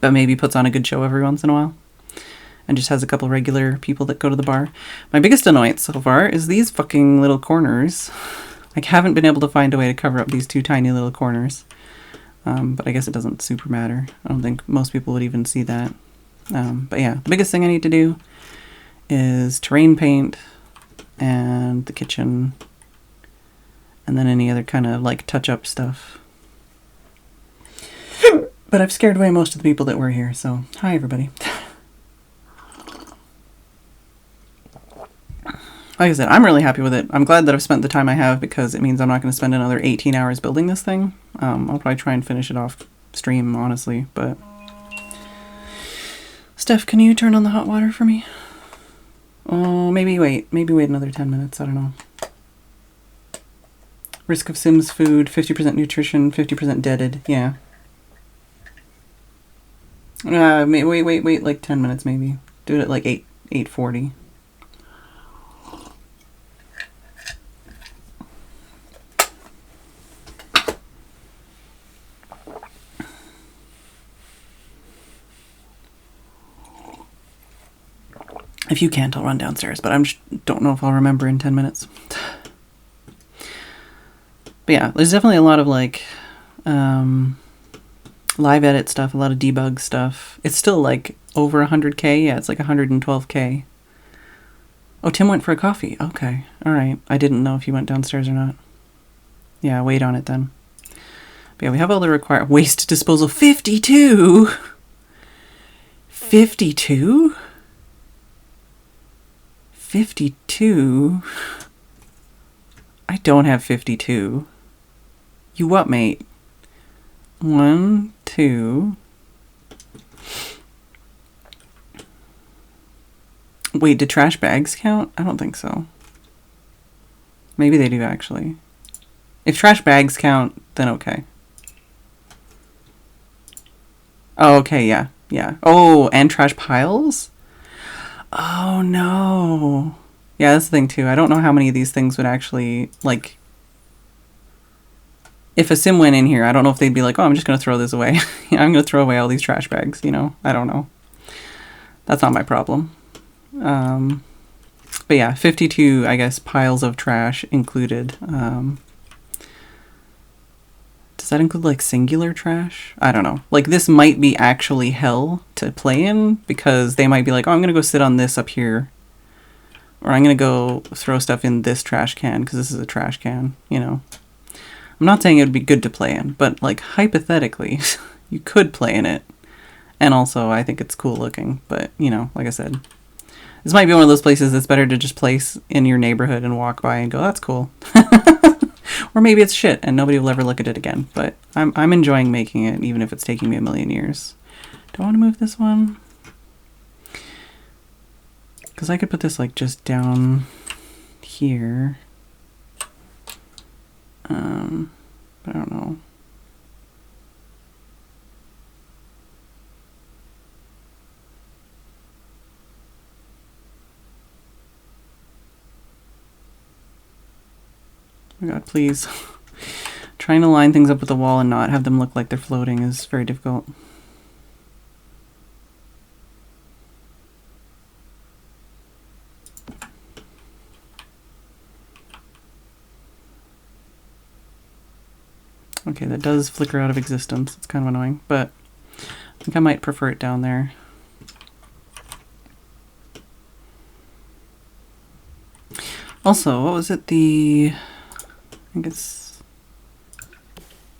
but maybe puts on a good show every once in a while and just has a couple regular people that go to the bar. My biggest annoyance so far is these fucking little corners. I haven't been able to find a way to cover up these two tiny little corners. But I guess it doesn't super matter. I don't think most people would even see that. But yeah, the biggest thing I need to do is terrain paint and the kitchen and then any other kind of like touch-up stuff. But I've scared away most of the people that were here, so hi everybody. Like I said, I'm really happy with it. I'm glad that I've spent the time I have because it means I'm not going to spend another 18 hours building this thing. I'll probably try and finish it off stream, honestly, but... Steph, can you turn on the hot water for me? Oh, maybe wait another 10 minutes, I don't know. Risk of Sims food, 50% nutrition, 50% deaded, yeah. Wait, like 10 minutes maybe. Do it at like 8:40. If you can't, I'll run downstairs, but don't know if I'll remember in 10 minutes. But yeah, there's definitely a lot of like live edit stuff, a lot of debug stuff. It's still like over 100K. Yeah, it's like 112K. Oh, Tim went for a coffee. Okay. All right. I didn't know if he went downstairs or not. Yeah, wait on it then. But yeah, we have all the required waste disposal. 52? 52? 52? I don't have 52. You what, mate? 1, 2. Wait, do trash bags count? I don't think so. Maybe they do, actually. If trash bags count, then okay. Oh, okay, yeah. Yeah. Oh, and trash piles? Oh, no. Yeah, that's the thing, too. I don't know how many of these things would actually, like... If a sim went in here, I don't know if they'd be like, oh, I'm just going to throw this away. I'm going to throw away all these trash bags, you know? I don't know. That's not my problem. But yeah, 52, I guess, piles of trash included. Does that include, like, singular trash? I don't know. Like, this might be actually hell to play in, because they might be like, oh, I'm going to go sit on this up here. Or I'm going to go throw stuff in this trash can, because this is a trash can, you know? I'm not saying it would be good to play in, but, like, hypothetically, you could play in it. And also, I think it's cool looking, but, you know, like I said, this might be one of those places that's better to just place in your neighborhood and walk by and go, that's cool. Or maybe it's shit and nobody will ever look at it again, but I'm enjoying making it, even if it's taking me a million years. Do I want to move this one? Because I could put this, like, just down here. But I don't know. Oh my god, please. Trying to line things up with the wall and not have them look like they're floating is very difficult. Okay, that does flicker out of existence. It's kind of annoying, but I think I might prefer it down there. Also, what was it? I think it's...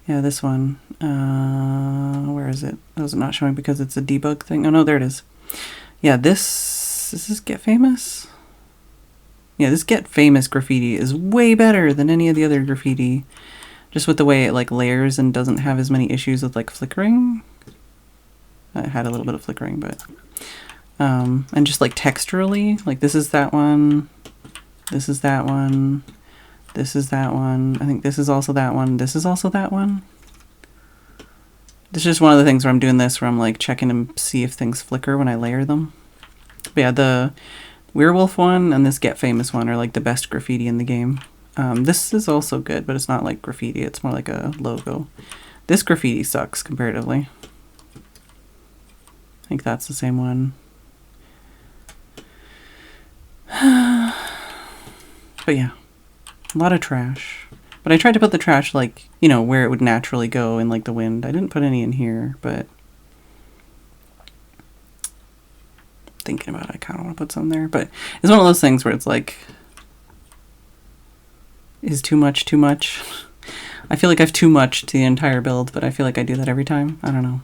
Yeah, this one. Where is it? Oh, is it not showing because it's a debug thing? Oh, no, there it is. Yeah, is this Get Famous? Yeah, this Get Famous graffiti is way better than any of the other graffiti. Just with the way it, like, layers and doesn't have as many issues with, like, flickering. It had a little bit of flickering, but... and just, like, texturally. Like, this is that one. This is that one. This is that one. I think this is also that one. This is also that one. This is just one of the things where I'm doing this, where I'm, like, checking to see if things flicker when I layer them. But yeah, the Werewolf one and this Get Famous one are, like, the best graffiti in the game. This is also good, but it's not like graffiti. It's more like a logo. This graffiti sucks comparatively. I think that's the same one. But yeah, a lot of trash. But I tried to put the trash, like, you know, where it would naturally go in, like, the wind. I didn't put any in here, but thinking about it, I kind of want to put some there. But it's one of those things where it's like, is too much too much? I feel like I've too much to the entire build, but I feel like I do that every time. I don't know.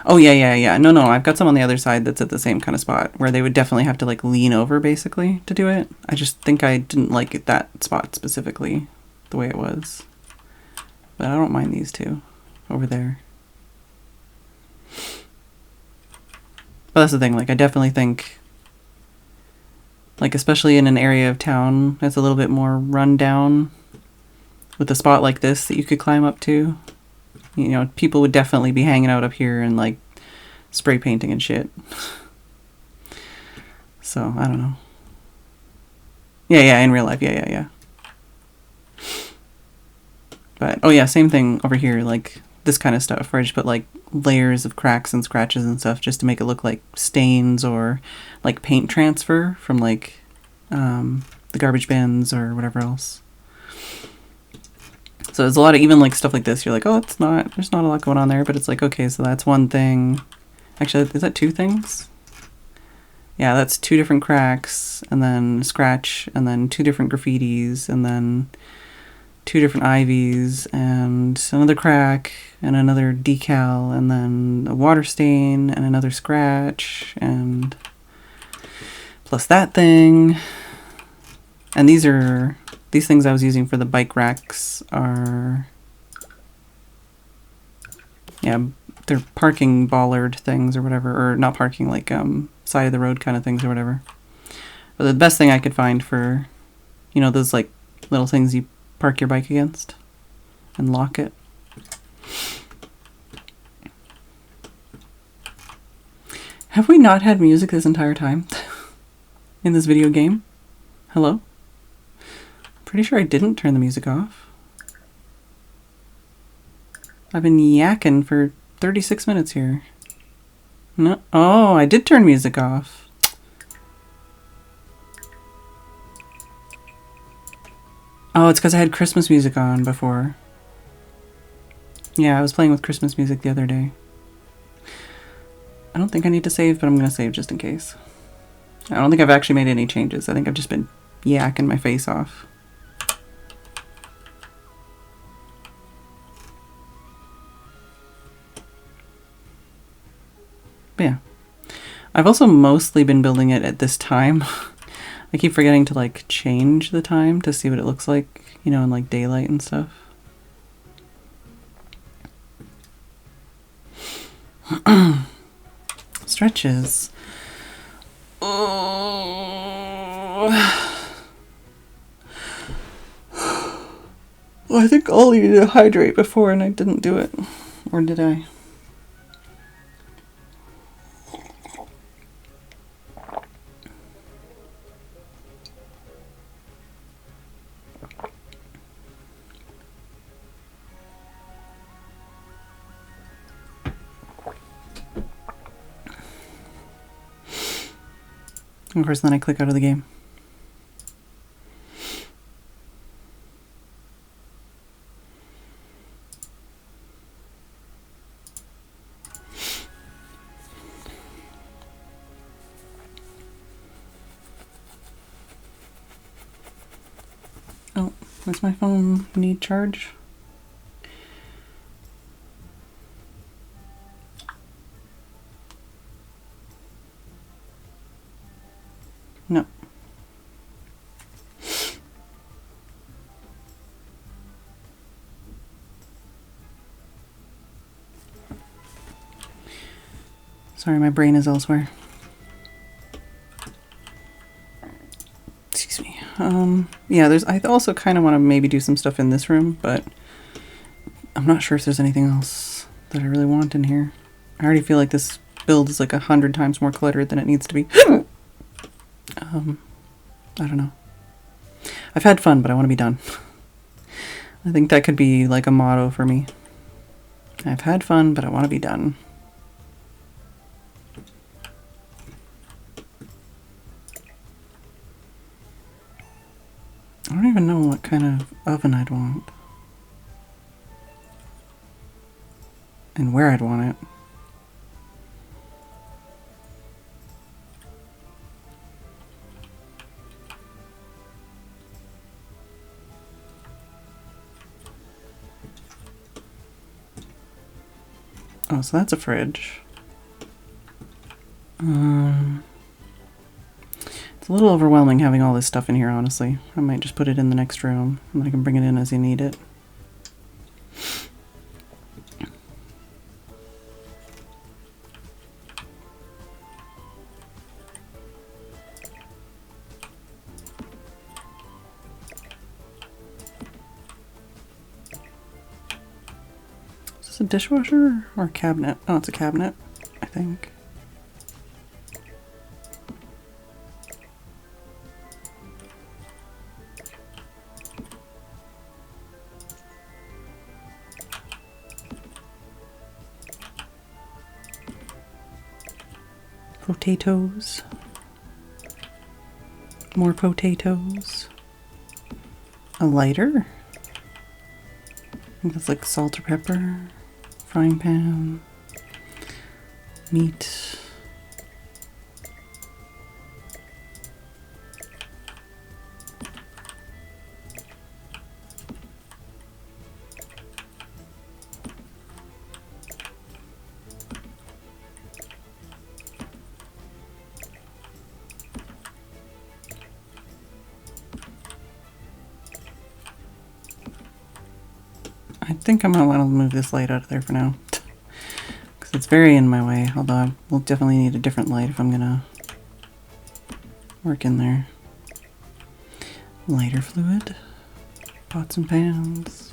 Oh, yeah. No, I've got some on the other side that's at the same kind of spot where they would definitely have to, like, lean over, basically, to do it. I just think I didn't like it, that spot specifically, the way it was. But I don't mind these two over there. But that's the thing, like, I definitely think, like, especially in an area of town that's a little bit more run down, with a spot like this that you could climb up to, you know, people would definitely be hanging out up here and, like, spray painting and shit. So, I don't know. Yeah, in real life, yeah. But, oh yeah, same thing over here, like, this kind of stuff, where I just put, like, layers of cracks and scratches and stuff just to make it look like stains or like paint transfer from like the garbage bins or whatever else. So there's a lot of even like stuff like this. You're like, oh, there's not a lot going on there, but it's like, okay, so that's one thing. Actually, is that two things? Yeah, that's two different cracks, and then a scratch, and then two different graffitis, and then two different ivies, and another crack, and another decal, and then a water stain, and another scratch, and plus that thing. And these things I was using for the bike racks are, yeah, they're parking bollard things or whatever, or not parking, like side of the road kind of things or whatever. But the best thing I could find for, you know, those like little things you park your bike against and lock it. Have we not had music this entire time in this video game? Hello? Pretty sure I didn't turn the music off. I've been yakking for 36 minutes here. No. Oh, I did turn music off. Oh, it's because I had Christmas music on before. Yeah, I was playing with Christmas music the other day. I don't think I need to save, but I'm going to save just in case. I don't think I've actually made any changes. I think I've just been yakking my face off. But yeah. I've also mostly been building it at this time. I keep forgetting to like change the time to see what it looks like, you know, in like daylight and stuff. Stretches. Oh. Well, I think Ollie needed to hydrate before and I didn't do it. Or did I? Of course, then I click out of the game. Oh, does my phone need charge? No. Sorry, my brain is elsewhere. Excuse me. Yeah, I also kind of want to maybe do some stuff in this room, but I'm not sure if there's anything else that I really want in here. I already feel like this build is like 100 times more cluttered than it needs to be. I don't know. I've had fun, but I want to be done. I think that could be like a motto for me. I've had fun, but I want to be done. I don't even know what kind of oven I'd want. And where I'd want it. Oh, so that's a fridge. It's a little overwhelming having all this stuff in here, honestly. I might just put it in the next room, and then I can bring it in as you need it. Is this a dishwasher or a cabinet? Oh, it's a cabinet, I think. Potatoes. More potatoes. A lighter. I think that's like salt or pepper. Frying pan. Meat. I think I'm gonna want to move this light out of there for now. Because it's very in my way, although I will definitely need a different light if I'm gonna work in there. Lighter fluid. Pots and pans.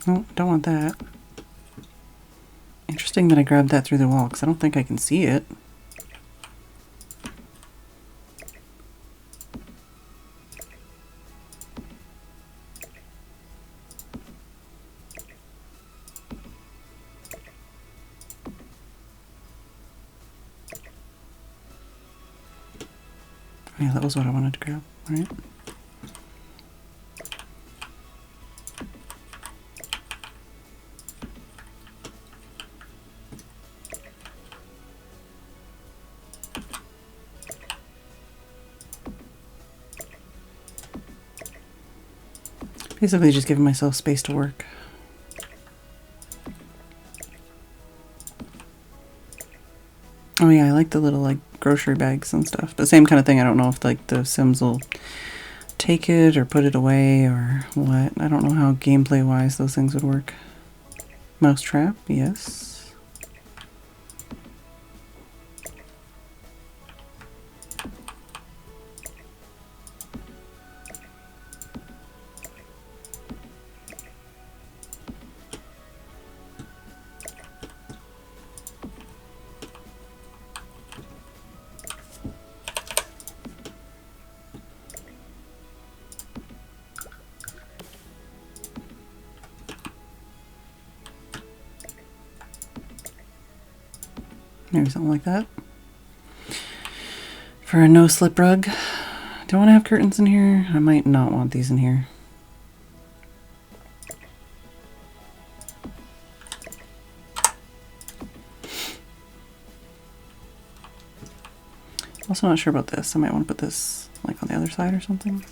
Oh, don't want that. Interesting that I grabbed that through the wall, because I don't think I can see it. Yeah, that was what I wanted to grab, right? Basically just giving myself space to work. Oh yeah, I like the little like grocery bags and stuff. But same kind of thing. I don't know if like the Sims will take it or put it away or what. I don't know how gameplay wise those things would work. Mousetrap, yes. Maybe something like that. For a no slip rug. Do I want to have curtains in here? I might not want these in here. Also not sure about this. I might want to put this like on the other side or something.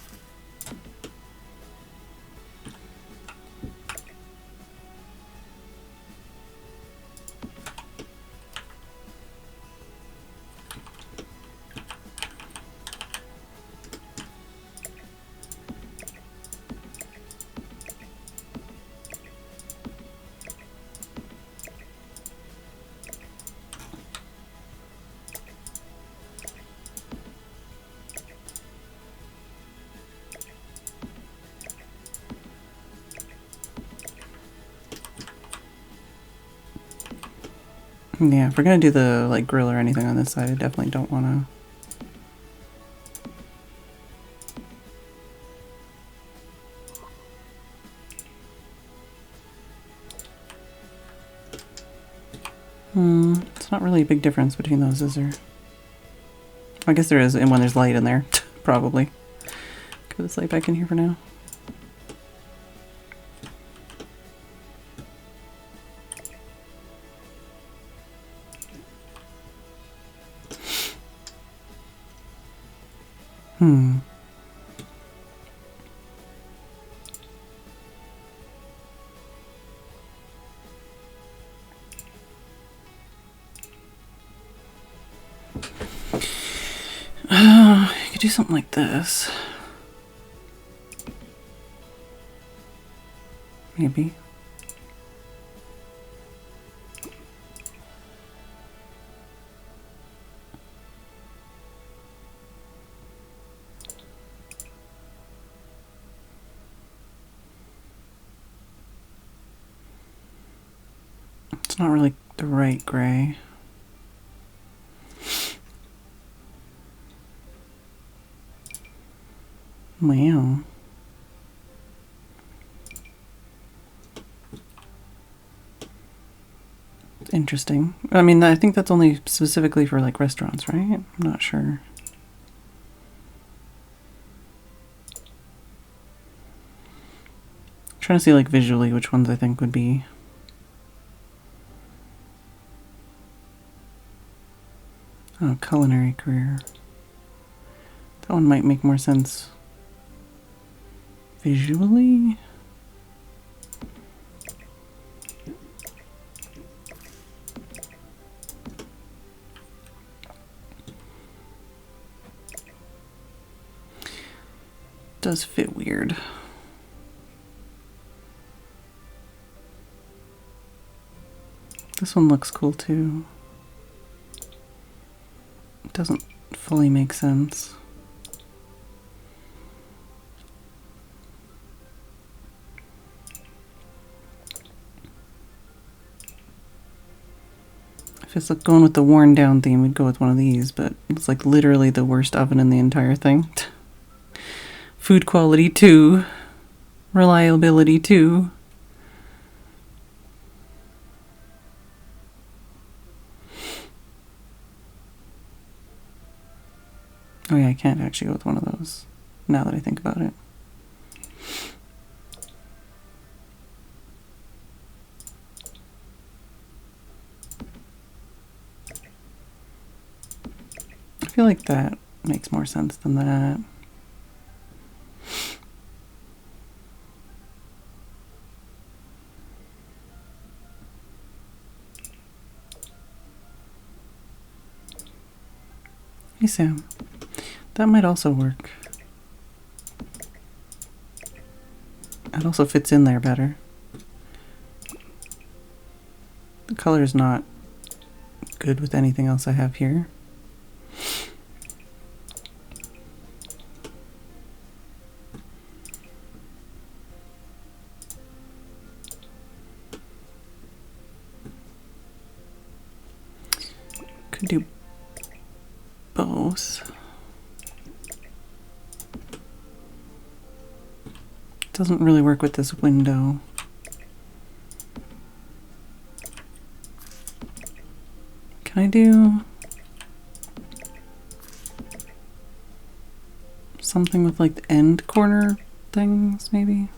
Yeah, if we're gonna do the like grill or anything on this side, I definitely don't want to. It's not really a big difference between those, is there? I guess there is, and when there's light in there, probably. Put this light back in here for now. You could do something like this. Maybe. It's not really the right gray. Wow. Interesting. I mean, I think that's only specifically for like restaurants, right? I'm not sure. I'm trying to see like visually which ones I think would be. Oh, culinary career. That one might make more sense visually. Does fit weird. This one looks cool too. It doesn't fully make sense. If it's like going with the worn down theme, we'd go with one of these, but it's like literally the worst oven in the entire thing. Food quality 2. Reliability 2. Oh yeah, I can't actually go with one of those, now that I think about it. I feel like that makes more sense than that. Hey Sam, that might also work. It also fits in there better. The color is not good with anything else I have here. Could do both. Doesn't really work with this window. Can I do something with like the end corner things maybe?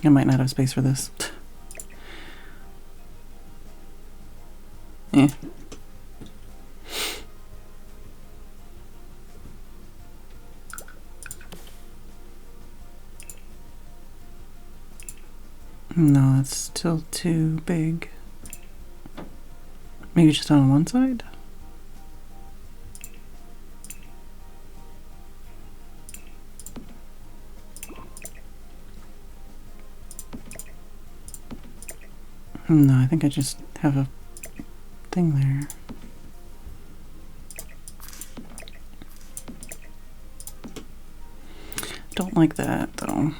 I might not have space for this. Eh. No, that's still too big. Maybe just on one side? No, I think I just have a thing there. Don't like that though.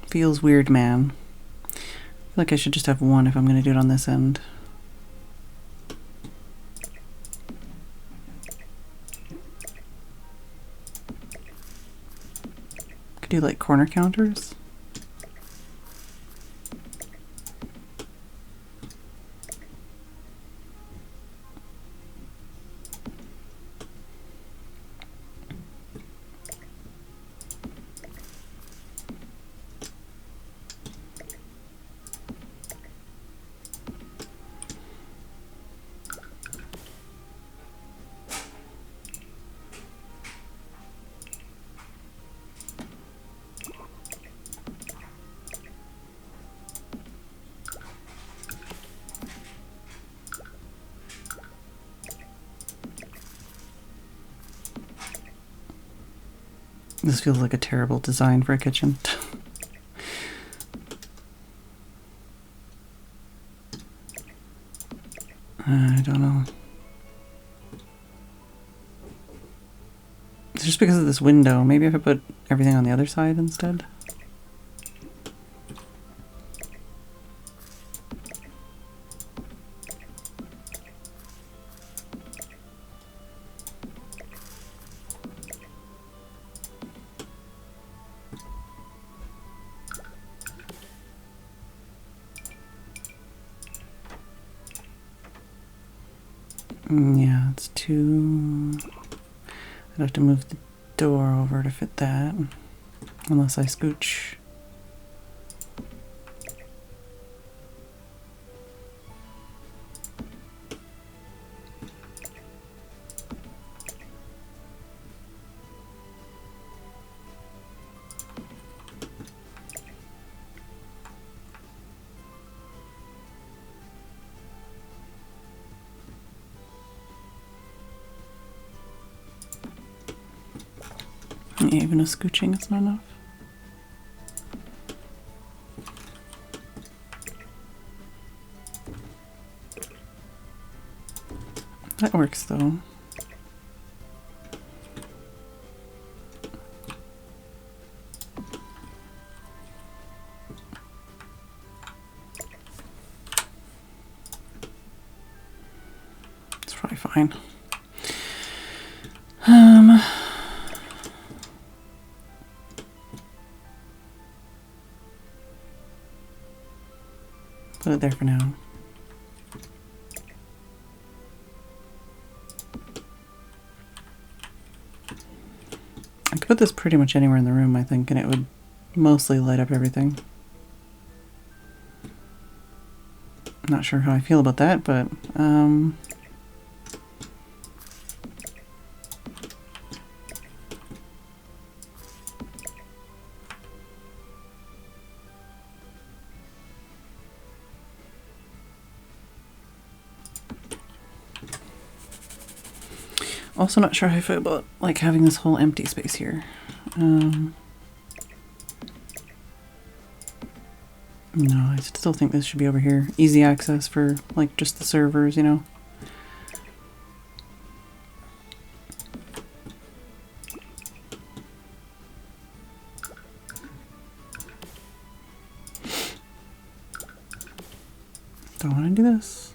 Feels weird, man. I feel like I should just have one if I'm gonna do it on this end. Could do like corner counters. This feels like a terrible design for a kitchen. I don't know. It's just because of this window. Maybe if I put everything on the other side instead. Yeah, it's too... I'd have to move the door over to fit that. Unless I scooch. Yeah, even a scooching is not enough. That works though. It's probably fine. Put it there for now. I could put this pretty much anywhere in the room, I think, and it would mostly light up everything. Not sure how I feel about that, but also not sure how I feel about like having this whole empty space here. No, I still think this should be over here. Easy access for like just the servers, you know. Don't want to do this.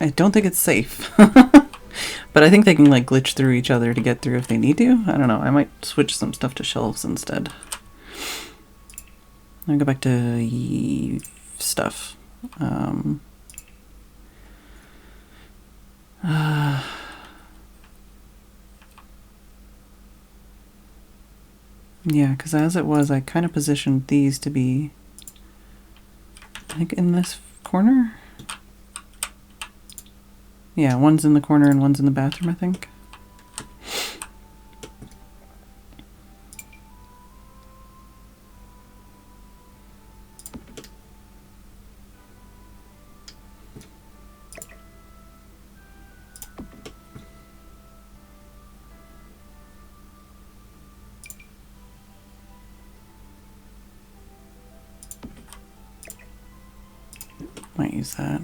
I don't think it's safe. But I think they can like glitch through each other to get through if they need to. I don't know. I might switch some stuff to shelves instead. I'll go back to stuff. Yeah, because as it was, I kind of positioned these to be, I think, in this corner. Yeah, one's in the corner and one's in the bathroom, I think. Might use that.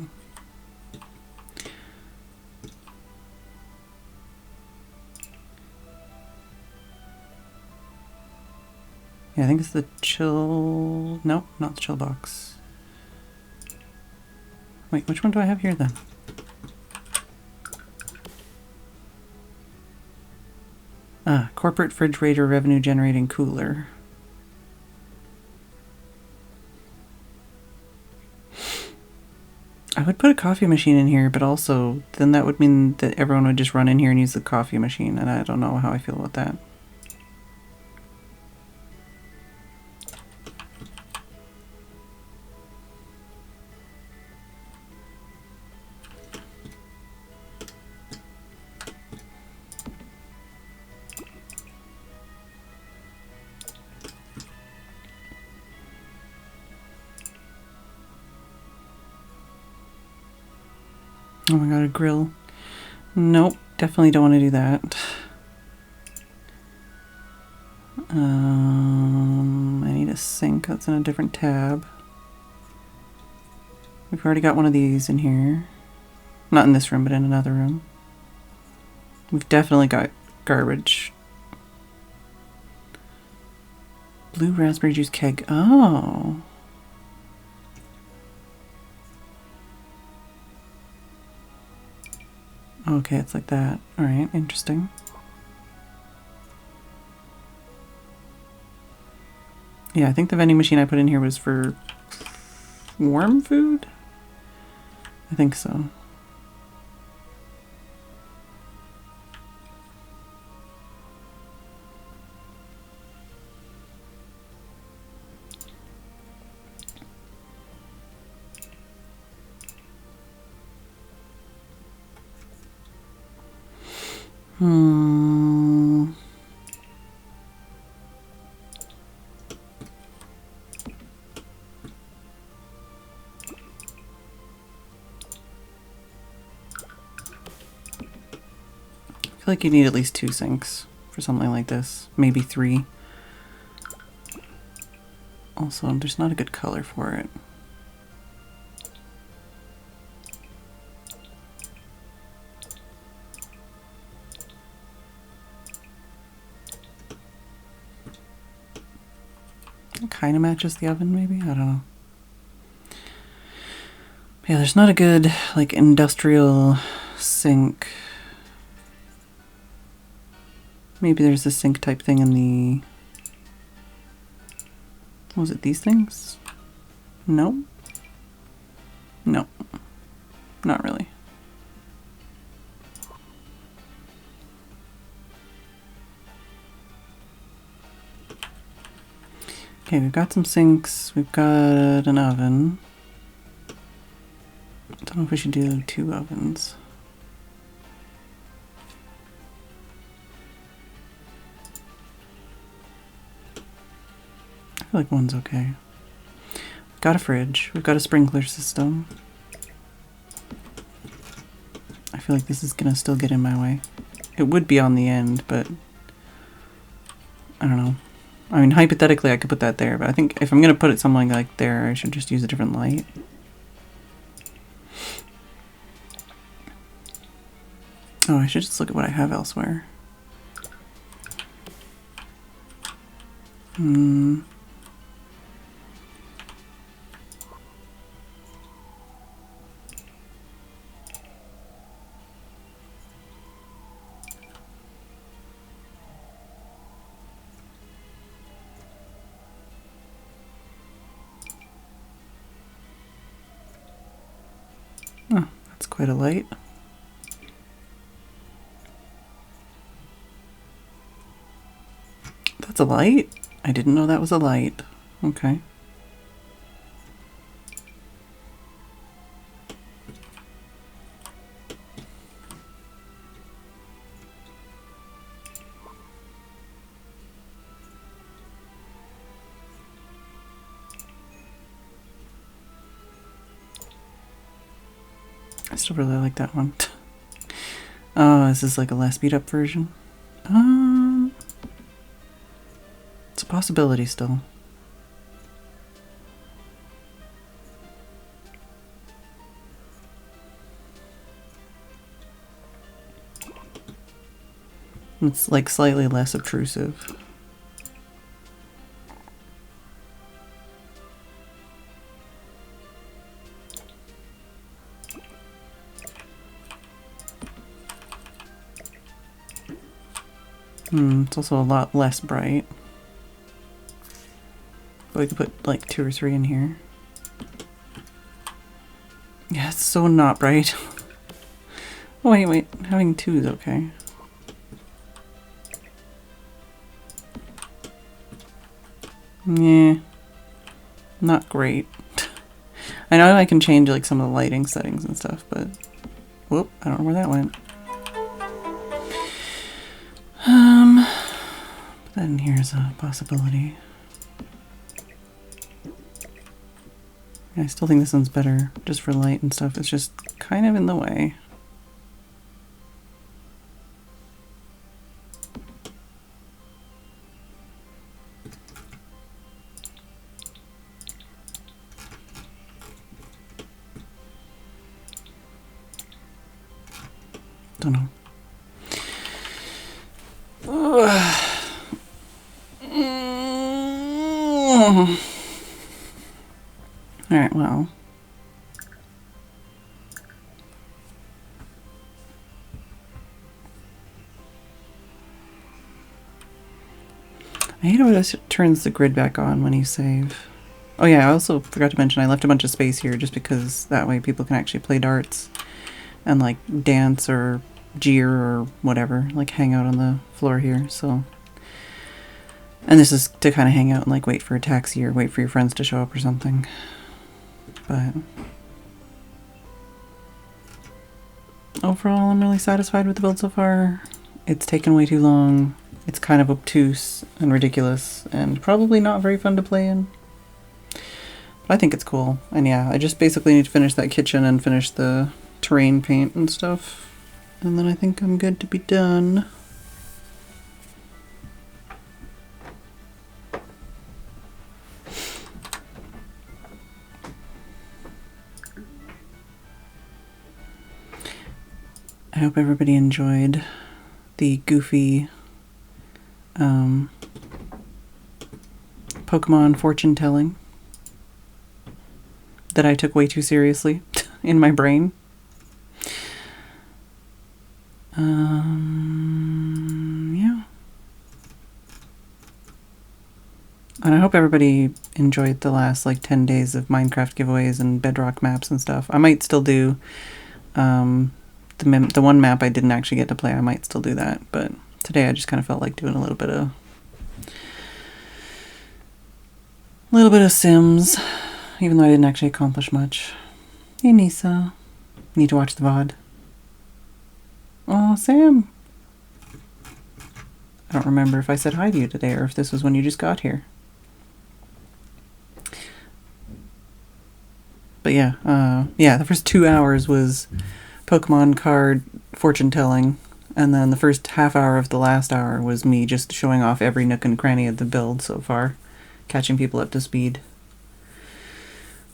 Yeah, I think it's the chill... Nope, not the chill box. Wait, which one do I have here then? Ah, corporate refrigerator revenue generating cooler. I would put a coffee machine in here, but also then that would mean that everyone would just run in here and use the coffee machine, and I don't know how I feel about that. Oh my god, a grill. Nope, definitely don't want to do that. I need a sink. That's in a different tab. We've already got one of these in here. Not in this room, but in another room. We've definitely got garbage. Blue raspberry juice keg. Oh. Okay, it's like that. Alright, interesting. Yeah, I think the vending machine I put in here was for warm food? I think so. Hmm. I feel like you need at least 2 sinks for something like this. Maybe 3. Also, there's not a good color for it. It kind of matches the oven, maybe? I don't know. Yeah, there's not a good, like, industrial sink. Maybe there's a sink type thing in the... Was it these things? No? No. Not really. Okay, we've got some sinks. We've got an oven. I don't know if we should do 2 ovens. I feel like one's okay. We've got a fridge. We've got a sprinkler system. I feel like this is gonna still get in my way. It would be on the end, but I don't know. I mean, hypothetically, I could put that there, but I think if I'm gonna put it something like there, I should just use a different light. Oh, I should just look at what I have elsewhere. Hmm. Oh, that's quite a light. That's a light? I didn't know that was a light. Okay. I still really like that one. Oh, this is like a less beat up version. It's a possibility still. It's like slightly less obtrusive. It's also a lot less bright. But we could put like 2 or 3 in here. Yeah, it's so not bright. Oh, wait, having 2 is okay. Yeah, not great. I know I can change like some of the lighting settings and stuff, but whoop, I don't know where that went. Put that in here as a possibility. I still think this one's better just for light and stuff. It's just kind of in the way. Don't know. Alright, well. I hate how it turns the grid back on when you save. Oh yeah, I also forgot to mention I left a bunch of space here just because that way people can actually play darts and like dance or jeer or whatever, like hang out on the floor here. So, and this is to kind of hang out and like wait for a taxi or wait for your friends to show up or something. But overall, I'm really satisfied with the build so far. It's taken way too long. It's kind of obtuse and ridiculous and probably not very fun to play in. But I think it's cool. And yeah, I just basically need to finish that kitchen and finish the terrain paint and stuff. And then I think I'm good to be done. I hope everybody enjoyed the goofy Pokemon fortune telling that I took way too seriously in my brain. Yeah. And I hope everybody enjoyed the last like 10 days of Minecraft giveaways and Bedrock maps and stuff. I might still do the one map I didn't actually get to play. I might still do that, but today I just kind of felt like doing a little bit of Sims, even though I didn't actually accomplish much. Hey Nisa, need to watch the VOD. Oh, Sam. I don't remember if I said hi to you today or if this was when you just got here. But yeah, the first 2 hours was Pokemon card fortune telling, and then the first half hour of the last hour was me just showing off every nook and cranny of the build so far, catching people up to speed.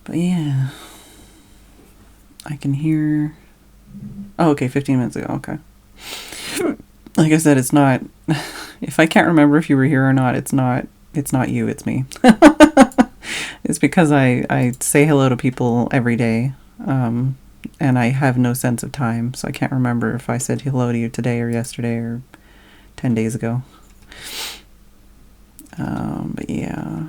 But yeah, I can hear... Oh, okay, 15 minutes ago, okay. Like I said, it's not... If I can't remember if you were here or not, it's not you, it's me. It's because I say hello to people every day, and I have no sense of time, so I can't remember if I said hello to you today or yesterday or 10 days ago. But yeah.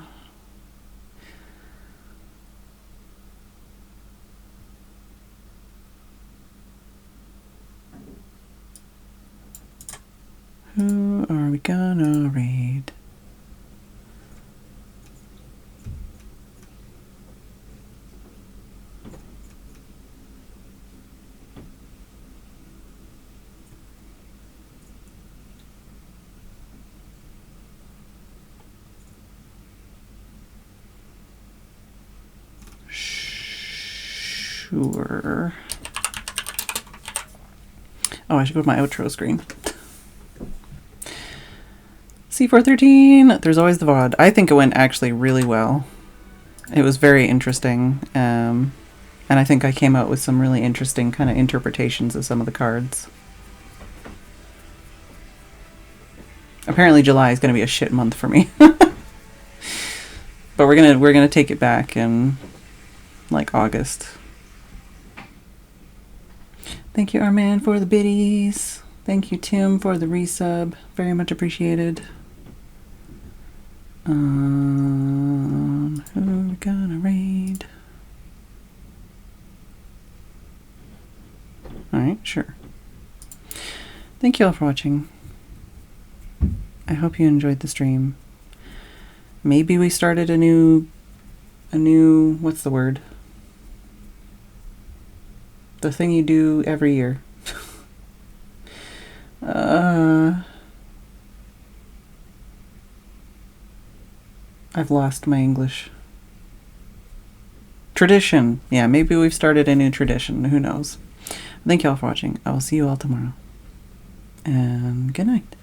Who are we gonna raid? Sure. Oh, I should go to my outro screen. C413, there's always the VOD. I think it went actually really well. It was very interesting. And I think I came out with some really interesting kind of interpretations of some of the cards. Apparently July is going to be a shit month for me. But we're gonna take it back in like August. Thank you, Arman, for the biddies. Thank you, Tim, for the resub. Very much appreciated. Who are we gonna raid? Alright, sure. Thank you all for watching. I hope you enjoyed the stream. Maybe we started a new, what's the word? The thing you do every year. I've lost my English. Tradition. Yeah, maybe we've started a new tradition. Who knows? Thank you all for watching. I will see you all tomorrow. And good night.